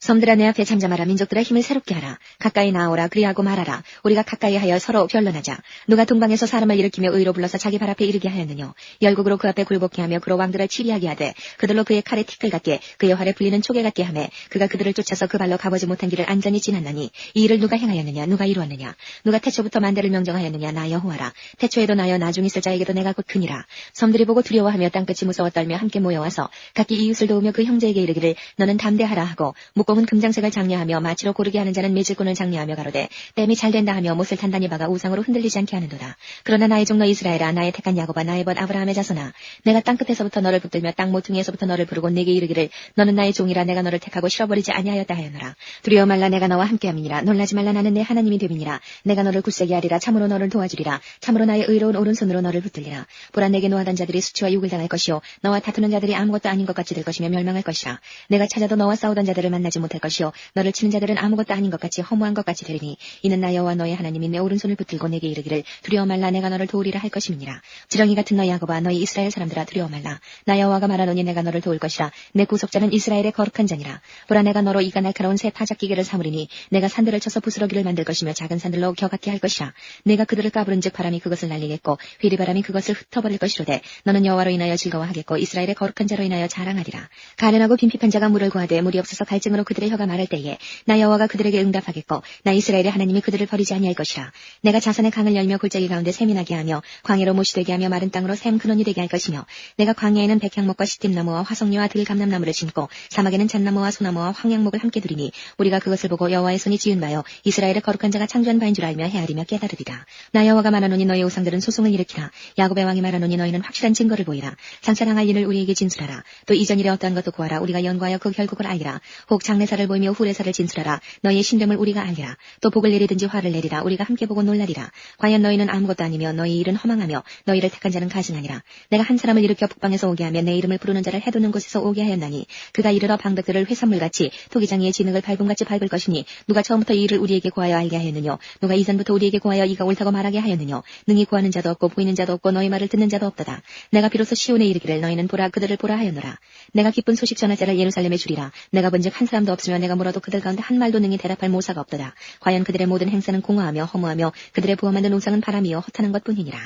섬들아 내 앞에 잠잠하라. 민족들아 힘을 새롭게 하라. 가까이 나오라. 그리하고 말하라. 우리가 가까이 하여 서로 변론하자. 누가 동방에서 사람을 일으키며 의로 불러서 자기 발 앞에 이르게 하였느냐. 열국으로 그 앞에 굴복케 하며 그로 왕들을 치리하게 하되 그들로 그의 칼에 티끌 같게 그의 활에 불리는 초계 같게 하매 그가 그들을 쫓아서 그 발로 가보지 못한 길을 안전히 지났나니 이 일을 누가 행하였느냐. 누가 이루었느냐. 누가 태초부터 만대를 명정하였느냐. 나 여호와라. 태초에도 나여 나중 있을 자에게도 내가 곧 크니라. 섬들이 보고 두려워하며 땅끝이 무서워 떨며 함께 모여와서 각기 이웃을 도우며 그 형제에게 이르기를 너는 담대하라 하고 목공은 금장색을 장려하며 마치로 고르게 하는 자는 매질꾼을 장려하며 가로되 땜이 잘된다 하며 못을 단단히 박아 우상으로 흔들리지 않게 하는도다. 그러나 나의 종너 이스라엘아 나의 택한 야곱아 나의 벗 아브라함의 자손아 내가 땅끝에서부터 너를 붙들며 땅 모퉁이에서부터 너를 부르고 내게 이르기를 너는 나의 종이라 내가 너를 택하고 실어버리지 아니하였다 하였노라. 두려워 말라 내가 너와 함께함이니라. 놀라지 말라 나는 내 하나님이 됨이니라. 내가 너를 굳세게 하리라. 참으로 너를 도와주리라. 참으로 나의 의로운 오른손으로 너를 붙들리라. 보라 내게 노하던 자들이 수치와 욕을 당할 것이요 너와 다투는 자들이 아무것도 아닌 것 같이 될 것이며 멸망할 것이라. 내가 찾아도 너와 싸우던 자들을 만나지 못할 것이요 너를 치는 자들은 아무것도 아닌 것 같이 허무한 것 같이 되리니 이는 나 여호와 너의 하나님이 내 오른손을 붙들고 내게 이르기를 두려워 말라 내가 너를 도우리라 할 것임이니라. 지렁이 같은 너희 야곱아 너희 이스라엘 사람들아 두려워 말라. 나 여호와가 말하노니 내가 너를 도울 것이라. 내 구속자는 이스라엘의 거룩한 자니라. 보라 내가 너로 이가 날카로운 새 타작기계를 삼으리니 내가 산들을 쳐서 부스러기를 만들 것이며 작은 산들로 겨같게 할 것이라. 내가 그들을 까부른즉 바람이 그것을 날리겠고 휘리바람이 그것을 흩어버릴 것이로되 너는 여호와로 인하여 즐거워하겠고 이스라엘의 거룩한 자로 인하여 자랑하리라. 가련하고 빈핍한 자가 물을 구하되 물이 없어서 갈증으로 그들의 혀가 말할 때에 나 여호와가 그들에게 응답하겠고 나 이스라엘의 하나님이 그들을 버리지 아니할 것이라. 내가 자선의 강을 열며 골짜기 가운데 샘이 나게 하며 광야로 못이 되게 하며 마른 땅으로 샘 근원이 되게 할 것이며 내가 광야에는 백향목과 시팀나무와 화석류와 들감람나무를 심고 사막에는 잣나무와 소나무와 황양목을 함께 두리니 우리가 그것을 보고 여호와의 손이 지은 바요 이스라엘의 거룩한 자가 창조한 바인 줄 알며 헤아리며 깨달으리라. 나 여호와가 말하노니 너희 우상들은 소송을 일으키라. 야곱의 왕이 말하노니 너희는 확실한 증거를 보이라. 장차 당할 일을 우리에게 진술하라. 또 이전 일에 어떠한 것도 구하라. 우리가 연구하여 그 결국을 알리라. 혹 장래사를 보이며 후래사를 진술하라. 너희의 신됨을 우리가 알리라. 또 복을 내리든지 화를 내리라. 우리가 함께 보고 놀라리라. 과연 너희는 아무것도 아니며 너희 일은 허망하며 너희를 택한 자는 가증하니라. 내가 한 사람을 일으켜 북방에서 오게 하며 내 이름을 부르는 자를 해두는 곳에서 오게 하였나니 그가 이르러 방백들을 회산물같이 토기장이의 진흙을 밟음같이 밟을 것이니 누가 처음부터 이 일을 우리에게 구하여 알게 하였느뇨. 누가 이전부터 우리에게 구하여 이가 옳다고 말하게 하였느뇨. 능히 구하는 자도 없고 보이는 자도 없고 너희 말을 듣는 자도 없도다. 내가 비로소 시온에 이르기를 너희는 보라 그들을 보라 하였노라. 내가 기쁜 소식 전할 자를 예루살렘에 주리라. 내가 본즉 한 사람도 없으며 내가 물어도 그들 가운데 한 말도 능히 대답할 모사가 없도다. 과연 그들의 모든 행사는 공허하며 허무하며 그들의 부어 만든 우상은 바람이요 허탄한 것뿐이니라.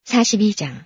42장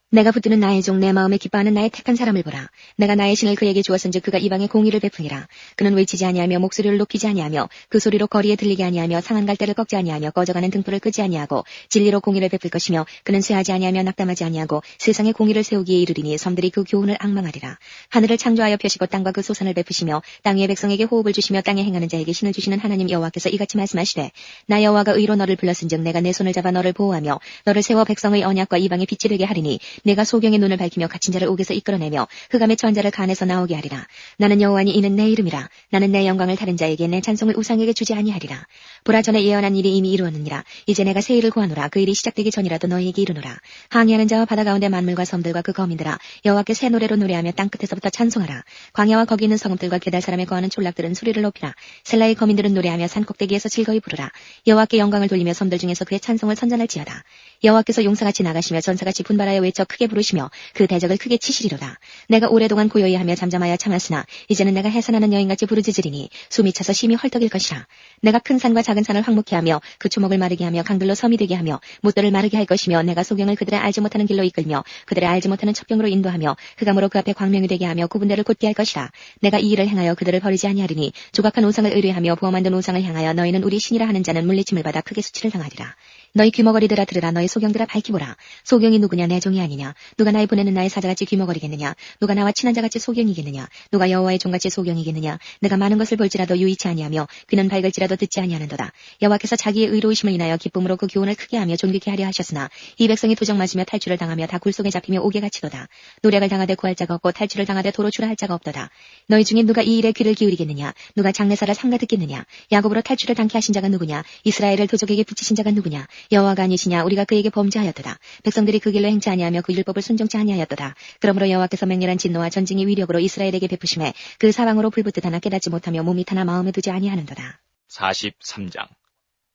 내가 붙드는 나의 종 내 마음에 기뻐하는 나의 택한 사람을 보라. 내가 나의 신을 그에게 주었은즉 그가 이방에 공의를 베푸니라. 그는 외치지 아니하며 목소리를 높이지 아니하며 그 소리로 거리에 들리게 아니하며 상한 갈대를 꺾지 아니하며 꺼져가는 등불을 끄지 아니하고 진리로 공의를 베풀 것이며 그는 쇠하지 아니하며 낙담하지 아니하고 세상에 공의를 세우기에 이르리니 섬들이 그 교훈을 앙망하리라. 하늘을 창조하여 펴시고 땅과 그 소산을 베푸시며 땅 위의 백성에게 호흡을 주시며 땅에 행하는 자에게 신을 주시는 하나님 여호와께서 이같이 말씀하시되 나 여호와가 의로 너를 불렀은즉 내가 내 손을 잡아 너를 보호하며 너를 세워 백성의 언약과 이방의 빛이 되게 하리니 내가 소경의 눈을 밝히며 갇힌 자를 옥에서 이끌어내며 흑암의 처한 자를 간에서 나오게 하리라. 나는 여호와니 이는 내 이름이라. 나는 내 영광을 다른 자에게 내 찬송을 우상에게 주지 아니하리라. 보라 전에 예언한 일이 이미 이루었느니라. 이제 내가 새 일을 구하노라. 그 일이 시작되기 전이라도 너희에게 이르노라. 항해하는 자와 바다 가운데 만물과 섬들과 그 거민들아 여호와께 새 노래로 노래하며 땅 끝에서부터 찬송하라. 광야와 거기 있는 성읍들과 게달 사람의 거하는 촌락들은 소리를 높이라. 셀라의 거민들은 노래하며 산 꼭대기에서 즐거이 부르라. 여호와께 영광을 돌리며 섬들 중에서 그의 찬송을 선전할지어다. 여호와께서 용사같이 나가시며 전사같이 분발하여 외쳐 크게 부르시며 그 대적을 크게 치시리로다. 내가 오래동안 고요히 하며 잠잠하여 참았으나 이제는 내가 해산하는 여인같이 부르짖으리니 숨이 차서 심히 헐떡일 것이라. 내가 큰 산과 작은 산을 황무케 하며 그 초목을 마르게 하며 강들로 섬이 되게 하며 못들을 마르게 할 것이며 내가 소경을 그들의 알지 못하는 길로 이끌며 그들의 알지 못하는 첩경으로 인도하며 흑암으로 그 앞에 광명이 되게 하며 구분대를 곧게 할 것이라. 내가 이 일을 행하여 그들을 버리지 아니하리니 조각한 우상을 의뢰하며 부어 만든 우상을 향하여 너희는 우리 신이라 하는 자는 물리침을 받아 크게 수치를 당하리라. 너희 귀머거리들아 들으라. 너희 소경들아 밝히보라. 소경이 누구냐 내 종이 아니냐. 누가 나의 보내는 나의 사자같이 귀머거리겠느냐. 누가 나와 친한 자같이 소경이겠느냐. 누가 여호와의 종같이 소경이겠느냐. 내가 많은 것을 볼지라도 유의치 아니하며 귀는 밝을지라도 듣지 아니하는도다. 여호와께서 자기의 의로우심을 인하여 기쁨으로 그 교훈을 크게 하며 존귀케 하려 하셨으나 이 백성이 도적 맞으며 탈출을 당하며 다 굴속에 잡히며 옥에 갇히도다. 노력을 당하되 구할 자가 없고 탈출을 당하되 도로 주라 할 자가 없도다. 너희 중에 누가 이 일에 귀를 기울이겠느냐. 누가 장래사를 삼가 듣겠느냐. 야곱으로 탈출을 당케 하신 자가 누구냐. 이스라엘을 도적에게 붙이신 자가 누구냐. 여호와가 아니시냐. 우리가 그에게 범죄하였도다. 백성들이 그 길로 행치 아니하며 그 율법을 순종치 아니하였도다. 그러므로 여호와께서 맹렬한 진노와 전쟁의 위력으로 이스라엘에게 베푸심에 그 사방으로 불붙듯 하나 깨닫지 못하며 몸이 타나 마음에 두지 아니하는도다. 43장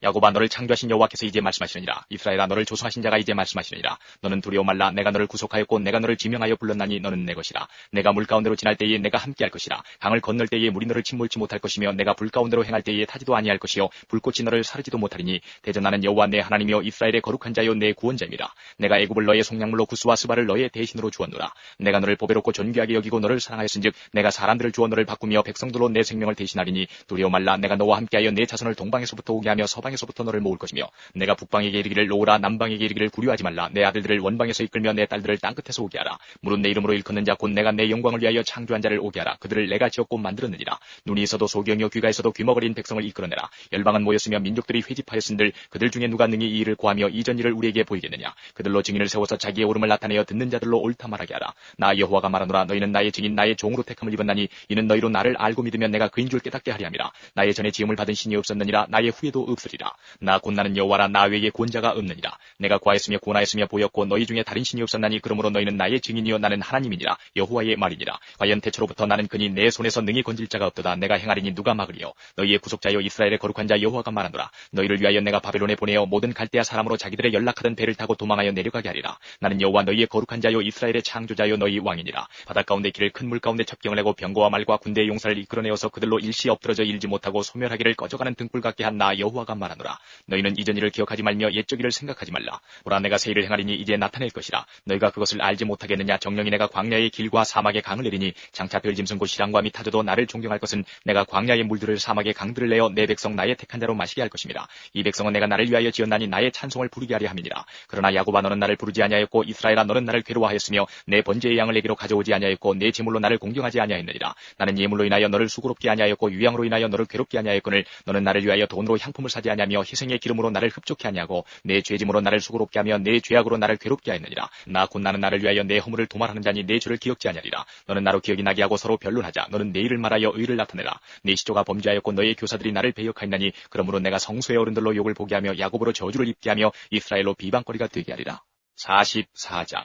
야곱아 너를 창조하신 여호와께서 이제 말씀하시느니라. 이스라엘아 너를 조성하신 자가 이제 말씀하시느니라. 너는 두려워 말라. 내가 너를 구속하였고 내가 너를 지명하여 불렀나니 너는 내 것이라. 내가 물 가운데로 지날 때에 내가 함께할 것이라. 강을 건널 때에 물이 너를 침몰치 못할 것이며 내가 불 가운데로 행할 때에 타지도 아니할 것이요 불꽃이 너를 사르지도 못하리니 대전 나는 여호와 내 하나님이여 이스라엘의 거룩한 자요 내 구원자입니다. 내가 애굽을 너의 속량물로 구스와 스바를 너의 대신으로 주었노라. 내가 너를 보배롭고 존귀하게 여기고 너를 사랑하였은즉 내가 사람들을 주어 너를 바꾸며 백성들로 내 생명을 대신하리니 두려워 말라. 내가 너와 함께하여 내 자손을 동방에서부터 오게 하며 서방에서부터 너를 모을 것이며 내가 북방에게 이르기를 놓으라 남방에게 이르기를 구려하지 말라. 내 아들들을 원방에서 이끌며 내 딸들을 땅끝에서 오게 하라. 물은 내 이름으로 일컫는 자 곧 내가 내 영광을 위하여 창조한 자를 오게 하라. 그들을 내가 지었고 만들었느니라. 눈이 있어도 소경이요 귀가 있어도 귀머거린 백성을 이끌어내라. 열방은 모였으며 민족들이 회집하였은들 그들 중에 누가 능히 이 일을 고하며 이전 일을 우리에게 보이겠느냐. 그들로 증인을 세워서 자기의 옳음을 나타내어 듣는 자들로 옳다 말하게 하라. 나 여호와가 말하노라. 너희는 나의 증인 나의 종으로 택함을 입었나니 이는 너희로 나를 알고 믿으면 내가 그인 줄 깨닫게 하리 함이라. 나의 전에 지음을 받은 신이 없었느니라. 나의 후에도 없으리라. 나 곧 나는 여호와라. 나 외에 구원자가 없느니라. 내가 구하였으며 구원하였으며 보였고 너희 중에 다른 신이 없었나니 그러므로 너희는 나의 증인이요 나는 하나님이니라. 여호와의 말이니라. 과연 태초로부터 나는 그니 내 손에서 능히 건질 자가 없도다. 내가 행하리니 누가 막으리요. 너희의 구속자여 이스라엘의 거룩한 자 여호와가 말하노라. 너희를 위하여 내가 바벨론에 보내어 모든 갈대아 사람으로 자기들의 연락하던 배를 타고 도망하여 내려가게 하리라. 나는 여호와 너희의 거룩한 자요 이스라엘의 창조자요 너희 왕이니라. 바다 가운데 길을 큰 물 가운데 첩경을 내고 병거와 말과 군대의 용사를 이끌어내어서 그들로 일시 엎드러져 일지 못하고 소멸하기를 꺼져가는 등불 같게 한 나 여호와가 말하노라. 말하노라. 너희는 이전 일을 기억하지 말며 옛적 일을 생각하지 말라. 보라, 내가 새 일을 행하리니 이제 나타낼 것이라. 너희가 그것을 알지 못하겠느냐. 정령이 내가 광야의 길과 사막의 강을 내리니 장차 들짐승 곧 시랑과 및 타조도 나를 존경할 것은 내가 광야의 물들을 사막의 강들을 내어 내 백성 나의 택한 자로 마시게 할 것입니다. 이 백성은 내가 나를 위하여 지었나니 나의 찬송을 부르게 하려 함이니라. 그러나 야곱아, 너는 나를 부르지 아니하였고 이스라엘아, 너는 나를 괴로워하였으며 내 번제의 양을 내게로 가져오지 아니하였고 내 제물로 나를 공경하지 아니하였느니라. 나는 예물로 인하여 너를 수고롭게 아니하였고 유향으로 인하여 너를 괴롭게 아니하였거늘 너는 나를 위하여 돈으로 향품을 사지 아니하며 희생의 기름으로 나를 흡족케 아니하고 내 죄짐으로 나를 수고롭게 하며 내 죄악으로 나를 괴롭게 하였느니라. 나 곧 나는 나를 위하여 내 허물을 도말하는 자니 내 죄를 기억지 아니하리라. 너는 나로 기억이 나게 하고 서로 변론하자. 너는 내 일을 말하여 의를 나타내라. 네 시조가 범죄하였고 너의 교사들이 나를 배역하였나니 그러므로 내가 성소의 어른들로 욕을 보게 하며 야곱으로 저주를 입게 하며 이스라엘로 비방거리가 되게 하리라. 44장.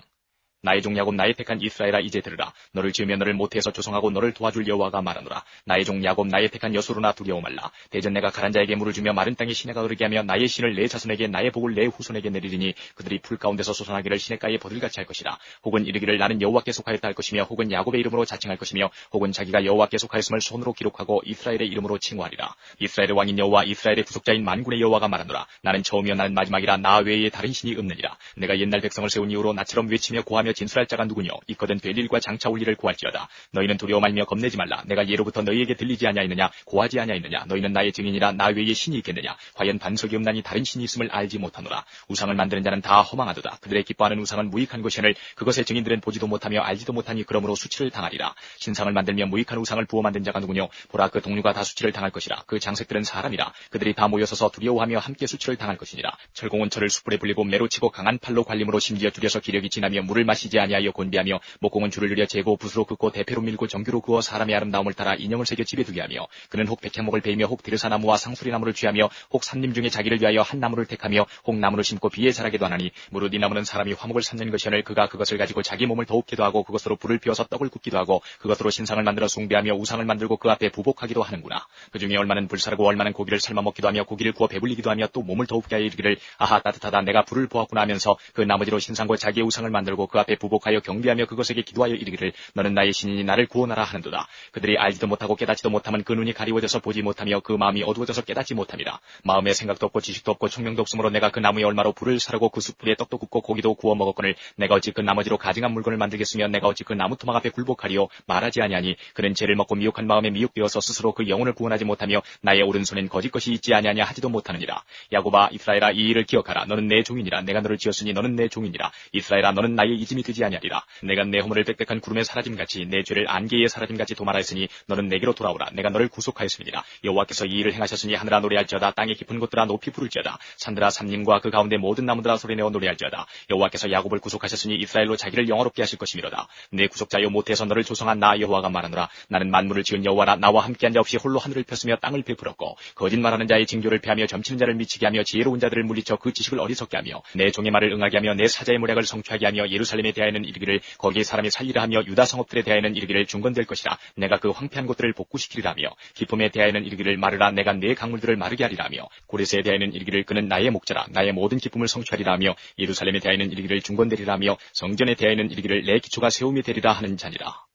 나의 종 야곱, 나의 택한 이스라엘아, 이제 들으라. 너를 지으며 너를 모태에서 조성하고 너를 도와줄 여호와가 말하노라. 나의 종 야곱, 나의 택한 여수로나 두려워 말라. 대전 내가 가란 자에게 물을 주며 마른 땅에 시내가 흐르게 하며 나의 신을 내 자손에게 나의 복을 내 후손에게 내리리니 그들이 풀 가운데서 솟아나기를 시냇가에 버들같이 할 것이라. 혹은 이르기를 나는 여호와께 속하였다 할 것이며 혹은 야곱의 이름으로 자칭할 것이며 혹은 자기가 여호와께 속하였음을 손으로 기록하고 이스라엘의 이름으로 칭호하리라. 이스라엘의 왕인 여호와, 이스라엘의 구속자인 만군의 여호와가 말하노라. 나는 처음이요 나는 마지막이라. 나 외에 다른 신이 없느니라. 내가 옛날 백성을 세운 이후로 나처럼 외치며 고하며 진술할 자가 누구뇨? 있거든 될 일과 장차 올 일을 구할지어다. 너희는 두려워 말며 겁내지 말라. 내가 예로부터 너희에게 들리지 아니하였느냐? 고하지 아니하였느냐? 너희는 나의 증인이라. 나 외에 신이 있겠느냐? 과연 반석이 없나니 다른 신이 있음을 알지 못하노라. 우상을 만드는 자는 다 허망하도다. 그들의 기뻐하는 우상은 무익한 것이오늘 그것의 증인들은 보지도 못하며 알지도 못하니 그러므로 수치를 당하리라. 신상을 만들며 무익한 우상을 부어 만든 자가 누구뇨? 보라, 그 동류가 다 수치를 당할 것이라. 그 장색들은 사람이라. 그들이 다 모여서서 두려워하며 함께 수치를 당할 것이니라. 철공은 철을 숯불에 불리고 매로 치고 강한 팔로 관림으로 심지어 줄여서 기력이 지나며 물을 마시지 아니하여 곤비하며 목공은 줄을 느려 재고 붓으로 긋고 대패로 밀고 정규로 그어 사람의 아름다움을 따라 인형을 새겨 집에 두게 하며 그는 혹 백향목을 베이며 혹 디르사나무와 상수리나무를 취하며 혹 산림 중에 자기를 위하여 한 나무를 택하며 혹 나무를 심고 비에 자라게도 하나니 무릇 이 나무는 사람이 화목을 삼는 것이오늘 그가 그것을 가지고 자기 몸을 더웁기도 하고 그것으로 불을 피워서 떡을 굽기도 하고 그것으로 신상을 만들어 숭배하며 우상을 만들고 그 앞에 부복하기도 하는구나. 그 중에 얼마는 불사르고 얼마는 고기를 삶아 먹기도 하며 고기를 구워 배불리기도 하며 또 몸을 더웁게 하여 이르기를 아하 따뜻하다 내가 불을 보았구나 하면서 그 나머지로 신상과 자기의 우상을 만들고 그 앞에 부복하여 경배하며 그것에게 기도하여 이르기를 너는 나의 신이니 나를 구원하라 하는도다. 그들이 알지도 못하고 깨닫지도 못하면 그 눈이 가리워져서 보지 못하며 그 마음이 어두워져서 깨닫지 못함이라. 마음에 생각도 없고 지식도 없고 총명도 없으므로 내가 그 나무에 얼마로 불을 사르고 그 숯불에 떡도 굽고 고기도 구워 먹었거늘 내가 어찌 그 나머지로 가증한 물건을 만들겠으며 내가 어찌 그 나무토막 앞에 굴복하리요. 말하지 아니하니 그는 죄를 먹고 미혹한 마음에 미혹되어서 스스로 그 영혼을 구원하지 못하며 나의 오른손엔 거짓 것이 있지 아니하냐 하지도 못하느니라. 야곱아, 이스라엘아, 이 일을 기억하라. 너는 내 종이니라. 내가 너를 지었으니 너는 내 종이니라. 이스라엘아, 너는 나의 이짐이 되지 아니하리라. 내가 내 허물을 빽빽한 구름에 사라짐같이 내 죄를 안개에 사라짐같이 도말하였으니 너는 내게로 돌아오라. 내가 너를 구속하였음이니라. 여호와께서 이 일을 행하셨으니 하늘아 노래할지어다. 땅의 깊은 곳들아 높이 부를지어다. 산들아 산림과 그 가운데 모든 나무들아 소리내어 노래할지어다. 여호와께서 야곱을 구속하셨으니 이스라엘로 자기를 영화롭게 하실 것이미로다. 내 구속자여 모태에서 너를 조성한 나 여호와가 말하노라. 나는 만물을 지은 여호와라. 나와 함께한 자 없이 홀로 하늘을 폈으며 땅을 베풀었고 거짓말하는 자의 징조를 패하며 점치는 자를 미치게 하며 지혜로운 자들을 물리쳐 그 지식을 어리석게 하며 내 종의 말을 응하게 하며 내 사자의 모략을 성취하게 하며 예루살렘에 대하여는 이르기를 거기에 사람이 살리라 하며 유다 성읍들에 대하여는 이르기를 중건될 것이라. 내가 그 황폐한 곳들을 복구시키리라며 기쁨에 대하여는 이르기를 마르라. 내가 내 강물들을 마르게 하리라며 고레스에 대하여는 이르기를 그는 나의 목자라. 나의 모든 기쁨을 성취하리라며 예루살렘에 대하여는 이르기를 중건되리라며 성전에 대하여는 이르기를 내 기초가 세움이 되리라 하는 자니라.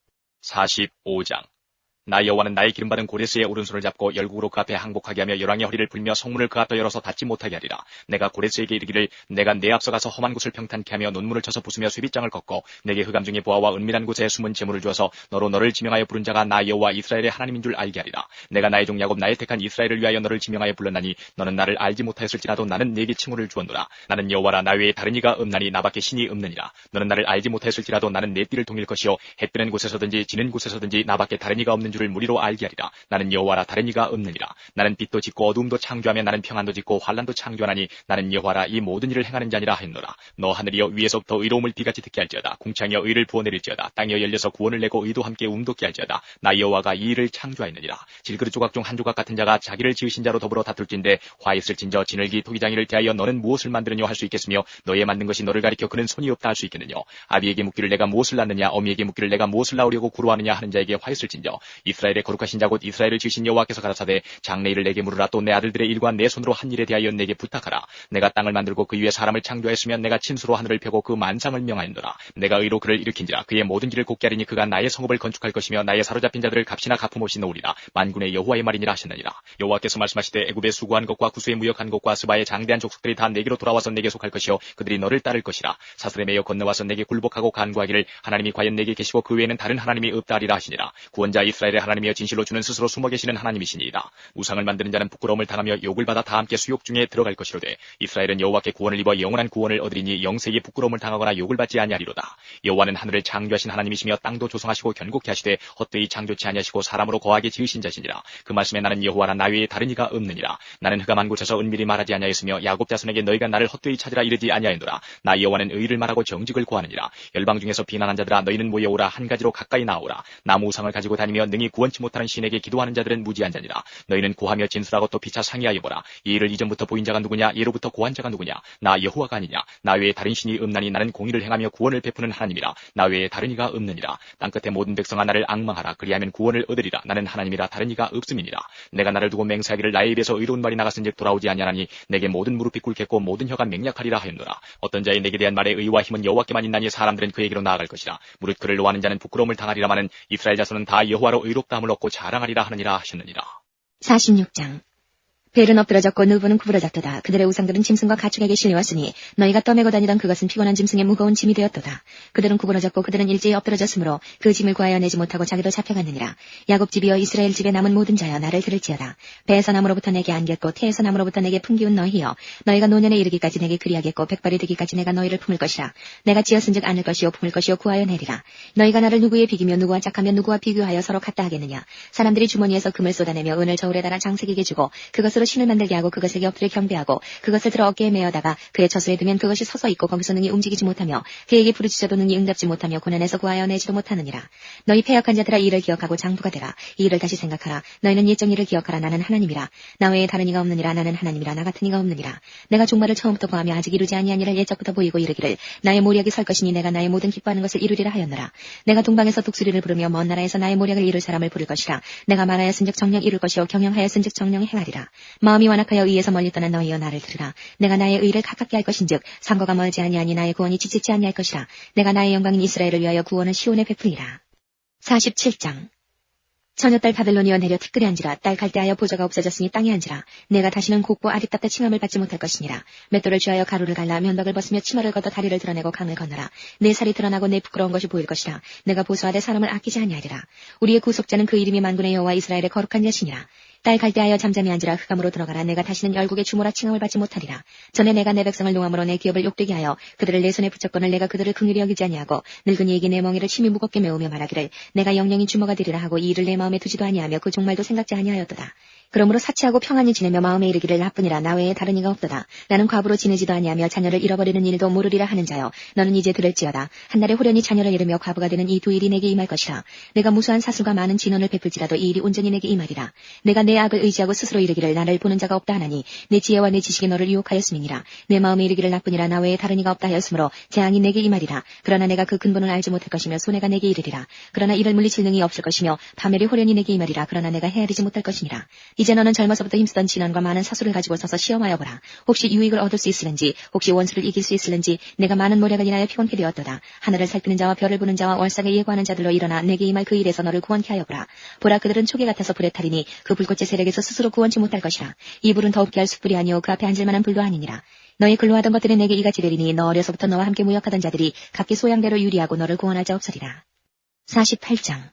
45장. 나 여호와는 나의 기름받은 고레스의 오른손을 잡고 열국으로 그 앞에 항복하게 하며 열왕의 허리를 불며 성문을 그 앞에 열어서 닫지 못하게 하리라. 내가 고레스에게 이르기를 내가 내 앞서 가서 험한 곳을 평탄케 하며 논문을 쳐서 부수며 쇠빗장을 걷고 내게 흑암 중의 보화와 은밀한 곳에 숨은 재물을 주어서 너로 너를 지명하여 부른 자가 나 여호와 이스라엘의 하나님인 줄 알게 하리라. 내가 나의 종 야곱 나의 택한 이스라엘을 위하여 너를 지명하여 불렀나니 너는 나를 알지 못하였을지라도 나는 네게 칭호를 주었노라. 나는 여호와라. 나 외에 다른 이가 없나니 나밖에 신이 없느니라. 너는 나를 알지 못하였을지라도 나는 내 띠를 동일 것이요 해 뜨는 곳에서든지 지는 곳에서든지 나밖에 다른 이가 없는 줄을 무리로 알게 하리라. 나는 여호와라. 다른 이가 없느니라. 나는 빛도 짓고 어두움도 창조하며 나는 평안도 짓고 환란도 창조하나니 나는 여호와라. 이 모든 일을 행하는 자니라 하였노라. 너 하늘이여 위에서부터 의로움을 비같이 듣게 할지어다. 궁창이여 의를 부어내릴지어다. 땅이여 열려서 구원을 내고 의도 함께 움돋게 할지어다. 나 여호와가 이 일을 창조하였느니라. 질그릇 조각 중 한 조각 같은 자가 자기를 지으신 자로 더불어 다툴진대 화 있을진저 진흙이 토기장이를 대하여 너는 무엇을 만드느냐 할 수 있겠으며 너의 만든 것이 너를 가리켜 그는 손이 없다 할 수 있겠느냐. 아비에게 묻기를 내가 무엇을 낳느냐 어미에게 묻기를 내가 무엇을 낳으려고 구로하느냐 하는 자에게 화 있을진저 이스라엘의 거룩하신 자 곧 이스라엘을 지으신 여호와께서 가라사대 장래일을 내게 물으라. 또 내 아들들의 일과 내 손으로 한 일에 대하여 내게 부탁하라. 내가 땅을 만들고 그 위에 사람을 창조하였으면 내가 친수로 하늘을 펴고 그 만상을 명하였노라. 내가 의로 그를 일으킨지라. 그의 모든 길을 곱게 하리니 그가 나의 성읍을 건축할 것이며 나의 사로잡힌 자들을 값이나 갚음없이 놓으리라. 만군의 여호와의 말이니라 하셨느니라. 여호와께서 말씀하시되 애굽에 수고한 것과 구수에 무역한 것과 스바의 장대한 족속들이 다 내게로 돌아와서 내게 속할 것이요 그들이 너를 따를 것이라. 사슬에 매여 건너와서 내게 굴복하고 간구하기를 하나님이 과연 내게 계시고 그 외에는 다른 하나님이 없다 하리라 하시니라. 구원자 이스라엘의 하나님이여 진실로 주는 스스로 숨어 계시는 하나님이시니이다. 우상을 만드는 자는 부끄러움을 당하며 욕을 받아 다 함께 수욕 중에 들어갈 것이로되 이스라엘은 여호와께 구원을 입어 영원한 구원을 얻으리니 영세에 부끄러움을 당하거나 욕을 받지 아니하리로다. 여호와는 하늘을 창조하신 하나님이시며 땅도 조성하시고 견고케 하시되 헛되이 창조치 아니하시고 사람으로 거하게 지으신 자시니라. 그 말씀에 나는 여호와라 나 외에 다른 이가 없느니라. 나는 흑암한 곳에서 은밀히 말하지 아니하였으며 야곱 자손에게 너희가 나를 헛되이 찾으라 이르지 아니하였노라. 나 여호와는 의를 말하고 정직을 고하느니라. 열방 중에서 비난한 자들아 너희는 모여오라. 한 가지로 가까이 나오라. 나무 우상을 가지고 다니며 능히 구원치 못하는 신에게 기도하는 자들은 무지한 자니라. 너희는 고하며 진술하고 또 피차 상의하여 보라. 이 일을 이전부터 보인 자가 누구냐 예로부터 고한 자가 누구냐. 나 여호와가 아니냐. 나 외에 다른 신이 없나니 나는 공의를 행하며 구원을 베푸는 하나님이라. 나 외에 다른 이가 없느니라. 땅끝의 모든 백성아 나를 앙망하라. 그리하면 구원을 얻으리라. 나는 하나님이라 다른 이가 없음이니라. 내가 나를 두고 맹세하기를 나의 입에서 의로운 말이 나갔은즉 돌아오지 아니하나니 내게 모든 무릎이 꿇겠고 모든 혀가 맹약하리라 하였노라. 어떤 자의 내게 대한 말에 의와 힘은 여호와께만 있나니 사람들은 그에게로 나아갈 것이라. 무릇 그를 노하는 자는 부끄러움을 당하리라마는 이스라엘 자손은 다 여호와로 의롭다함을 얻고 자랑하리라 하느니라 하셨느니라. 46장. 벨은 엎드러졌고 느부는 구부러졌도다. 그들의 우상들은 짐승과 가축에게 실려왔으니 너희가 떠매고 다니던 그것은 피곤한 짐승의 무거운 짐이 되었도다. 그들은 구부러졌고 그들은 일제히 엎드러졌으므로 그 짐을 구하여 내지 못하고 자기도 잡혀갔느니라. 야곱 집이여 이스라엘 집에 남은 모든 자여 나를 들을지어다. 배에서 나무로부터 내게 안겼고 태에서 나무로부터 내게 품기운 너희여 너희가 노년에 이르기까지 내게 그리하겠고 백발이 되기까지 내가 너희를 품을 것이라. 내가 지었은즉 안을 것이요 품을 것이요 구하여 내리라. 너희가 나를 누구에 비기며 누구와 짝하며 누구와 비교하여 서로 같다 하겠느냐. 사람들이 주머니에서 금을 쏟아내며 은을 저울에 달아 장색에게 주고 그것으로 신을 만들게 하고 그것에게 엎드려 경배하고 그것을 들어 어깨에 메어다가 그의 처소에 두면 그것이 서서 있고 거기서 능히 움직이지 못하며 그에게 부르짖어도 능히 응답지 못하며 고난에서 구하여 내지도 못하느니라. 너희 패역한 자들아 이 일을 기억하고 장부가 되라. 이 일을 다시 생각하라. 너희는 옛적 일을 기억하라. 나는 하나님이라. 나 외에 다른 이가 없느니라. 나는 하나님이라. 나 같은 이가 없느니라. 내가 종말을 처음부터 구하며 아직 이루지 아니한 일을 옛적부터 보이고 이르기를 나의 모략이 설 것이니 내가 나의 모든 기뻐하는 것을 이루리라 하였노라. 내가 동방에서 독수리를 부르며 먼 나라에서 나의 모략을 이룰 사람을 부를 것이라. 내가 말하였은즉 정령 이룰 것이요 경영하였은즉 정령 행하리라. 마음이 완악하여 의에서 멀리 떠난 너희여 나를 들으라. 내가 나의 의를 가깝게 할 것인즉 상거가 멀지 아니하니 나의 구원이 지치지 아니할 것이라. 내가 나의 영광인 이스라엘을 위하여 구원을 시온에 베풀리라. 47장. 처녀딸 바벨론이여 내려 티끌에 앉으라. 딸 갈대하여 보좌가 없어졌으니 땅에 앉으라. 내가 다시는 곡고 아리따따 칭함을 받지 못할 것이니라. 맷돌을 쥐하여 가루를 갈라 면덕을 벗으며 치마를 걷어 다리를 드러내고 강을 건너라. 내 살이 드러나고 내 부끄러운 것이 보일 것이라. 내가 보수하되 사람을 아끼지 아니하리라. 우리의 구속자는 그 이름이 만군의 여호와 이스라엘의 거룩한 자시니라. 딸 갈대하여 잠잠히 앉으라. 흑암으로 들어가라. 내가 다시는 열국의 주모라 칭함을 받지 못하리라. 전에 내가 내 백성을 노함으로 내 기업을 욕되게 하여 그들을 내 손에 붙였거늘 내가 그들을 긍휼히 여기지 아니하고 늙은이에게 내 멍에를 심히 무겁게 메우며 말하기를 내가 영영이 주모가 되리라 하고 이 일을 내 마음에 두지도 아니하며 그 종말도 생각지 아니하였도다. 그러므로 사치하고 평안히 지내며 마음에 이르기를 나뿐이라. 나 외에 다른 이가 없도다. 나는 과부로 지내지도 아니하며 자녀를 잃어버리는 일도 모르리라 하는 자여 너는 이제 들을지어다. 한날에 호련히 자녀를 잃으며 과부가 되는 이 두 일이 내게 임할 것이라. 내가 무수한 사술과 많은 진언을 베풀지라도 이 일이 온전히 내게 임하리라. 내가 내 악을 의지하고 스스로 이르기를 나를 보는 자가 없다 하나니 내 지혜와 내 지식이 너를 유혹하였음이니라. 내 마음에 이르기를 나뿐이라. 나 외에 다른 이가 없다 하였으므로 재앙이 내게 임하리라. 그러나 내가 그 근본을 알지 못할 것이며 손해가 내게 이르리라. 그러나 이를 물리칠 능이 없을 것이며 파멸이 호련히 내게 임하리라. 그러나 내가 헤아리지 못할 것이니라. 이제 너는 젊어서부터 힘쓰던 진언과 많은 사술을 가지고 서서 시험하여 보라. 혹시 유익을 얻을 수 있을는지 혹시 원수를 이길 수 있을는지. 내가 많은 모략을 인하여 피곤케 되었도다. 하늘을 살피는 자와 별을 보는 자와 월삭에 예고하는 자들로 일어나 내게 임할 그 일에서 너를 구원케 하여 보라. 보라 그들은 초계 같아서 불에 타리니 그 불꽃의 세력에서 스스로 구원치 못할 것이라. 이 불은 더웁게 할 숯불이 아니오 그 앞에 앉을 만한 불도 아니니라. 너희 근로하던 것들이 내게 이같이 되리니 너 어려서부터 너와 함께 무역하던 자들이 각기 소양대로 유리하고 너를 구원할 자 없으리라. 48장.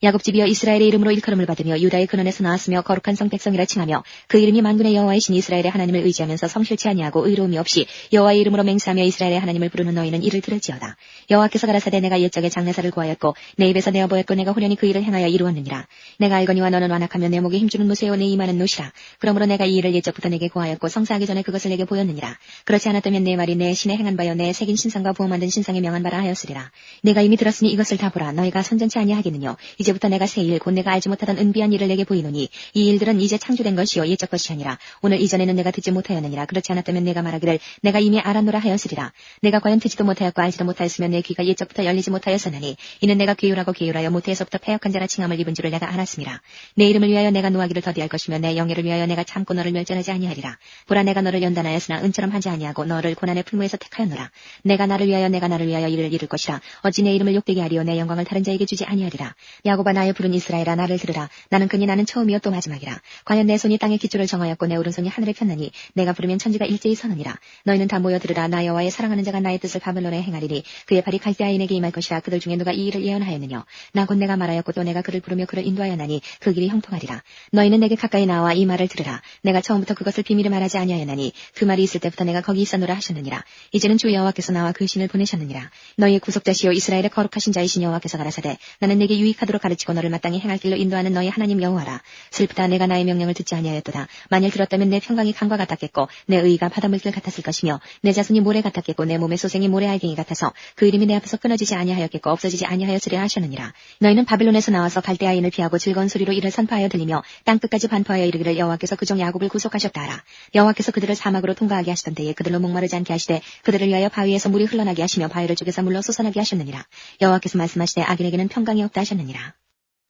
야곱집이여 이스라엘의 이름으로 일컬음을 받으며 유다의 근원에서 나왔으며 거룩한 성 백성이라 칭하며 그 이름이 만군의 여호와이신 이스라엘의 하나님을 의지하면서 성실치 아니하고 의로움이 없이 여호와의 이름으로 맹세하며 이스라엘의 하나님을 부르는 너희는 이를 들을지어다. 여호와께서 가라사대 내가 옛적에 장래사를 구하였고 내 입에서 내어 보였고 내가 호련히 그 일을 행하여 이루었느니라. 내가 알거니와 너는 완악하며 내 목에 힘주는 무쇠요 내 이마는 노시라. 그러므로 내가 이 일을 옛적부터 내게 구하였고 성사하기 전에 그것을 내게 보였느니라. 그렇지 않았다면 내 말이 내 신에 행한 바여 내 새긴 신상과 부어 만든 신상에 명한 바라 하였으리라. 내가 이미 들었으니 이것을 다 보라. 너희가 선전치 아니하겠느뇨. 이제부터 내가 새 일 곧 내가 알지 못하던 은비한 일을 내게 보이노니 이 일들은 이제 창조된 것이요 옛적 것이 아니라 오늘 이전에는 내가 듣지 못하였느니라. 그렇지 않았다면 내가 말하기를 내가 이미 알았노라 하였으리라. 내가 과연 듣지도 못하였고 알지도 못하였으면 내 귀가 옛적부터 열리지 못하였으나니 이는 내가 괴율하고 괴율하여 모태에서부터 패역한 자라 칭함을 입은 줄을 내가 알았음이라. 내 이름을 위하여 내가 노하기를 더디할 것이며 내 영예를 위하여 내가 참고 너를 멸절하지 아니하리라. 보라 내가 너를 연단하였으나 은처럼 하지 아니하고 너를 고난의 풀무에서 택하였노라. 내가 나를 위하여 이를 이룰 것이라. 어찌 내 이름을 욕되게 하리요 내 영광을 다른 자에게 주지 아니하리라. 야곱아 나의 부른 이스라엘아 나를 들으라. 나는 나는 처음이요 또 마지막이라. 과연 내 손이 땅의 기초를 정하였고 내 오른손이 하늘에 폈나니 내가 부르면 천지가 일제히 서느니라. 너희는 다 모여 들으라. 나 여호와의 사랑하는 자가 나의 뜻을 바벨론에 행하리니 그의 팔이 갈대아인에게 임할 것이라. 그들 중에 누가 이 일을 예언하였느냐. 나 곧 내가 말하였고 또 내가 그를 부르며 그를 인도하였나니 그 길이 형통하리라. 너희는 내게 가까이 나와 이 말을 들으라. 내가 처음부터 그것을 비밀에 말하지 아니하였나니 그 말이 있을 때부터 내가 거기 있었노라 하셨느니라. 이제는 주 여호와께서 나와 그 신을 보내셨느니라. 너희의 구속자시요 이스라엘의 거룩하신 자이신 여호와께서 가라사대 나는 내게 유익하도록 가르치고 너를 마땅히 행할 길로 인도하는 너희 하나님 여호와라. 슬프다 내가 나의 명령을 듣지 아니하였도다. 만일 들었다면 내 평강이 강과 같았겠고 내 의가 바닷물길 같았을 것이며 내 자손이 모래 같았겠고 내 몸의 소생이 모래알갱이 같아서 그 이름이 내 앞에서 끊어지지 아니하였겠고 없어지지 아니하였으리라 하셨느니라. 너희는 바벨론에서 나와서 갈대아인을 피하고 즐거운 소리로 이를 선포하여 들리며 땅끝까지 반포하여 이르기를 여호와께서 그종 야곱을 구속하셨다 하라. 여호와께서 그들을 사막으로 통과하게 하시던 때에 그들로 목마르지 않게 하시되 그들을 위하여 바위에서 물이 흘러나게 하시며 바위를 쪼개서 물로 솟아나게 하셨느니라. 여호와께서 말씀하시되 악인에게는 평강이 없다 하셨느니라.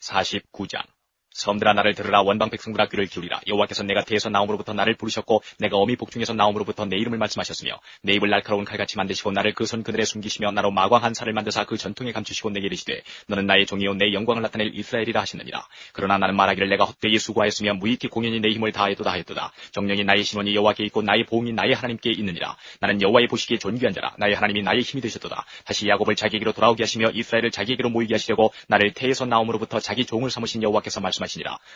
49장. 섬들아 나를 들으라. 원방 백성들아 귀를 기울이라. 여호와께서 내가 태에서 나옴으로부터 나를 부르셨고 내가 어미 복중에서 나옴으로부터 내 이름을 말씀하셨으며 내 입을 날카로운 칼같이 만드시고 나를 그 손 그늘에 숨기시며 나로 마광 한 살을 만드사 그 전통에 감추시고 내게 이르시되 너는 나의 종이요 내 영광을 나타낼 이스라엘이라 하셨느니라. 그러나 나는 말하기를 내가 헛되이 수고하였으며 무익히 공연히 내 힘을 다하였도다 하였도다. 정령이 나의 신원이 여호와께 있고 나의 보응이 나의 하나님께 있느니라. 나는 여호와의 보시기에 존귀한 자라. 나의 하나님이 나의 힘이 되셨도다. 다시 야곱을 자기에게로 돌아오게 하시며 이스라엘을 자기에게로 모이게 하시려고 나를 태에서 나옴으로부터 자기 종을 삼으신 여호와께서 말씀하시니라.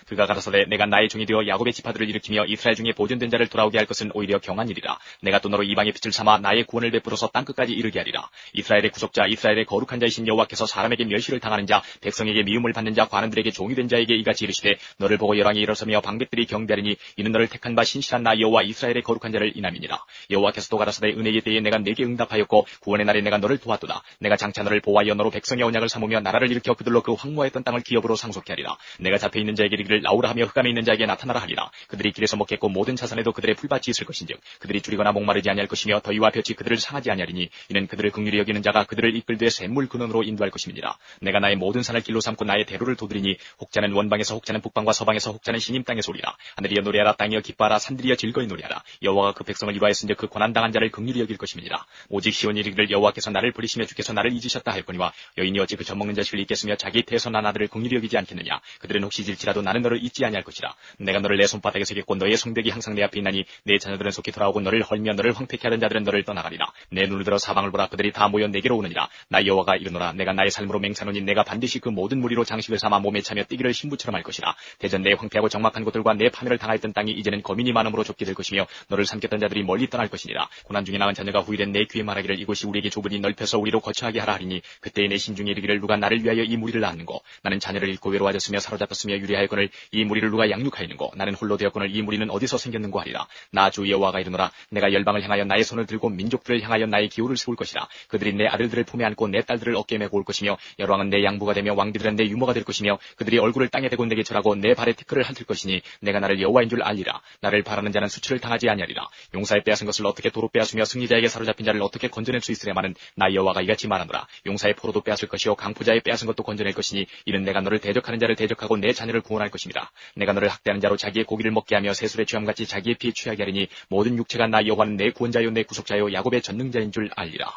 그가 가라사대 내가 나의 종이 되어 야곱의 지파들을 일으키며 이스라엘 중에 보존된 자를 돌아오게 할 것은 오히려 경한 일이라. 내가 또 너로 이방의 빛을 삼아 나의 구원을 베풀어서 땅끝까지 이르게 하리라. 이스라엘의 구속자 이스라엘의 거룩한 자이신 여호와께서 사람에게 멸시를 당하는 자 백성에게 미움을 받는 자 관원들에게 종이 된 자에게 이같이 이르시되 너를 보고 열왕이 일어서며 방백들이 경배하리니 이는 너를 택한 바 신실한 나 여호와 이스라엘의 거룩한 자를 인함이니라. 여호와께서 또 가라사대 은혜의 때에 내가 내게 응답하였고 구원의 날에 내가 너를 도왔도다. 내가 장차 너를 보호하여 너로 백성의 언약을 삼으며 나라를 일으켜 그들로 그 황무하였던 땅을 기업으로 상속케 하리라. 내가 잡혀있는 자에게 이르기를 나오라 하며 흑암에 있는 자에게 나타나라 하리라. 그들이 길에서 먹겠고 모든 자산에도 그들의 풀밭이 있을 것인즉 그들이 줄이거나 목마르지 아니할 것이며 더위와 볕이 그들을 상하지 아니하리니 이는 그들을 긍휼히 여기는 자가 그들을 이끌되 샘물 근원으로 인도할 것임이니라. 내가 나의 모든 산을 길로 삼고 나의 대로를 도드리니 혹자는 원방에서 혹자는 북방과 서방에서 혹자는 시님 땅에서 오리라. 하늘이여 노래하라. 땅이여 기뻐하라. 산들이여 즐거이 노래하라. 여호와가 그 백성을 위로하였은즉 그 고난당한 자를 긍휼히 여길 것임이니라. 오직 시온이 이르기를 여호와께서 나를 버리시며 주께서 나를 잊으셨다 하였거니와 여인이 어찌 그 젖먹는 자식을 잊겠으며 자기 태에서 난 아들을 긍휼히 여기지 않겠느냐. 그들은 혹시 질지라도 나는 너를 잊지 아니할 것이라. 내가 너를 내 손바닥에 새겼고 너의 성벽이 항상 내 앞에 있나니 내 자녀들은 속히 돌아오고 너를 헐며 너를 황폐케 하던 자들은 너를 떠나가리라. 내 눈을 들어 사방을 보라. 그들이 다 모여 내게로 오느니라. 나 여호와가 이르노라. 내가 나의 삶으로 맹세하노니 내가 반드시 그 모든 무리로 장식을 삼아 몸에 차며 뛰기를 신부처럼 할 것이라. 대전 내 황폐하고 적막한 곳들과 내 파멸을 당하였던 땅이 이제는 거민이 많음으로 좁게 될 것이며 너를 삼켰던 자들이 멀리 떠날 것이니라. 고난 중에 낳은 자녀가 후일엔 내 귀에 말하기를 이곳이 우리에게 좁으니 넓혀서 우리로 거처하게 하라 하리니 그때에 내 심중에 이르기를 누가 나를 위하여 이 무리를 낳았는고. 나는 자녀를 잃고 외로워졌으며 사로잡혔으며 유리하였거늘 이 무리를 누가 양육하였는고. 나는 홀로 되었거늘 이 무리는 어디서 생겼는고 하리라. 나 주 여호와가 이르노라. 내가 열방을 향하여 나의 손을 들고 민족들을 향하여 나의 기호를 세울 것이라. 그들이 내 아들들을 품에 안고 내 딸들을 어깨에 메고 올 것이며 열왕은 내 양부가 되며 왕비들은 내 유모가 될 것이며 그들이 얼굴을 땅에 대고 내게 절하고 내 발에 티끌을 핥을 것이니 내가 나를 여호와인 줄 알리라. 나를 바라는 자는 수치를 당하지 아니하리라. 용사의 빼앗은 것을 어떻게 도로 빼앗으며 승리자에게 사로잡힌 자를 어떻게 건져낼 수 있으랴마는 나 여호와가 이같이 말하노라. 용사의 포로도 빼앗을 것이요 강포자의 빼앗은 것도 건져낼 것이니 이는 내가 너를 대적하는 자를 대적하고 내 자녀를 구원할 것입니다. 내가 너를 학대하는 자로 자기의 고기를 먹게 하며 세술의 취함같이 자기의 피에 취하게 하리니 모든 육체가 나 여호와는 내 구원자요 내 구속자요 야곱의 전능자인 줄 알리라.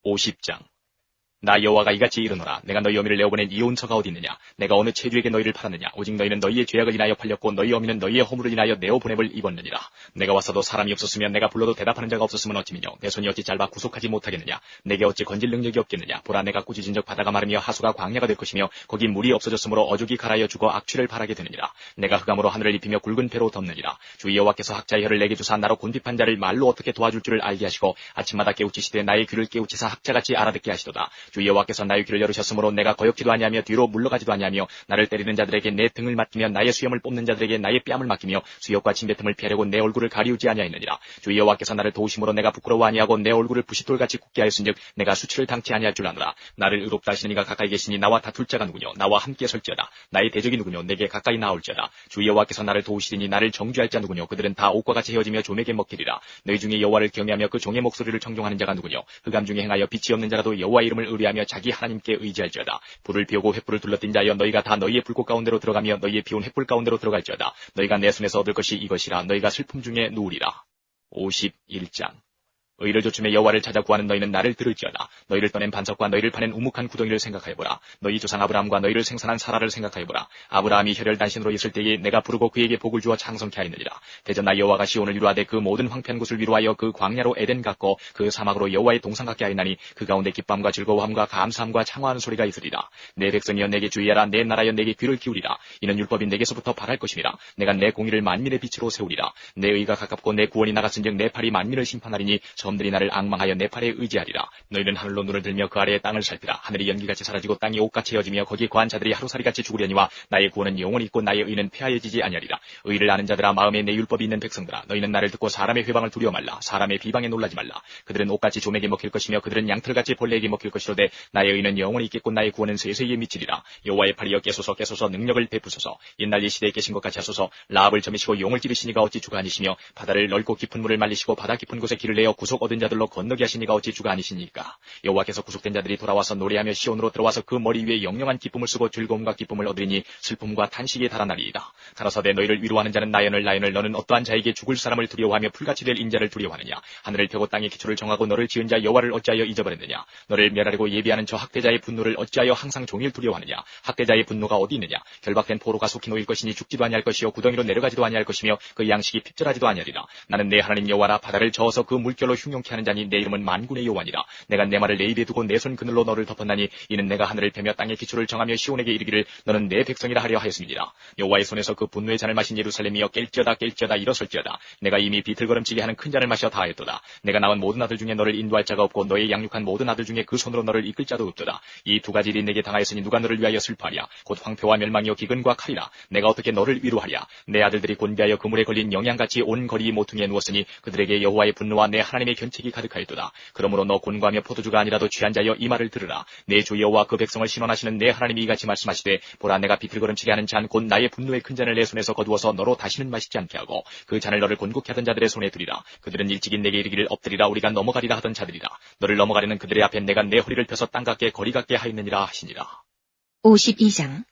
50장. 나 여호와가 이같이 이르노라. 내가 너희 어미를 내어보낸 이혼처가 어디 있느냐. 내가 어느 체주에게 너희를 팔았느냐. 오직 너희는 너희의 죄악을 인하여 팔렸고 너희 어미는 너희의 허물을 인하여 내어보냄을 입었느니라. 내가 왔어도 사람이 없었으면 내가 불러도 대답하는 자가 없었으면 어찌미뇨. 내 손이 어찌 짧아 구속하지 못하겠느냐. 내게 어찌 건질 능력이 없겠느냐. 보라 내가 꾸짖은 적 바다가 마르며 하수가 광야가 될 것이며 거기 물이 없어졌으므로 어죽이 가라앉아 죽어 악취를 발하게 되느니라. 내가 흑암으로 하늘을 입히며 굵은 배로 덮느니라. 주 여호와께서 학자의 혀를 내게 주사 나로 곤핍한 자를 말로 어떻게 도와줄 줄을 알게 하시고 아침마다 깨우치시되 나의 귀를 깨우치사 학자같이 알아듣게 하시도다. 주 여호와께서 나의 귀를 열으셨으므로 내가 거역지도 아니하며 뒤로 물러가지도 아니하며 나를 때리는 자들에게 내 등을 맡기며 나의 수염을 뽑는 자들에게 나의 뺨을 맡기며 수욕과 침뱉음을 피하려고 내 얼굴을 가리우지 아니하였느니라. 주 여호와께서 나를 도우심으로 내가 부끄러워 아니하고 내 얼굴을 부싯돌같이 굳게 하였은즉 내가 수치를 당치 아니할 줄 아노라. 나를 의롭다 하시는 이가 가까이 계시니 나와 다툴 자가 누구뇨. 나와 함께 설지어다. 나의 대적이 누구뇨. 내게 가까이 나올지어다. 주 여호와께서 나를 도우시리니 나를 정죄할 자 누구뇨. 그들은 다 옥과 같이 헤어지며 조맥에 먹히리라. 너희 중에 여호와를 경외하며 그 종의 목소리를 청종하는 자가 누구뇨. 흑암 중에 행하여 빛이 없는 자라도 여호와의 이름을 의뢰하며 자기 하나님께 의지할지어다. 불을 피우고 횃불을 둘러띈 자여 너희가 다 너희의 불꽃 가운데로 들어가며 너희의 피운 횃불 가운데로 들어갈지어다. 너희가 내 손에서 얻을 것이 이것이라. 너희가 슬픔 중에 누우리라. 51장. 의를 조춤해 여호와를 찾아 구하는 너희는 나를 들을지어다. 너희를 떠낸 반석과 너희를 파낸 우묵한 구덩이를 생각하여보라. 너희 조상 아브라함과 너희를 생산한 사라를 생각하여보라. 아브라함이 혈혈단신으로 있을 때에 내가 부르고 그에게 복을 주어 창성케 하였느니라. 대전 나 여호와가 시온을 위로하되 그 모든 황폐한 곳을 위로하여 그 광야로 에덴 같고 그 사막으로 여호와의 동상 같게 하였나니 그 가운데 기쁨과 즐거움과 감사함과 창화하는 소리가 있으리라. 내 백성이여 내게 주의하라. 내 나라여 내게 귀를 기울이라. 이는 율법이 내게서부터 발할 것임이라. 내가 내 공의를 만민의 빛으로 세우리라. 내 의가 가깝고 내 구원이 나갔은즉 내 팔이 만민을 심판하리니 점들이 나를 앙망하여 내 팔에 의지하리라. 너희는 하늘로 눈을 들며 그 아래의 땅을 살피라. 하늘이 연기같이 사라지고 땅이 옷같이 헤어지며 거기에 거한 자들이 하루살이같이 죽으려니와 나의 구원은 영원히 있고 나의 의는 폐하여지지 아니하리라. 의를 아는 자들아 마음에 내 율법이 있는 백성들아 너희는 나를 듣고 사람의 회방을 두려워 말라. 사람의 비방에 놀라지 말라. 그들은 옷같이 조맥에 먹힐 것이며 그들은 양털같이 벌레에게 먹힐 것이로되 나의 의는 영원히 있겠고 나의 구원은 세세에 미치리라. 여호와의 팔이여 깨소서 능력을 베푸소서. 옛날 이 시대에 계신 것 같이 하소서. 라합을 점이시고 용을 찌르시니가 어찌 주가 아니시며 바다를 넓고 깊은 물을 말리시고 바다 깊은 곳에 길을 내어 구속 얻은 자들로 건너게 하시니가 어찌 주가 아니시니까. 여호와께서 구속된 자들이 돌아와서 노래하며 시온으로 들어와서 그 머리 위에 영영한 기쁨을 쓰고 즐거움과 기쁨을 얻으리니 슬픔과 탄식이 달아나리이다. 가라사대 너희를 위로하는 자는 나연을 너는 어떠한 자에게 죽을 사람을 두려워하며 풀같이 될 인자를 두려워하느냐. 하늘을 펴고 땅의 기초를 정하고 너를 지은 자 여호와를 어찌하여 잊어버렸느냐. 너를 멸하려고 예비하는 저 학대자의 분노를 어찌하여 항상 종일 두려워하느냐. 학대자의 분노가 어디 있느냐. 결박된 포로가 속히 놓일 것이니 죽지도 아니할 것이요 구덩이로 내려가지도 아니할 것이며 그 양식이 핍절하지도 아니하리라. 나는 내 하나님 여호와라. 바다를 저어서 그 물결로 흉용케 하는 자니 내 이름은 만군의 여호와니라. 내가 내 말을 내 입에 두고 내 손 그늘로 너를 덮었나니 이는 내가 하늘을 펴며 땅의 기초를 정하며 시온에게 이르기를 너는 내 백성이라 하려 하였음이니라. 여호와의 손에서 그 분노의 잔을 마신 예루살렘이여 깰지어다 일어설지어다. 내가 이미 비틀거름치게 하는 큰 잔을 마셔 다하였도다. 내가 낳은 모든 아들 중에 너를 인도할 자가 없고 너의 양육한 모든 아들 중에 그 손으로 너를 이끌 자도 없도다. 이 두 가지 일이 내게 당하였으니 누가 너를 위하여 슬퍼하랴. 곧 황폐와 멸망이요 기근과 칼이라. 내가 어떻게 너를 위로하랴. 내 아들들이 곤비하여 그물에 걸린 영양같이 온 거리 모퉁이에 누웠으니 그들에게 여호와의 분노와 내 하나님의 견책이 가득하였도다. 그러므로 너 곤고하며 포도주가 아니라도 취한 자여 이 말을 들으라. 내 주 여호와 그 백성을 신원하시는 내 하나님이 이같이 말씀하시되 보라 내가 비틀거름치게 하는 잔 곧 나의 분노의 큰 잔을 내 손에서 거두어서 너로 다시는 마시지 않게 하고 그 잔을 너를 곤고케 하던 자들의 손에 두리라. 그들은 일찍이 내게 이르기를 엎드리라 우리가 넘어가리라 하던 자들이라. 너를 넘어가려는 그들의 앞에 내가 내 허리를 펴서 땅같게 거리 같게 하였느니라 하시니라. 52장.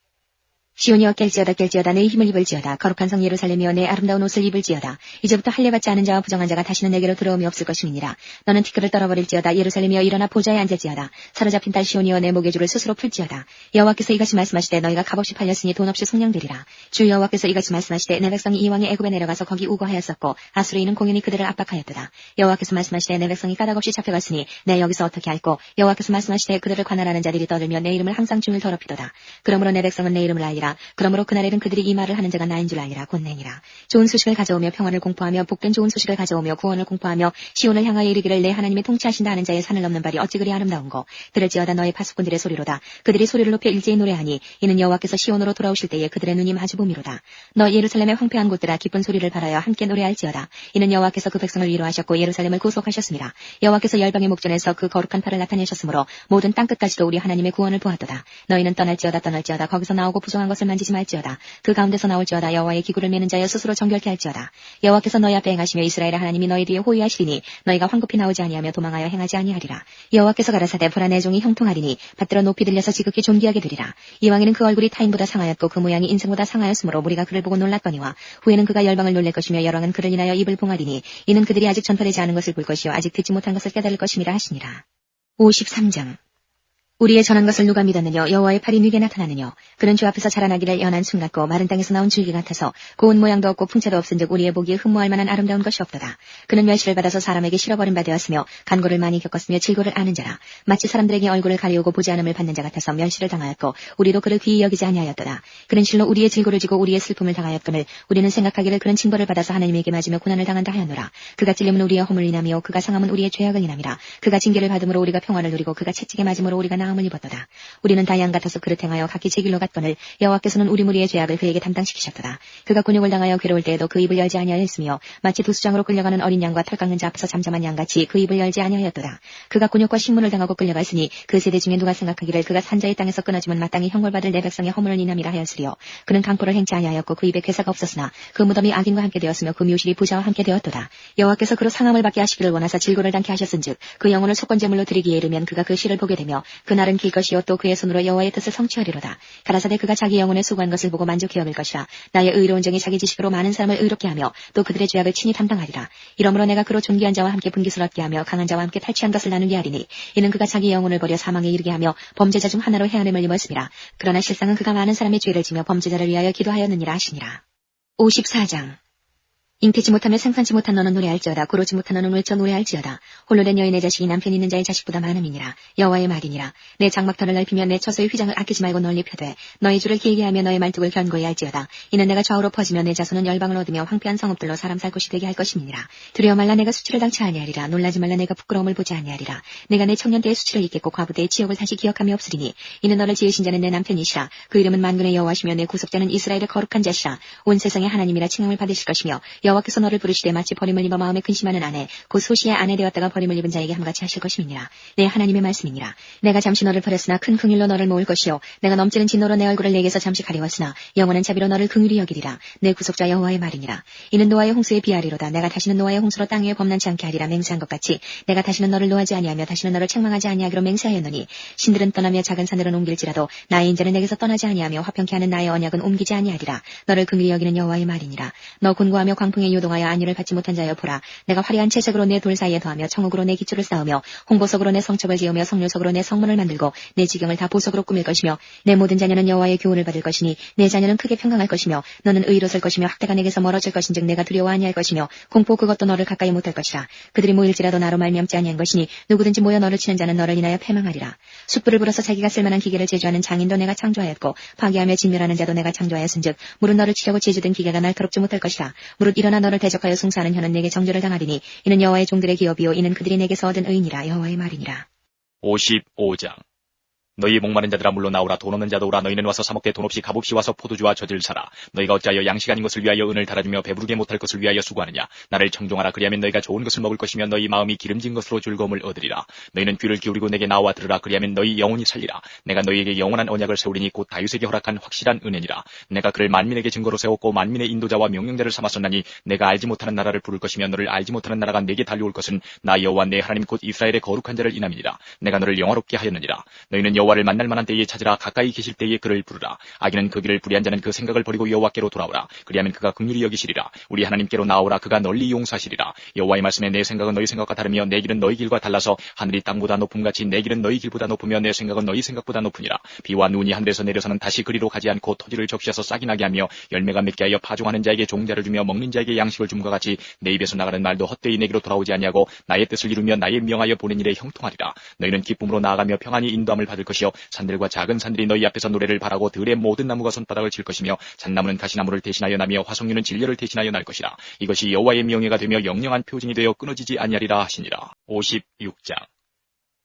시온이여 깰지어다 내 힘을 입을지어다. 거룩한 성 예루살렘이여 내 아름다운 옷을 입을지어다. 이제부터 할례받지 않은 자와 부정한 자가 다시는 내게로 들어옴이 없을 것임이니라. 너는 티끌을 떨어버릴지어다. 예루살렘이여 일어나 보좌에 앉을지어다. 사로잡힌 딸 시온이여 내 목의 줄을 스스로 풀지어다. 여호와께서 이같이 말씀하시되 너희가 값없이 팔렸으니 돈 없이 속량되리라. 주 여호와께서 이같이 말씀하시되 내 백성이 이왕에 애굽에 내려가서 거기 우거하였었고 아수르인은 공연히 그들을 압박하였도다. 여호와께서 말씀하시되 내 백성이 까닭없이 잡혀갔으니 내 여기서 어떻게 할꼬. 여호와께서 말씀하시되 그들을 관할하는 자들이 떠들며 내 이름을 항상 중일 더럽히도다. 그러므로 내 백성은 내 이름을 알리라. 그러므로 그날에는 그들이 이 말을 하는 자가 나인 줄 알리라. 곧 내니라. 좋은 소식을 가져오며 평안을 공포하며 복된 좋은 소식을 가져오며 구원을 공포하며 시온을 향하여 이르기를 내 하나님이 통치하신다 하는 자의 산을 넘는 발이 어찌 그리 아름다운고. 들을지어다 너의 파수꾼들의 소리로다. 그들이 소리를 높여 일제히 노래하니 이는 여호와께서 시온으로 돌아오실 때에 그들의 눈이 마주 봄이로다. 너 예루살렘의 황폐한 곳들아 기쁜 소리를 발하여 함께 노래할지어다. 이는 여호와께서 그 백성을 위로하셨고 예루살렘을 구속하셨습니다. 여호와께서 열방의 목전에서 그 거룩한 팔을 나타내셨으므로 모든 땅끝까지도 우리 하나님의 구원을 보았도다. 너희는 떠날지어다 거기서 나오고 부정한 것을 만지지 말지어다. 그 가운데서 나올지어다. 여호와의 기구를 매는 자여 스스로 정결케 할지어다. 여호와께서 너희 앞에 행하시며 이스라엘의 하나님이 너희 뒤에 호위하시리니 너희가 황급히 나오지 아니하며 도망하여 행하지 아니하리라. 여호와께서 가라사대 보라 내 종이 형통하리니 받들어 높이 들려서 지극히 존귀하게 되리라. 이왕에는 그 얼굴이 타인보다 상하였고 그 모양이 인생보다 상하였으므로 무리가 그를 보고 놀랐거니와 후에는 그가 열방을 놀랄 것이며 열왕은 그를 인하여 입을 봉하리니 이는 그들이 아직 전파되지 않은 것을 볼 것이요 아직 듣지 못한 것을 깨달을 것임이라 하시니라. 53장. 우리의 전한 것을 누가 믿었느냐. 여호와의 팔이 네게 나타나느냐. 그는 주 앞에서 자라나기를 연한 순 같고 마른 땅에서 나온 줄기 같아서 고운 모양도 없고 풍채도 없은즉 우리의 보기에 흠모할 만한 아름다운 것이 없도다. 그는 멸시를 받아서 사람에게 실어버린 바 되었으며 간고를 많이 겪었으며 질고를 아는 자라. 마치 사람들에게 얼굴을 가리우고 보지 않음을 받는 자 같아서 멸시를 당하였고 우리도 그를 귀히 여기지 아니하였도다. 그는 실로 우리의 질고를 지고 우리의 슬픔을 당하였거늘 우리는 생각하기를 그는 징벌을 받아서 하나님에게 맞으며 고난을 당한다 하였노라. 그가 찔림은 우리의 허물을 인하며 그가 상함은 우리의 죄악을 인함이라. 그가 징계를 받음으로 우리가 평화를 누리고 그가 채찍에 맞음으로 우리가 나음이라. 마음을 입었도다. 우리는 다 양 같아서 그릇 행하여 각기 제 길로 갔거늘 여호와께서는 우리 무리의 죄악을 그에게 담당시키셨도다. 그가 곤욕을 당하여 괴로울 때에도 그 입을 열지 아니하였으며 마치 도수장으로 끌려가는 어린 양과 털 깎는 자 앞에서 잠잠한 양같이 그 입을 열지 아니하였도다. 그가 곤욕과 식문을 당하고 끌려갔으니 그 세대 중에 누가 생각하기를 그가 산자의 땅에서 끊어지면 마땅히 형벌받을 내 백성의 허물을 인함이라 하였으리요. 그는 강포를 행치 아니하였고 그 입에 괴사가 없었으나 그 무덤이 악인과 함께 되었으며 그 묘실이 부자와 함께 되었도다. 여호와께서 그로 상함을 받게 하시기를 원하사 질고를 당케 하셨은즉 그 영혼을 속건제물로 드리기에 이르면 그가 그 시를 보게 되며 그날은 길 것이요 또 그의 손으로 여호와의 뜻을 성취하리로다. 가라사대 그가 자기 영혼에 수고한 것을 보고 만족해 여길 것이라. 나의 의로운 정이 자기 지식으로 많은 사람을 의롭게 하며 또 그들의 죄악을 친히 담당하리라. 이러므로 내가 그로 존귀한 자와 함께 분깃을 얻게 하며 강한 자와 함께 탈취한 것을 나누게 하리니 이는 그가 자기 영혼을 버려 사망에 이르게 하며 범죄자 중 하나로 해안음을 입었음이라. 그러나 실상은 그가 많은 사람의 죄를 지며 범죄자를 위하여 기도하였느니라 하시니라. 54장 잉태치 못하며 생산치 못한 너는 노래할지어다. 고르지 못한 너는 외쳐 노래할지어다. 홀로 된 여인의 자식이 남편 있는 자의 자식보다 많음이니라. 여호와의 말이니라. 내 장막터를 넓히며 내 처소의 휘장을 아끼지 말고 널리 펴되 너의 줄을 길게 하며 너의 말뚝을 견고히 할지어다. 이는 내가 좌우로 퍼지며 내 자손은 열방을 얻으며 황폐한 성읍들로 사람 살 곳이 되게 할 것임이니라. 두려워 말라. 내가 수치를 당치 아니하리라. 놀라지 말라. 내가 부끄러움을 보지 아니하리라. 내가 내 청년 때의 수치를 잊겠고 과부 때의 치욕을 다시 기억함이 없으리니 이는 너를 지으신 자는 내 남편이시라. 그 이름은 만군의 여호와시며 내 구속자는 이스라엘의 거룩한 자시라. 온 세상의 하나님이라 칭함을 받으실 것이며 여호와께서 너를 부르시되 마치 버림을 입어 마음에 근심하는 아내 곧 소시의 아내 되었다가 버림을 입은 자에게 함같이 하실 것임이니라. 내 하나님의 말씀이니라. 내가 잠시 너를 버렸으나 큰 긍휼로 너를 모을 것이요 내가 넘치는 진노로 내 얼굴을 내게서 잠시 가리웠으나 영원한 자비로 너를 긍휼히 여기리라. 내 구속자 여호와의 말이니라. 이는 노아의 홍수에 비하리로다. 내가 다시는 노아의 홍수로 땅 위에 범람치 않게 하리라. 맹세한 것 같이 내가 다시는 너를 노하지 아니하며 다시는 너를 책망하지 아니하기로 맹세하였노니 신들은 떠나며 작은 산들은 옮길지라도 나의 인자는 내게서 떠나지 아니하며 화평케 하는 나의 언약은 옮기지 아니하리라. 너를 긍휼히 여기는 여호와의 말이니라. 너 곤고하며 광풍에 요동하여 안위를 받지 못한 자여 보라. 내가 화려한 채색으로 내 돌 사이에 더하며 청옥으로 내 기초를 쌓으며 홍보석으로 내 성벽을 지으며 성류석으로 내 성문을 만들고 내 지경을 다 보석으로 꾸밀 것이며 내 모든 자녀는 여호와의 교훈을 받을 것이니 내 자녀는 크게 평강할 것이며 너는 의로 설 것이며 학대가 내게서 멀어질 것인즉 내가 두려워 아니할 것이며 공포 그것도 너를 가까이 못할 것이라. 그들이 모일지라도 나로 말미암지 아니한 것이니 누구든지 모여 너를 치는 자는 너를 인하여 패망하리라. 숯불을 불어서 자기가 쓸만한 기계를 제조하는 장인도 내가 창조하였고 파괴하며 진멸하는 자도 내가 창조하였은즉 무릇 너를 치려고 제조된 기계가 날카롭지 못할 것이라. 무릇 일어나 너를 대적하여 숭사하는 혀는 내게 정죄를 당하리니 이는 여호와의 종들의 기업이요 이는 그들이 내게서 얻은 의니라. 여호와의 말이니라. 55장 너희 목마른 자들아 물러나오라. 돈 없는 자도 오라. 너희는 와서 사먹되 돈 없이 값없이 와서 포도주와 젖을 사라. 너희가 어찌하여 양식 아닌 것을 위하여 은을 달아주며 배부르게 못할 것을 위하여 수고하느냐. 나를 청종하라. 그리하면 너희가 좋은 것을 먹을 것이며 너희 마음이 기름진 것으로 즐거움을 얻으리라. 너희는 귀를 기울이고 내게 나와 들으라. 그리하면 너희 영혼이 살리라. 내가 너희에게 영원한 언약을 세우리니 곧 다윗에게 허락한 확실한 은혜니라. 내가 그를 만민에게 증거로 세웠고 만민의 인도자와 명령자를 삼았었나니 내가 알지 못하는 나라를 부를 것이며 너를 알지 못하는 나라가 내게 달려올 것은 나 여호와 내 하나님 곧 이스라엘의 거룩한 자를 인함이니라. 내가 너를 영화롭게 하였느니라. 너희는 여호와를 만날 만한 때에 찾으라. 가까이 계실 때에 그를 부르라. 악인은 그 길을 불의한 자는 그 생각을 버리고 여호와께로 돌아오라. 그리하면 그가 긍휼히 여기시리라. 우리 하나님께로 나오라. 그가 널리 용서하시리라. 여호와의 말씀에 내 생각은 너희 생각과 다르며 내 길은 너희 길과 달라서 하늘이 땅보다 높음같이 내 길은 너희 길보다 높으며 내 생각은 너희 생각보다 높으니라. 비와 눈이 하늘에서 내려서는 다시 그리로 가지 않고 토지를 적시해서 싹이 나게 하며 열매가 맺게 하여 파종하는 자에게 종자를 주며 먹는 자에게 양식을 줌과 같이 내 입에서 나가는 말도 헛되이 내게로 돌아오지 아니하고 나의 뜻을 이루며 나의 명하여 보낸 일에 형통하리라. 너희는 기쁨으로 나아가며 평안히 인도함을 받을 것이요 산들과 작은 산들이 너희 앞에서 노래를 바라고 들의 모든 나무가 손바닥을 칠 것이며 잣나무는 가시나무를 대신하여 나며 화석류는 진려를 대신하여 날 것이라. 이것이 여호와의 명예가 되며 영영한 표징이 되어 끊어지지 아니하리라 하시니라. 56장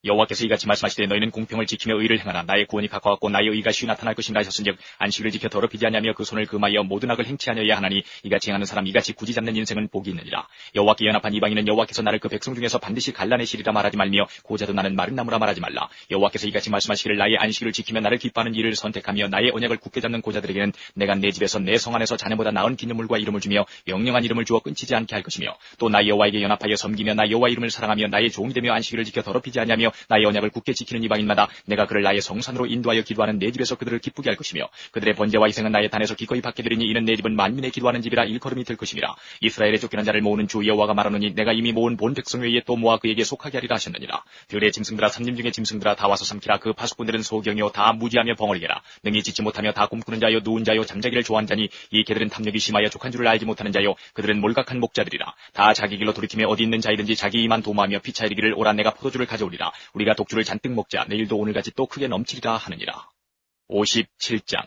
여호와께서 이같이 말씀하시되 너희는 공평을 지키며 의를 행하라. 나의 구원이 가까웠고 나의 의가 쉬이 나타날 것임이라 하셨은즉 안식일을 지켜 더럽히지 아니하며 그 손을 금하여 모든 악을 행치 아니하여야 하나니 이같이 행하는 사람 이같이 굳이 잡는 인생은 복이 있느니라. 여호와께 연합한 이방인은 여호와께서 나를 그 백성 중에서 반드시 갈라내시리라 말하지 말며 고자도 나는 마른 나무라 말하지 말라. 여호와께서 이같이 말씀하시기를 나의 안식일을 지키며 나를 기뻐하는 일을 선택하며 나의 언약을 굳게 잡는 고자들에게는 내가 내 집에서 내 성 안에서 자네보다 나은 기념물과 이름을 주며 영영한 이름을 주어 끊치지 않게 할 것이며 또 나 여호와에게 연합하여 섬기며 나 여호와 이름을 사랑하며 나의 종이 되며 안식일을 지켜 더럽히지 아니하며 나의 언약을 굳게 지키는 이방인마다 내가 그를 나의 성산으로 인도하여 기도하는 내 집에서 그들을 기쁘게 할 것이며 그들의 번제와 희생은 나의 단에서 기꺼이 받게 되리니 이는 내 집은 만민의 기도하는 집이라 일컬음이 될 것임이라. 이스라엘에 쫓기는 자를 모으는 주 여호와가 말하노니 내가 이미 모은 본 백성 외에 또 모아 그에게 속하게 하리라 하셨느니라. 들의 짐승들아 삼림 중에 짐승들아 다 와서 삼키라. 그 파수꾼들은 소경이요 다 무지하며 벙어리게라. 능히 짖지 못하며 다 꿈꾸는 자요 누운 자요 잠자기를 좋아하는 자니 이 개들은 탐욕이 심하여 족한 줄을 알지 못하는 자요 그들은 몰각한 목자들이라. 다 자기 길로 돌이키며 어디 있는 자이든지 자기 이만 도모하며 피차 이르기를 오라 내가 포도주를 가져오리라. 우리가 독주를 잔뜩 먹자 내일도 오늘같이 또 크게 넘치리라 하느니라. 57장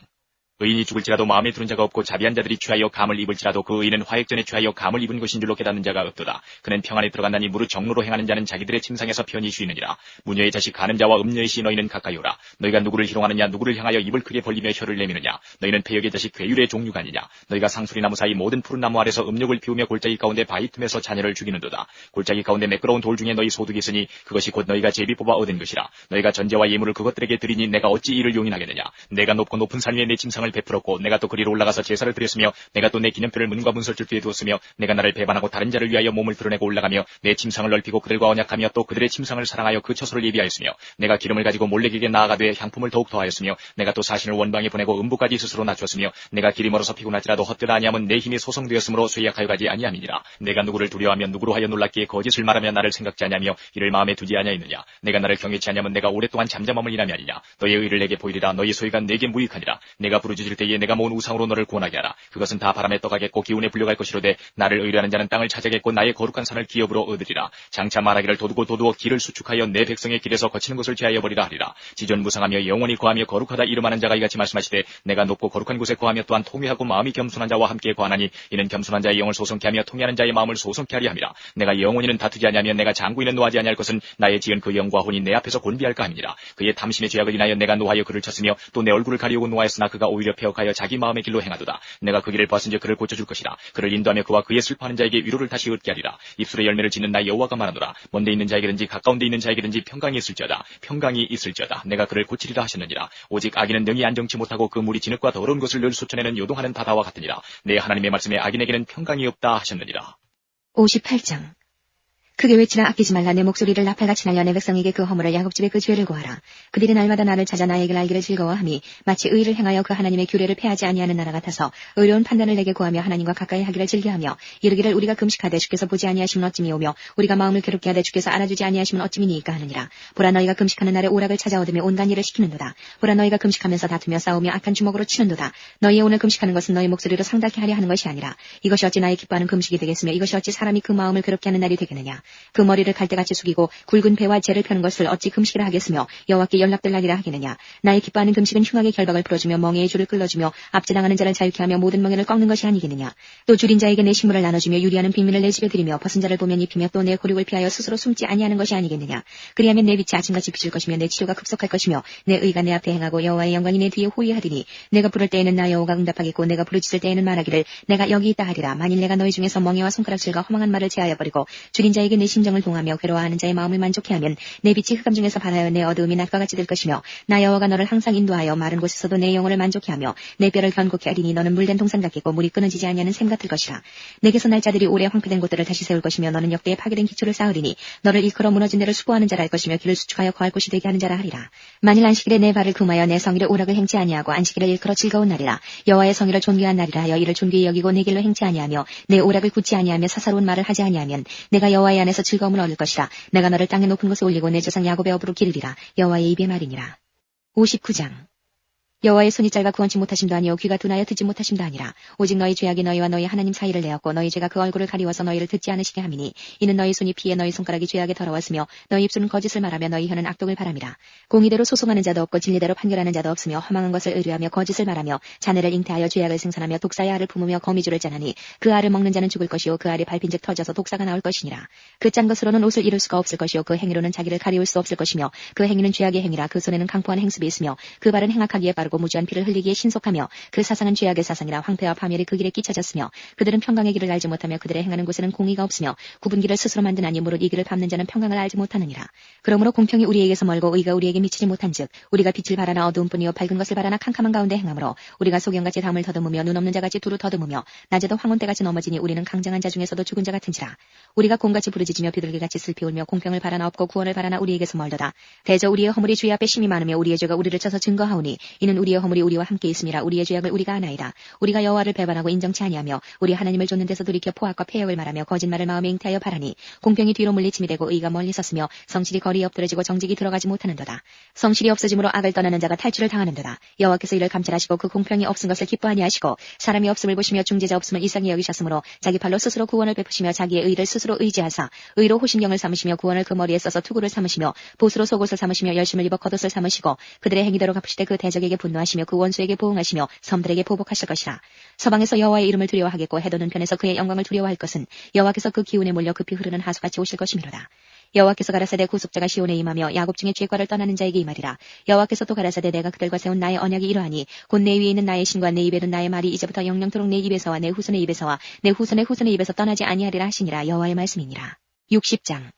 의인이 죽을지라도 마음에 두는 자가 없고 자비한 자들이 취하여 감을 입을지라도 그 의인은 화액전에 취하여 감을 입은 것인 줄로 깨닫는 자가 없도다. 그는 평안에 들어간다니 무릇 정로로 행하는 자는 자기들의 침상에서 편히 쉬느니라. 무녀의 자식 가는 자와 음녀의 시 너희는 가까이 오라. 너희가 누구를 희롱하느냐 누구를 향하여 입을 크게 벌리며 혀를 내미느냐. 너희는 폐역의 자식 괴율의 종류가 아니냐. 너희가 상수리 나무 사이 모든 푸른 나무 아래서 음욕을 피우며 골짜기 가운데 바위 틈에서 자녀를 죽이는도다. 골짜기 가운데 매끄러운 돌 중에 너희 소득이 있으니 그것이 곧 너희가 제비 뽑아 얻은 것이라. 너희가 전제와 예물을 그것들에게 드리니 내가 어찌 이를 용인하겠느냐. 내가 높고 높은 산 위에 내 침상을 베풀었고 내가 또 그리로 올라가서 제사를 드렸으며 내가 또 내 기념표를 문과 문설줄 뒤에 두었으며 내가 나를 배반하고 다른 자를 위하여 몸을 드러내고 올라가며 내 침상을 넓히고 그들과 언약하며 또 그들의 침상을 사랑하여 그 처소를 예비하였으며 내가 기름을 가지고 몰렉에게 나아가되 향품을 더욱 더하였으며 내가 또 사신을 원방에 보내고 음부까지 스스로 낮췄으며 내가 길이 멀어서 피곤할지라도 헛되다 아니하면 내 힘이 소성되었으므로 쇠약하여 가지 아니함이니라. 내가 누구를 두려워하며 누구로 하여 놀랍기에 거짓을 말하며 나를 생각지 아니하며 이를 마음에 두지 아니하였느냐. 내가 나를 경외치 아니하면 내가 오랫동안 잠잠함을 인함이 아니냐. 너의 의를 내게 보이리라. 너의 소유가 내게 무익하니라. 내가 부르짖을 때에 내가 모은 우상으로 너를 구원하게 하라. 그것은 다 바람에 떠가겠고 기운에 불려갈 것이로되 나를 의뢰하는 자는 땅을 찾아겠고 나의 거룩한 산을 기업으로 얻으리라. 장차 말하기를 도두어 길을 수축하여 내 백성의 길에서 거치는 것을 제하여 버리라 하리라. 지존무상하며 영원히 거하며 거룩하다 이름하는 자가 이같이 말씀하시되 내가 높고 거룩한 곳에 거하며 또한 통회하고 마음이 겸손한 자와 함께 거하나니 이는 겸손한 자의 영을 소성케 하며 통회하는 자의 마음을 소성케 하리 함이라. 내가 영원히는 다투지 아니하며 내가 장구이는 노하지 아니할 것은 나의 지은 그 영과 혼이 내 앞에서 곤비할까 함이니라. 그의 탐심의 죄악을 인하여 내가 노하여 그를 쳤으며 또 내 얼굴을 가리우고 노하였으나 그가 오히려 폐역하여 자기 마음의 길로 행하도다. 내가 그 길을 벗은즉 그를 고쳐줄 것이라. 그를 인도하며 그와 그의 슬퍼하는 자에게 위로를 다시 얻게 하리라. 입술의 열매를 짓는 나 여호와가 말하노라. 먼데 있는 자에게든지 가까운데 있는 자에게든지 평강이 있을지어다. 내가 그를 고치리라 하셨느니라. 오직 악인은 능히 안정치 못하고 그 물이 진흙과 더러운 것을 늘 쏟쳐내는 요동하는 바다와 같으니라. 내 하나님의 말씀에 악인에게는 평강이 없다 하셨느니라. 58장. 크게 외치라. 아끼지 말라. 내 목소리를 나팔같이 날려 내 백성에게 그 허물을 야곱집에 그 죄를 고하라. 그들이 날마다 나를 찾아 나의 길 알기를 즐거워함이 마치 의를 행하여 그 하나님의 규례를 폐하지 아니하는 나라 같아서 의로운 판단을 내게 구하며 하나님과 가까이 하기를 즐겨하며 이르기를 우리가 금식하되 주께서 보지 아니하시면 어찌미오며 우리가 마음을 괴롭게 하되 주께서 알아주지 아니하시면 어찌미니이까 하느니라. 보라 너희가 금식하는 날에 오락을 찾아 얻으며 온갖 일을 시키는도다. 보라 너희가 금식하면서 다투며 싸우며 악한 주먹으로 치는도다. 너희의 오늘 금식하는 것은 너희 목소리로 상달케 하려 하는 것이 아니라 이것이 어찌 나의 기뻐하는 금식이 되겠으며 이것이 어찌 사람이 그 마음을 괴롭게 하는 날이 되겠느냐. 그 머리를 갈대같이 숙이고 굵은 배와 재를 펴는 것을 어찌 금식이라 하겠으며 여호와께 연락될 날이라 하겠느냐. 나의 기뻐하는 금식은 흉악의 결박을 풀어주며 멍에의 줄을 끌어주며 압제당하는 자를 자유케 하며 모든 멍에를 꺾는 것이 아니겠느냐. 또 줄인 자에게 내 식물을 나눠주며 유리하는 빈민을 내 집에 들이며 벗은 자를 보면 입히며 또 내 고륙을 피하여 스스로 숨지 아니하는 것이 아니겠느냐. 그리하면 내 빛이 아침같이 비칠 것이며 내 치료가 급속할 것이며 내 의가 내 앞에 행하고 여호와의 영광이 내 뒤에 호위하리니 내가 부를 때에는 나 여호와가 응답하겠고 내가 부르짖을 때에는 말하기를 내가 여기 있다 하리라. 만일 내가 너희 중에서 멍에와 손가락질과 허망한 말을 제하여 버리고 줄인 자에게 내 심정을 동하며 괴로워하는 자의 마음을 만족케 하면 내 빛이 흑암 중에서 발하여 내 어두움이 낮과 같이 될 것이며 나 여호와가 너를 항상 인도하여 마른 곳에서도 내 영혼을 만족케 하며 내 뼈를 견고케 하리니 너는 물된 동산 같겠고 물이 끊어지지 아니하는 샘 같을 것이라. 내게서 날 자들이 오래 황폐된 곳들을 다시 세울 것이며 너는 역대에 파괴된 기초를 쌓으리니 너를 일컬어 무너진 데를 수보하는 자라 할 것이며 길을 수축하여 거할 곳이 되게 하는 자라 하리라. 만일 안식일에 내 발을 금하여 내 성일에 오락을 행치 아니하고 안식일을 일컬어 즐거운 날이라. 여호와의 성일을 존귀한 날이라 하여 이를 존귀히 여기고 내 길로 행치 아니하며 내 오락을 굳지 아니하며 사사로운 말을 하지 아니하면 내가 여호와의 안에서 즐거움을 얻을 것이라. 내가 너를 땅의 높은 곳에 올리고 내 조상 야곱의 업으로 기르리라. 여호와의 입의 말이니라. 59장. 여호와의 손이 짧아 구원치 못하심도 아니요 귀가 둔하여 듣지 못하심도 아니라 오직 너희 죄악이 너희와 너희 하나님 사이를 내었고 너희 죄가 그 얼굴을 가리워서 너희를 듣지 않으시게 함이니 이는 너희 손이 피해 너희 손가락이 죄악에 더러웠으며 너희 입술은 거짓을 말하며 너희 혀는 악독을 바람이라. 공의대로 소송하는 자도 없고 진리대로 판결하는 자도 없으며 허망한 것을 의뢰하며 거짓을 말하며 자네를 잉태하여 죄악을 생산하며 독사의 알을 품으며 거미줄을 짜나니 그 알을 먹는 자는 죽을 것이요 그 알이 밟힌즉 터져서 독사가 나올 것이니라. 그 짠 것으로는 옷을 이룰 수가 없을 것이요 그 행위로는 자기를 가리울 수 없을 것이며 그 행위는 죄악의 행위라. 그 손에는 강포한 행습이 있으며 그 발은 행악하기에 빠르고 무주한 피를 흘리기에 신속하며 그 사상은 죄악의 사상이라. 황폐와 파멸이 그 길에 끼쳐졌으며 그들은 평강의 길을 알지 못하며 그들의 행하는 곳에는 공의가 없으며 굽은 길을 스스로 만드나니 무릇 이 길을 밟는 자는 평강을 알지 못하느니라. 그러므로 공평이 우리에게서 멀고 의가 우리에게 미치지 못한즉 우리가 빛을 바라나 어두움뿐이요 밝은 것을 바라나 캄캄한 가운데 행함으로 우리가 소경같이 담을 더듬으며 눈 없는 자같이 두루 더듬으며 낮에도 황혼때같이 넘어지니 우리는 강장한 자 중에서도 죽은 자 같은지라. 우리가 곰같이 부르짖으며 비둘기같이 슬피 울며 공평을 바라나 없고 구원을 바라나 우리에게서 멀도다. 대저 우리의 허물이 주의 앞에 심히 많으며 우리의 죄가 우리를 쳐서 증거하오니 이는 우리의 허물이 우리와 함께 있음이라. 우리의 죄악을 우리가 아나이다. 우리가 여호와를 배반하고 인정치 아니하며 우리 하나님을 좇는 데서 돌이켜 포악과 폐역을 말하며 거짓말을 마음에 잉태하여 바라니 공평이 뒤로 물리침이 되고 의가 멀리 섰으며 성실이 거리에 엎드러지고 정직이 들어가지 못하는도다. 성실이 없어짐으로 악을 떠나는 자가 탈출을 당하는도다. 여호와께서 이를 감찰하시고 그 공평이 없은 것을 기뻐하니 하시고 사람이 없음을 보시며 중재자 없음을 이상히 여기셨으므로 자기 팔로 스스로 구원을 베푸시며 자기의 의를 스스로 의지하사 의로 호심경을 삼으시며 구원을 그 머리에 써서 투구를 삼으시며 보수로 속옷을 삼으시며 열심을 입어 겉옷을 삼으시고 그들의 행위대로 갚으시되 그 대적에게 분노하시며 그 원수에게 보응하시며 섬들에게 보복하실 것이라. 서방에서 여호와의 이름을 두려워하겠고 해도는 편에서 그의 영광을 두려워할 것은 여호와께서 그 기운에 몰려 급히 흐르는 하수같이 오실 것이미로다. 여호와께서 가라사대 구속자가 시온에 임하며 야곱 중에 죄과를 떠나는 자에게 임하리라. 여호와께서 또 가라사대 내가 그들과 세운 나의 언약이 이러하니 곧 내 위에 있는 나의 신과 내 입에 둔 나의 말이 이제부터 영영토록 내 입에서와 내 후손의 입에서와 내 후손의 후손의 입에서 떠나지 아니하리라 하시니라. 여호와의 말씀이니라. 60장.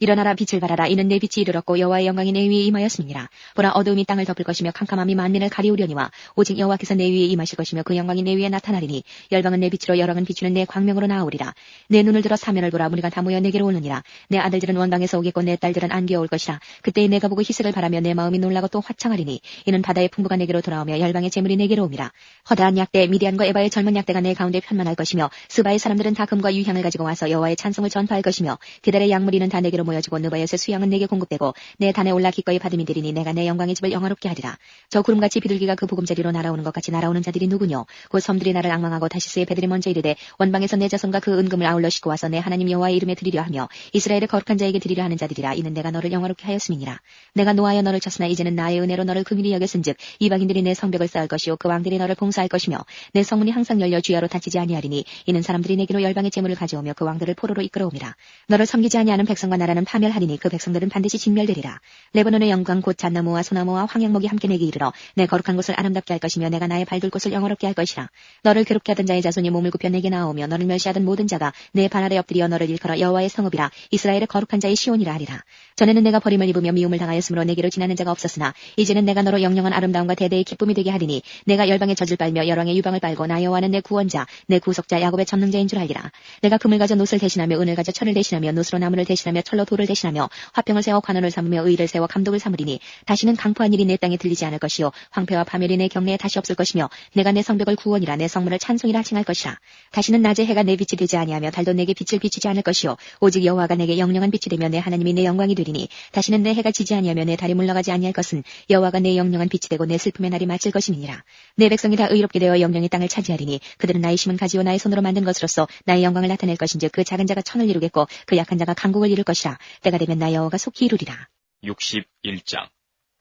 일어나라 빛을 발하라. 이는 내 빛이 이르렀고 여호와의 영광이 내 위에 임하였음이니라. 보라 어두움이 땅을 덮을 것이며 캄캄함이 만민을 가리우려니와 오직 여호와께서 내 위에 임하실 것이며 그 영광이 내 위에 나타나리니 열방은 내 빛으로 열왕은 비추는 내 광명으로 나오리라. 내 눈을 들어 사면을 보라. 무리가 다 모여 내게로 오느니라. 내 아들들은 원방에서 오겠고 내 딸들은 안개어 올 것이라. 그때 내가 보고 희색을 바라며 내 마음이 놀라고 또 화창하리니 이는 바다의 풍부가 내게로 돌아오며 열방의 재물이 내게로 옵니다. 허다한 약대 미디안과 에바의 젊은 약대가 내 가운데 편만할 것이며 스바의 사람들은 다 금과 유향을 가지고 와서 여호와의 찬송을 전파할 것이며 그들의 약물이는 다 내게로 모여지고 느바엿의 수양은 내게 공급되고 내 단에 올라 기꺼이 받음이 되리니 내가 내 영광의 집을 영화롭게 하리라. 저 구름같이 비둘기가 그 보금자리로 날아오는 것 같이 날아오는 자들이 누구뇨? 곧 섬들이 나를 앙망하고 다시스의 배들이 먼저 이르되 원방에서 내 자손과 그 은금을 아울러 싣고 와서 내 하나님 여호와의 이름에 드리려 하며 이스라엘의 거룩한 자에게 드리려 하는 자들이라. 이는 내가 너를 영화롭게 하였음이니라. 내가 노하여 너를 쳤으나 이제는 나의 은혜로 너를 긍휼히 여겼은즉 이방인들이 내 성벽을 쌓을 것이요 그 왕들이 너를 봉사할 것이며 내 성문이 항상 열려 주야로 닫히지 아니하리니 이는 사람들이 내게로 열방의 재물을 가져오며 그 왕들을 포로로 이끌어오미라. 너를 섬기지 아니하는 백성과 나라는 파멸하리니 그 백성들은 반드시 진멸되리라. 레바논의 영광 곧 잣나무와 소나무와 황양목이 함께 내게 이르러 내 거룩한 곳을 아름답게 할 것이며 내가 나의 발둘 곳을 영화롭게 할 것이라. 너를 괴롭게 하던 자의 자손이 몸을 굽혀 내게 나오며 너를 멸시하던 모든 자가 내 발 아래 엎드려 너를 일컬어 여호와의 성읍이라 이스라엘의 거룩한 자의 시온이라 하리라. 전에는 내가 버림을 입으며 미움을 당하였으므로 내게로 지나는 자가 없었으나 이제는 내가 너로 영영한 아름다움과 대대의 기쁨이 되게 하리니 내가 열방의 젖을 빨며 열왕의 유방을 빨고 나 여호와는 내 구원자 내 구속자 야곱의 전능자인 줄 알리라. 내가 금을 가져 놋을 대신하며 은을 가져 철을 대신하며 놋으로 나무를 대신하며 철로 돌을 대신하며 화병을 세워 관원을 삼으며 의를 세워 감독을 삼으리니 다시는 강포한 일이 내 땅에 들리지 않을 것이요 황폐와 파멸이 내 경내에 다시 없을 것이며 내가 내 성벽을 구원이라 내 성문을 찬송이라 칭할 것이라. 다시는 낮에 해가 내 빛이 되지 아니하며 달도 내게 빛을 비추지 않을 것이요 오직 여호와가 내게 영영한 빛이 되며 내 하나님이 내 영광이 되리니 다시는 내 해가 지지 아니하며 내 달이 물러가지 아니할 것은 여호와가 내 영영한 빛이 되고 내 슬픔의 날이 마칠 것임이니라. 내 백성이 다 의롭게 되어 영영이 땅을 차지하리니 그들은 나의 심은 가지요 나의 손으로 만든 것으로서 나의 영광을 나타낼 것인즉 그 작은 자가 천을 이루겠고 그 약한 자가 강국을 이룰 것이라. 때가 되면 나 여호와가 속히 이루리라. 61장.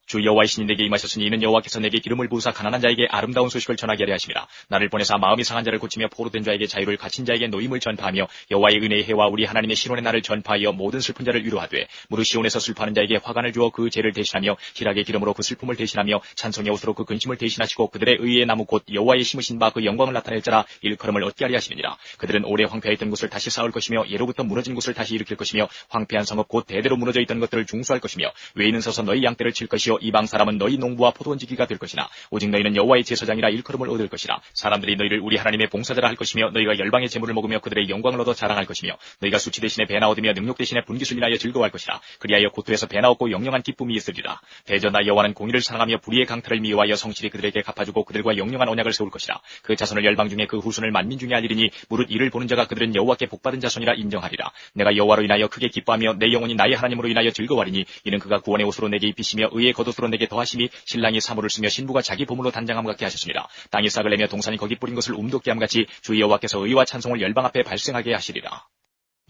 주 여호와의 신이 내게 임하셨으니 이는 여호와께서 내게 기름을 부으사 가난한 자에게 아름다운 소식을 전하게 하려 하심이라. 나를 보내사 마음이 상한 자를 고치며 포로된 자에게 자유를 갇힌 자에게 노임을 전파하며 여호와의 은혜의 해와 우리 하나님의 신원의 날을 전파하여 모든 슬픈 자를 위로하되 무릇 시온에서 슬퍼하는 자에게 화관을 주어 그 죄를 대신하며 희락의 기름으로 그 슬픔을 대신하며 찬송의 옷으로 그 근심을 대신하시고 그들의 의의 나무 곧 여호와의 심으신 바 그 영광을 나타낼 자라 일컬음을 얻게 하려 하심이니라. 그들은 오래 황폐했던 곳을 다시 쌓을 것이며 예로부터 무너진 곳을 다시 일으킬 것이며 황폐한 성읍 곧 대대로 무너져 있던 것들을 중수할 것이며 외인은 서서 너희 양떼를 칠 것이요 이방 사람은 너희 농부와 포도원지기가 될 것이나 오직 너희는 여호와의 제사장이라 일컬음을 얻을 것이라. 사람들이 너희를 우리 하나님의 봉사자라 할 것이며 너희가 열방의 재물을 먹으며 그들의 영광을 얻어 자랑할 것이며 너희가 수치 대신에 배나 얻으며 능력 대신에 분깃을 인하여 즐거워할 것이라. 그리하여 고토에서 배나 얻고 영영한 기쁨이 있으리라. 대저 나 여호와는 공의를 사랑하며 불의의 강탈을 미워하여 성실히 그들에게 갚아주고 그들과 영영한 언약을 세울 것이라. 그 자손을 열방 중에 그 후손을 만민 중에 알리리니 무릇 이를 보는 자가 그들은 여호와께 복받은 자손이라 인정하리라. 내가 여호와로 인하여 크게 기뻐하며 내 영혼이 나의 하나님으로 인하여 즐거워하리니 이는 그가 구원의 옷으로 내게 입히시며 의의 겉옷으로 내게 더하심이 신랑이 사물을 쓰며 신부가 자기 보물로 단장함 같게 하셨습니다. 땅이 싹을 내며 동산이 거기 뿌린 것을 움돋게 함 같이 주 여호와께서 의와 찬송을 열방 앞에 발생하게 하시리라.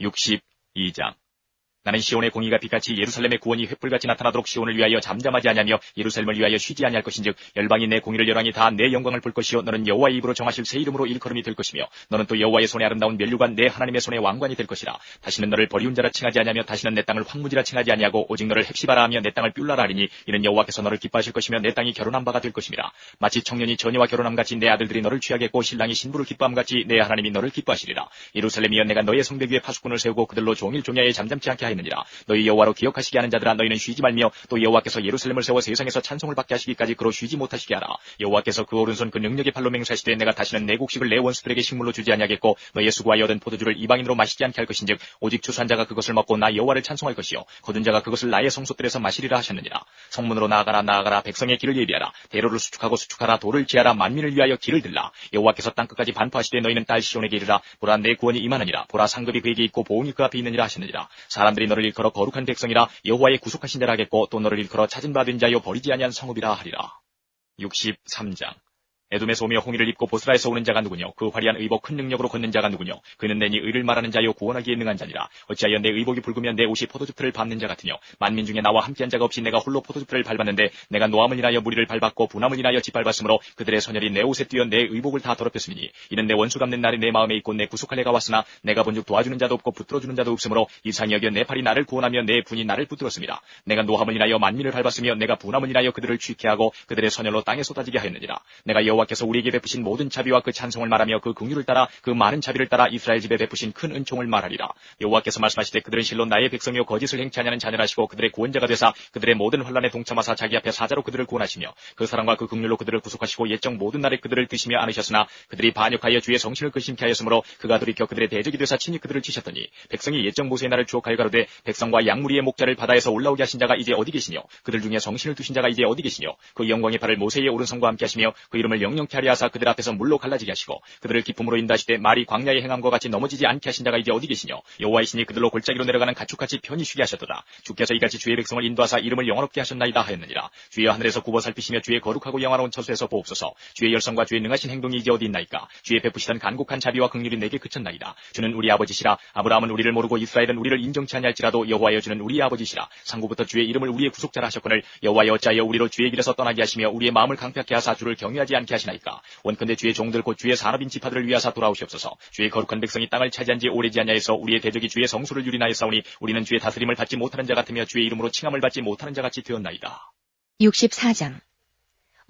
62장. 나는 시온의 공의가 빛같이 예루살렘의 구원이 횃불같이 나타나도록 시온을 위하여 잠잠하지 아니하며 예루살렘을 위하여 쉬지 아니할 것인즉 열방이 내 공의를 열왕이 다 내 영광을 볼 것이요 너는 여호와의 입으로 정하실 새 이름으로 일컬음이 될 것이며 너는 또 여호와의 손에 아름다운 면류관 내 하나님의 손에 왕관이 될 것이라. 다시는 너를 버리운 자라 칭하지 아니하며 다시는 내 땅을 황무지라 칭하지 아니하고 오직 너를 헵시바라 하며 내 땅을 뷸라라 하리니 이는 여호와께서 너를 기뻐하실 것이며 내 땅이 결혼한 바가 될 것임이라. 마치 청년이 처녀와 결혼함 같이 내 아들들이 너를 취하겠고 신랑이 신부를 기뻐함 같이 내 하나님이 너를 기뻐하시리라. 예루살렘이여 내가 너의 성벽 위에 파수꾼을 세우고 그들로 종일 종야에 잠잠치 않게 하였느니라. 너희 여호와로 기억하시게 하는 자들아 너희는 쉬지 말며 또 여호와께서 예루살렘을 세워 세상에서 찬송을 받게 하시기까지 그로 쉬지 못하시게 하라. 여호와께서 그 오른손 그 능력의 팔로 맹세하시되 내가 다시는 내 곡식을 내 원수들에게 식물로 주지 아니하겠고 너희의 수고하여 얻은 포도주를 이방인으로 마시지 않게 할 것인즉 오직 추수한 자가 그것을 먹고 나 여호와를 찬송할 것이요 거둔 자가 그것을 나의 성소들에서 마시리라 하셨느니라. 성문으로 나아가라 나아가라 백성의 길을 예비하라. 대로를 수축하고 수축하라 돌을 지하라 만민을 위하여 길을 들라. 여호와께서 땅끝까지 반포하시되 너희는 딸 시온에게 이르라. 보라 내 구원이 임하느니라. 보라 상급이 그에게 있고 보응이 그 앞에 있느니라 하셨느니라. 사람들이 너를 일컬어 거룩한 백성이라 여호와의 구속하신 자라 하겠고 또 너를 일컬어 찾은 바 된 자여 버리지 아니한 성읍이라 하리라. 63장. 에돔에서 오며 홍의를 입고 보스라에서 오는 자가 누구뇨? 그 화려한 의복 큰 능력으로 걷는 자가 누구뇨? 그는 내니 의를 말하는 자요 구원하기에 능한 자니라. 어찌하여 내 의복이 붉으면 내 옷이 포도즙틀을 밟는 자 같으뇨? 만민 중에 나와 함께한 자가 없이 내가 홀로 포도즙틀을 밟았는데 내가 노함을 인하여 무리를 밟았고 분함을 인하여 짓밟았으므로 그들의 선혈이 내 옷에 뛰어 내 의복을 다 더럽혔으니 이는 내 원수 갚는 날이 내 마음에 있고 내 구속할 해가 왔으나 내가 본즉 도와주는 자도 없고 붙들어주는 자도 없으므로 이상히 여겨 내 팔이 나를 구원하며 내 분이 나를 붙들었습니다. 내가 노함을 인하여 만민을 밟았으며 내가 분함을 인하여 그들을 취케하고 그들의 선혈로 땅에 쏟아지게 하였느니라. 내가 여호와께서 우리에게 베푸신 모든 자비와 그 찬송을 말하며 그 긍휼을 따라 그 많은 자비를 따라 이스라엘 집에 베푸신 큰 은총을 말하리라. 여호와께서 말씀하시되 그들은 실로 나의 백성이요 거짓을 행치 아니하는 자녀라시고 그들의 구원자가 되사 그들의 모든 환난에 동참하사 자기 앞에 사자로 그들을 구원하시며 그 사랑과 그 긍휼로 그들을 구속하시고 옛적 모든 날에 그들을 드시며 안으셨으나 그들이 반역하여 주의 성신을 근심케 하였으므로 그가 돌이켜 그들의 대적이 되사 친히 그들을 치셨더니 백성이 옛적 모세의 날을 추억하여 가로되 백성과 양무리의 목자를 바다에서 올라오게 하신 자가 이제 어디 계시뇨? 그들 중에 성신을 두신 자가 이제 어디 계시뇨? 그 영광의 발을 모세의 오른손과 함께 하시며 그 이름을 영영케 하리 하사 그들 앞에서 물로 갈라지게 하시고 그들을 기쁨으로 인도하시되 말이 광야의 행함과 같이 넘어지지 않게 하신 자가 이제 어디 계시뇨? 여호와이시니 그들로 골짜기로 내려가는 가축같이 편히 쉬게 하셨도다. 주께서 이같이 주의 백성을 인도하사 이름을 영원롭게 하셨나이다 하였느니라. 주여 하늘에서 굽어 살피시며 주의 거룩하고 영화로운 처소에서 보옵소서. 주의 열성과 주의 능하신 행동이 이제 어디 있나이까? 주의 베푸시던 간곡한 자비와 긍휼이 내게 그쳤나이다. 주는 우리 아버지시라. 아브라함은 우리를 모르고 이스라엘은 우리를 인정치 아니할지라도 여호와여 주는 우리의 아버지시라. 상고부터 주의 이름을 우리의 구속자라 하셨거늘 여호와여 어찌하여 우리로 주의 길에서 떠나게 하시며 우리의 마음을 강팍케 하사 주를 경외하지 않게 하시나이까? 원컨대 주의 종들 곧 주의 산업인 지파들을 위하사 돌아오시옵소서. 주의 거룩한 백성이 땅을 차지한 지 오래지 아니하여서 우리의 대적이 주의 성수를 유린하였사오니 우리는 주의 다스림을 받지 못하는 자 같으며 주의 이름으로 칭함을 받지 못하는 자 같이 되었나이다. 64장.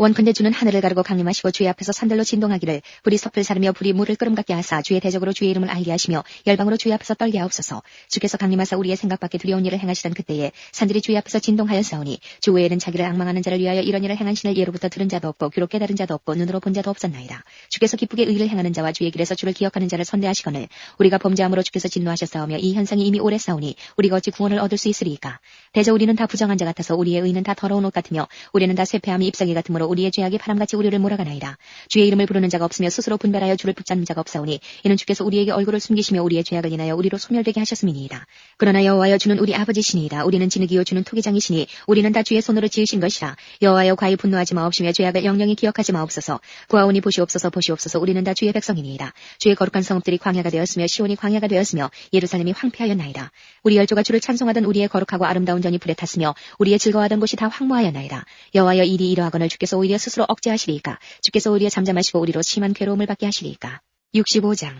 원컨대 주는 하늘을 가르고 강림하시고 주의 앞에서 산들로 진동하기를 불이 섭을 사르며 불이 물을 끓음같게 하사 주의 대적으로 주의 이름을 알게 하시며 열방으로 주의 앞에서 떨게 하옵소서. 주께서 강림하사 우리의 생각 밖에 두려운 일을 행하시던 그때에 산들이 주의 앞에서 진동하였사오니 주 외에는 자기를 앙망하는 자를 위하여 이런 일을 행한 신을 예로부터 들은 자도 없고 귀로 깨달은 자도 없고 눈으로 본 자도 없었나이다. 주께서 기쁘게 의를 행하는 자와 주의 길에서 주를 기억하는 자를 선대하시거늘 우리가 범죄함으로 주께서 진노하셨사오며 이 현상이 이미 오래 싸우니 우리가 어찌 구원을 얻을 수 있으리이까? 대저 우리는 다 부정한 자 같아서 우리의 의는 다 더러운 옷 같으며 우리는 다 쇠폐함이 잎사귀 같으므로 우리의 죄악이 바람같이 우리를 몰아가나이다. 주의 이름을 부르는 자가 없으며 스스로 분별하여 주를 붙잡는 자가 없사오니 이는 주께서 우리에게 얼굴을 숨기시며 우리의 죄악을 인하여 우리로 소멸되게 하셨음이니이다. 그러나 여호와여 주는 우리 아버지시니이다. 우리는 진흙이요 주는 토기장이시니 우리는 다 주의 손으로 지으신 것이라. 여호와여 과히 분노하지 마옵시며 죄악을 영영히 기억하지 마옵소서. 구하오니 보시옵소서 보시옵소서. 우리는 다 주의 백성이니이다. 주의 거룩한 성읍들이 광야가 되었으며 시온이 광야가 되었으며 예루살렘이 황폐하였나이다. 우리 열조가 주를 찬송하던 우리의 거룩하고 아름다운 전이 불에 탔으며 우리의 즐거워하던 곳이 다 황무하였나이다. 여호와여 일이 이러하거늘 주께서 오히려 스스로 억제하시리이까? 주께서 오히려 잠잠하시고 우리로 심한 괴로움을 받게 하시리이까? 65장.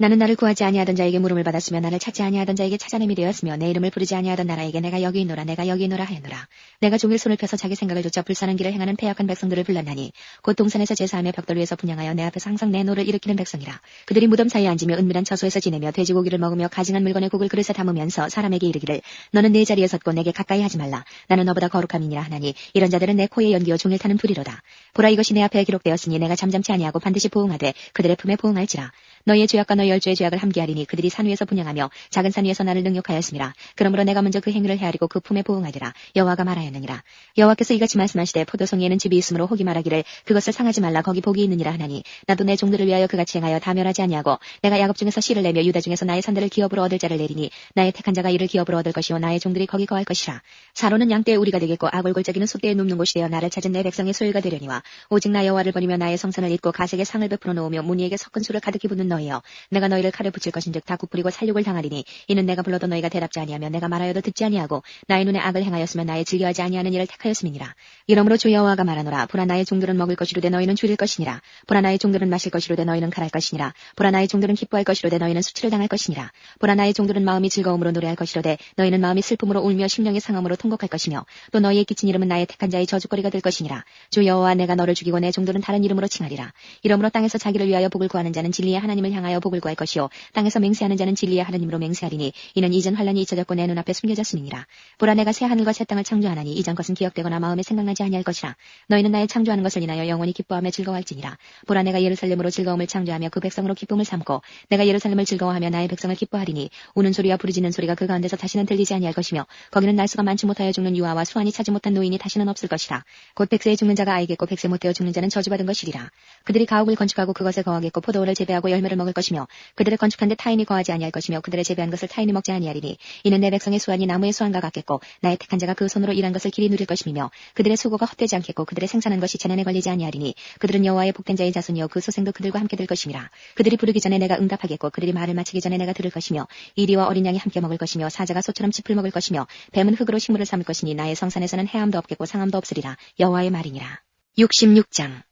나는 나를 구하지 아니하던 자에게 물음을 받았으며 나를 찾지 아니하던 자에게 찾아냄이 되었으며 내 이름을 부르지 아니하던 나라에게 내가 여기 있노라 내가 여기 있노라 하였노라. 내가 종일 손을 펴서 자기 생각을 좇아 불사는 길을 행하는 패역한 백성들을 불렀나니 곧 동산에서 제사하며 벽돌 위에서 분향하여 내 앞에서 항상 내 노를 일으키는 백성이라. 그들이 무덤 사이에 앉으며 은밀한 처소에서 지내며 돼지고기를 먹으며 가증한 물건의 국을 그릇에 담으면서 사람에게 이르기를 너는 내 자리에 섰고 내게 가까이 하지 말라. 나는 너보다 거룩함이니라 하나니 이런 자들은 내 코에 연기어 종일 타는 불이로다. 보라 이것이 내 앞에 기록되었으니 내가 잠잠치 아니하고 반드시 보응하되 그들의 품에 보응할지라. 너희의 죄악과 너희 열조의 죄악을 함께하리니 그들이 산 위에서 분향하며 작은 산 위에서 나를 능욕하였습니다. 그러므로 내가 먼저 그 행위를 헤아리고 그 품에 보응하리라. 여호와가 말하였느니라. 여호와께서 이같이 말씀하시되 포도송이에는 집이 있으므로 혹이 말하기를 그것을 상하지 말라 거기 복이 있느니라 하나니 나도 내 종들을 위하여 그같이 행하여 다 멸하지 아니하고 내가 야곱 중에서 씨를 내며 유다 중에서 나의 산들을 기업으로 얻을 자를 내리니 나의 택한 자가 이를 기업으로 얻을 것이요 나의 종들이 거기 거할 것이라. 사로는 양떼의 우리가 되겠고 악을 골짜기는 숫대에 눕는 곳이 되어 나를 찾은 내 백성의 소유가 되려니와 오직 나 여호와를 버리며 나의 성산을 잊고 가색의 상을 베풀어 놓으며 무니에게 섞은 술을 가득히 붓는 너희여 내가 너희를 칼에 붙일 것인즉 다 굽부리고 살육을 당하리니 이는 내가 불러도 너희가 대답지 아니하며 내가 말하여도 듣지 아니하고 나의 눈에 악을 행하였으며 나의 즐겨하지 아니하는 일을 택하였음이니라. 이러므로 주 여호와가 말하노라. 보라 나의 종들은 먹을 것이로되 너희는 줄일 것이니라. 보라 나의 종들은 마실 것이로되 너희는 칼할 것이니라. 보라 나의 종들은 기뻐할 것이로되 너희는 수치를 당할 것이니라. 보라 나의 종들은 마음이 즐거움으로 노래할 것이로되 너희는 마음이 슬픔으로 울며 심령이 상함으로 통곡할 것이며 또 너희의 끼친 이름은 나의 택한 자의 저주거리가 될 것이니라. 주 여호와 내가 너를 죽이고 내 종들은 다른 이름으로 칭하리라. 이러므로 땅에서 자기를 위하여 복을 구하는 자는 진리의 하나님을 향하여 복을 구할 것이요 땅에서 맹세하는 자는 진리의 하나님으로 맹세하리니 이는 이전 환란이 잊혀졌고 내 눈앞에 숨겨졌음이니라. 보라 내가 새 하늘과 새 땅을 창조하나니 이전 것은 기억되거나 마음에 생각나지 아니할 것이라. 너희는 나의 창조하는 것을 인하여 영원히 기뻐하며 즐거워할지니라. 보라 내가 예루살렘으로 즐거움을 창조하며 그 백성으로 기쁨을 삼고 내가 예루살렘을 즐거워하며 나의 백성을 기뻐하리니 우는 소리와 부르짖는 소리가 그 가운데서 다시는 들리지 아니할 것이며 거기는 날수가 많지 못하여 죽는 유아와 수완이 차지 못한 노인이 다시는 없을 것이라. 곧 백세에 죽는 자가 아이겠고 백세 못되어 죽는 자는 저주받은 것이리라. 그들이 가옥을 건축하고 그것에 거하겠고 포도원을 재배하고 열매를 열매를 먹을 것이며 그들의 건축한 데 타인이 거하지 아니할 것이며 그들의 재배한 것을 타인이 먹지 아니하리니 이는 내 백성의 수완이 나무의 수완과 같겠고 나의 택한 자가 그 손으로 일한 것을 길이 누릴 것이며 그들의 수고가 헛되지 않겠고 그들의 생산한 것이 재난에 걸리지 아니하리니 그들은 여호와의 복된 자의 자손이요 그 소생도 그들과 함께 될 것임이라. 그들이 부르기 전에 내가 응답하겠고 그들이 말을 마치기 전에 내가 들을 것이며 이리와 어린 양이 함께 먹을 것이며 사자가 소처럼 짚을 먹을 것이며 뱀은 흙으로 식물을 삼을 것이니 나의 성산에서는 해함도 없겠고 상함도 없으리라. 여호와의 말이니라. 66장.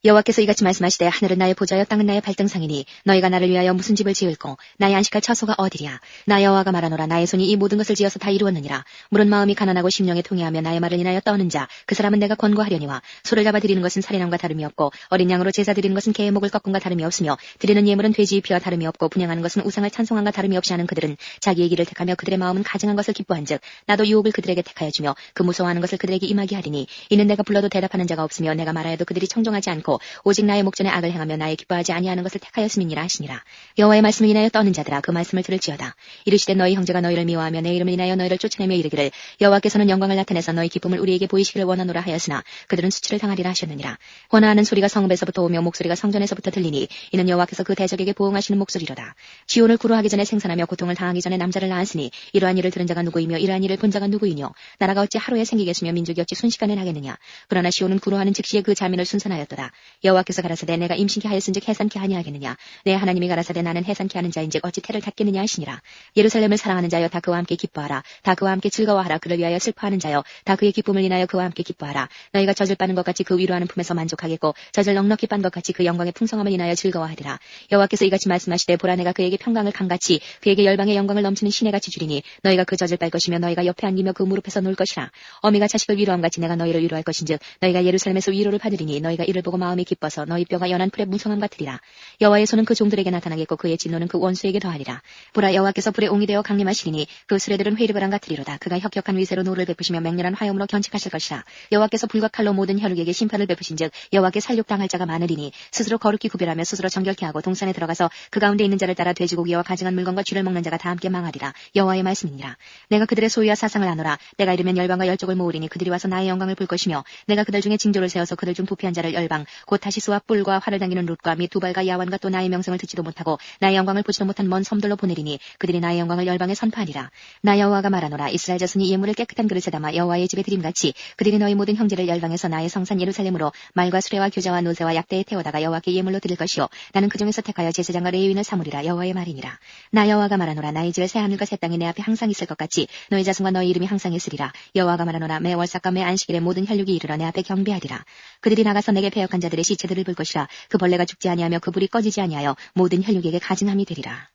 여호와께서 이같이 말씀하시되 하늘은 나의 보좌여 땅은 나의 발등상이니 너희가 나를 위하여 무슨 집을 지을꼬 나의 안식할 처소가 어디랴. 나 여호와가 말하노라. 나의 손이 이 모든 것을 지어서 다 이루었느니라. 물은 마음이 가난하고 심령에 통해하며 나의 말을 인하여 떠는 자 그 사람은 내가 권고하려니와 소를 잡아 드리는 것은 살인함과 다름이 없고 어린 양으로 제사 드리는 것은 개의 목을 꺾음과 다름이 없으며 드리는 예물은 돼지의 피와 다름이 없고 분양하는 것은 우상을 찬송함과 다름이 없이 하는 그들은 자기의 길을 택하며 그들의 마음은 가증한 것을 기뻐한즉 나도 유혹을 그들에게 택하여 주며 그 무서워하는 것을 그들에게 임하게 하리니 이는 내가 불러도 대답하는 자가 없으며 내가 말하여도 그들이 청종하지 않고 오직 나의 목전에 악을 행하며 나의 기뻐하지 아니하는 것을 택하였음이니라 하시니라. 여호와의 말씀을 인하여 떠는 자들아 그 말씀을 들을지어다. 이르시되 너희 형제가 너희를 미워하며 내 이름을 인하여 너희를 쫓아내며 이르기를 여호와께서는 영광을 나타내서 너희 기쁨을 우리에게 보이시기를 원하노라 하였으나 그들은 수치를 당하리라 하셨느니라. 권하는 소리가 성읍에서부터 오며 목소리가 성전에서부터 들리니 이는 여호와께서 그 대적에게 보응하시는 목소리로다. 시온을 구루하기 전에 생산하며 고통을 당하기 전에 남자를 낳았으니 이러한 일을 들은 자가 누구이며 이러한 일을 본 자가 누구이뇨. 나라가 어찌 하루에 생기겠으며 민족이 어찌 순식간에 나겠느냐. 그러나 시온은 구루하는 즉시에 그 자민을 순산하였도다. 여호와께서 가라사대 내가 임신케 하였은즉 해산케 아니하겠느냐. 내 하나님이 가라사대 나는 해산케 하는 자인즉 어찌 태를 닫겠느냐 하시니라. 예루살렘을 사랑하는 자여 다 그와 함께 기뻐하라. 다 그와 함께 즐거워하라. 그를 위하여 슬퍼하는 자여 다 그의 기쁨을 인하여 그와 함께 기뻐하라. 너희가 젖을 빠는 것 같이 그 위로하는 품에서 만족하겠고 젖을 넉넉히 빤 것 같이 그 영광의 풍성함을 인하여 즐거워하리라. 여호와께서 이같이 말씀하시되 보라 내가 그에게 평강을 강같이 그에게 열방의 영광을 넘치는 시내같이 주리니 너희가 그 젖을 빨 것이며 너희가 옆에 안기며 그 무릎에서 놀 것이라. 어미가 자식을 위로함같이 내가 너희를 위로할 것인즉 너희가 예루살렘에서 위로를 받으리니 너희가 이를 보고 마음이 기뻐서 너희 뼈가 연한 풀의 무성함 같으리라. 여호와의 손은 그 종들에게 나타나겠고 그의 진노는 그 원수에게 더하리라. 보라 여호와께서 불의 옹이 되어 강림하시리니 그 수레들은 회리바람 같으리로다. 그가 혁혁한 위세로 노를 베푸시며 맹렬한 화염으로 견책하실 것이라. 여호와께서 불과 칼로 모든 혈육에게 심판을 베푸신즉 여호와께 살육당할 자가 많으리니 스스로 거룩히 구별하며 스스로 정결케 하고 동산에 들어가서 그 가운데 있는 자를 따라 돼지고기와 가증한 물건과 쥐를 먹는 자가 다 함께 망하리라. 여호와의 말씀이니라. 내가 그들의 소유와 사상을 아노라. 내가 이르면 열방과 열족을 모으리니 그들이 와서 나의 영광을 볼 것이며 내가 그들 중에 징조를 세워서 그들 중 부패한 자를 열방 곧 타시스와 뿔과 활을 당기는 룻과 및 두발과 야완과 또 나의 명성을 듣지도 못하고 나의 영광을 보지도 못한 먼 섬들로 보내리니 그들이 나의 영광을 열방에 선포하리라. 나 여호와가 말하노라. 이스라엘 자손이 예물을 깨끗한 그릇에 담아 여호와의 집에 드림같이 그들이 너희 모든 형제를 열방에서 나의 성산 예루살렘으로 말과 수레와 교자와 노새와 약대에 태워다가 여호와께 예물로 드릴 것이요 나는 그 중에서 택하여 제사장과 레위인을 삼으리라. 여호와의 말이니라. 나 여호와가 말하노라. 나의 집에 새 하늘과 새 땅이 내 앞에 항상 있을 것 같이 너희 자손과 너희 이름이 항상 있으리라. 여호와가 말하노라. 매 월삭과 매 안식일에 모든 혈육이 이르러 내 앞에 경배하리라. 그들이 나가서 내게 패역한 자들의 시체들을 볼 것이라. 그 벌레가 죽지 아니하며 그 불이 꺼지지 아니하여 모든 혈육에게 가증함이 되리라.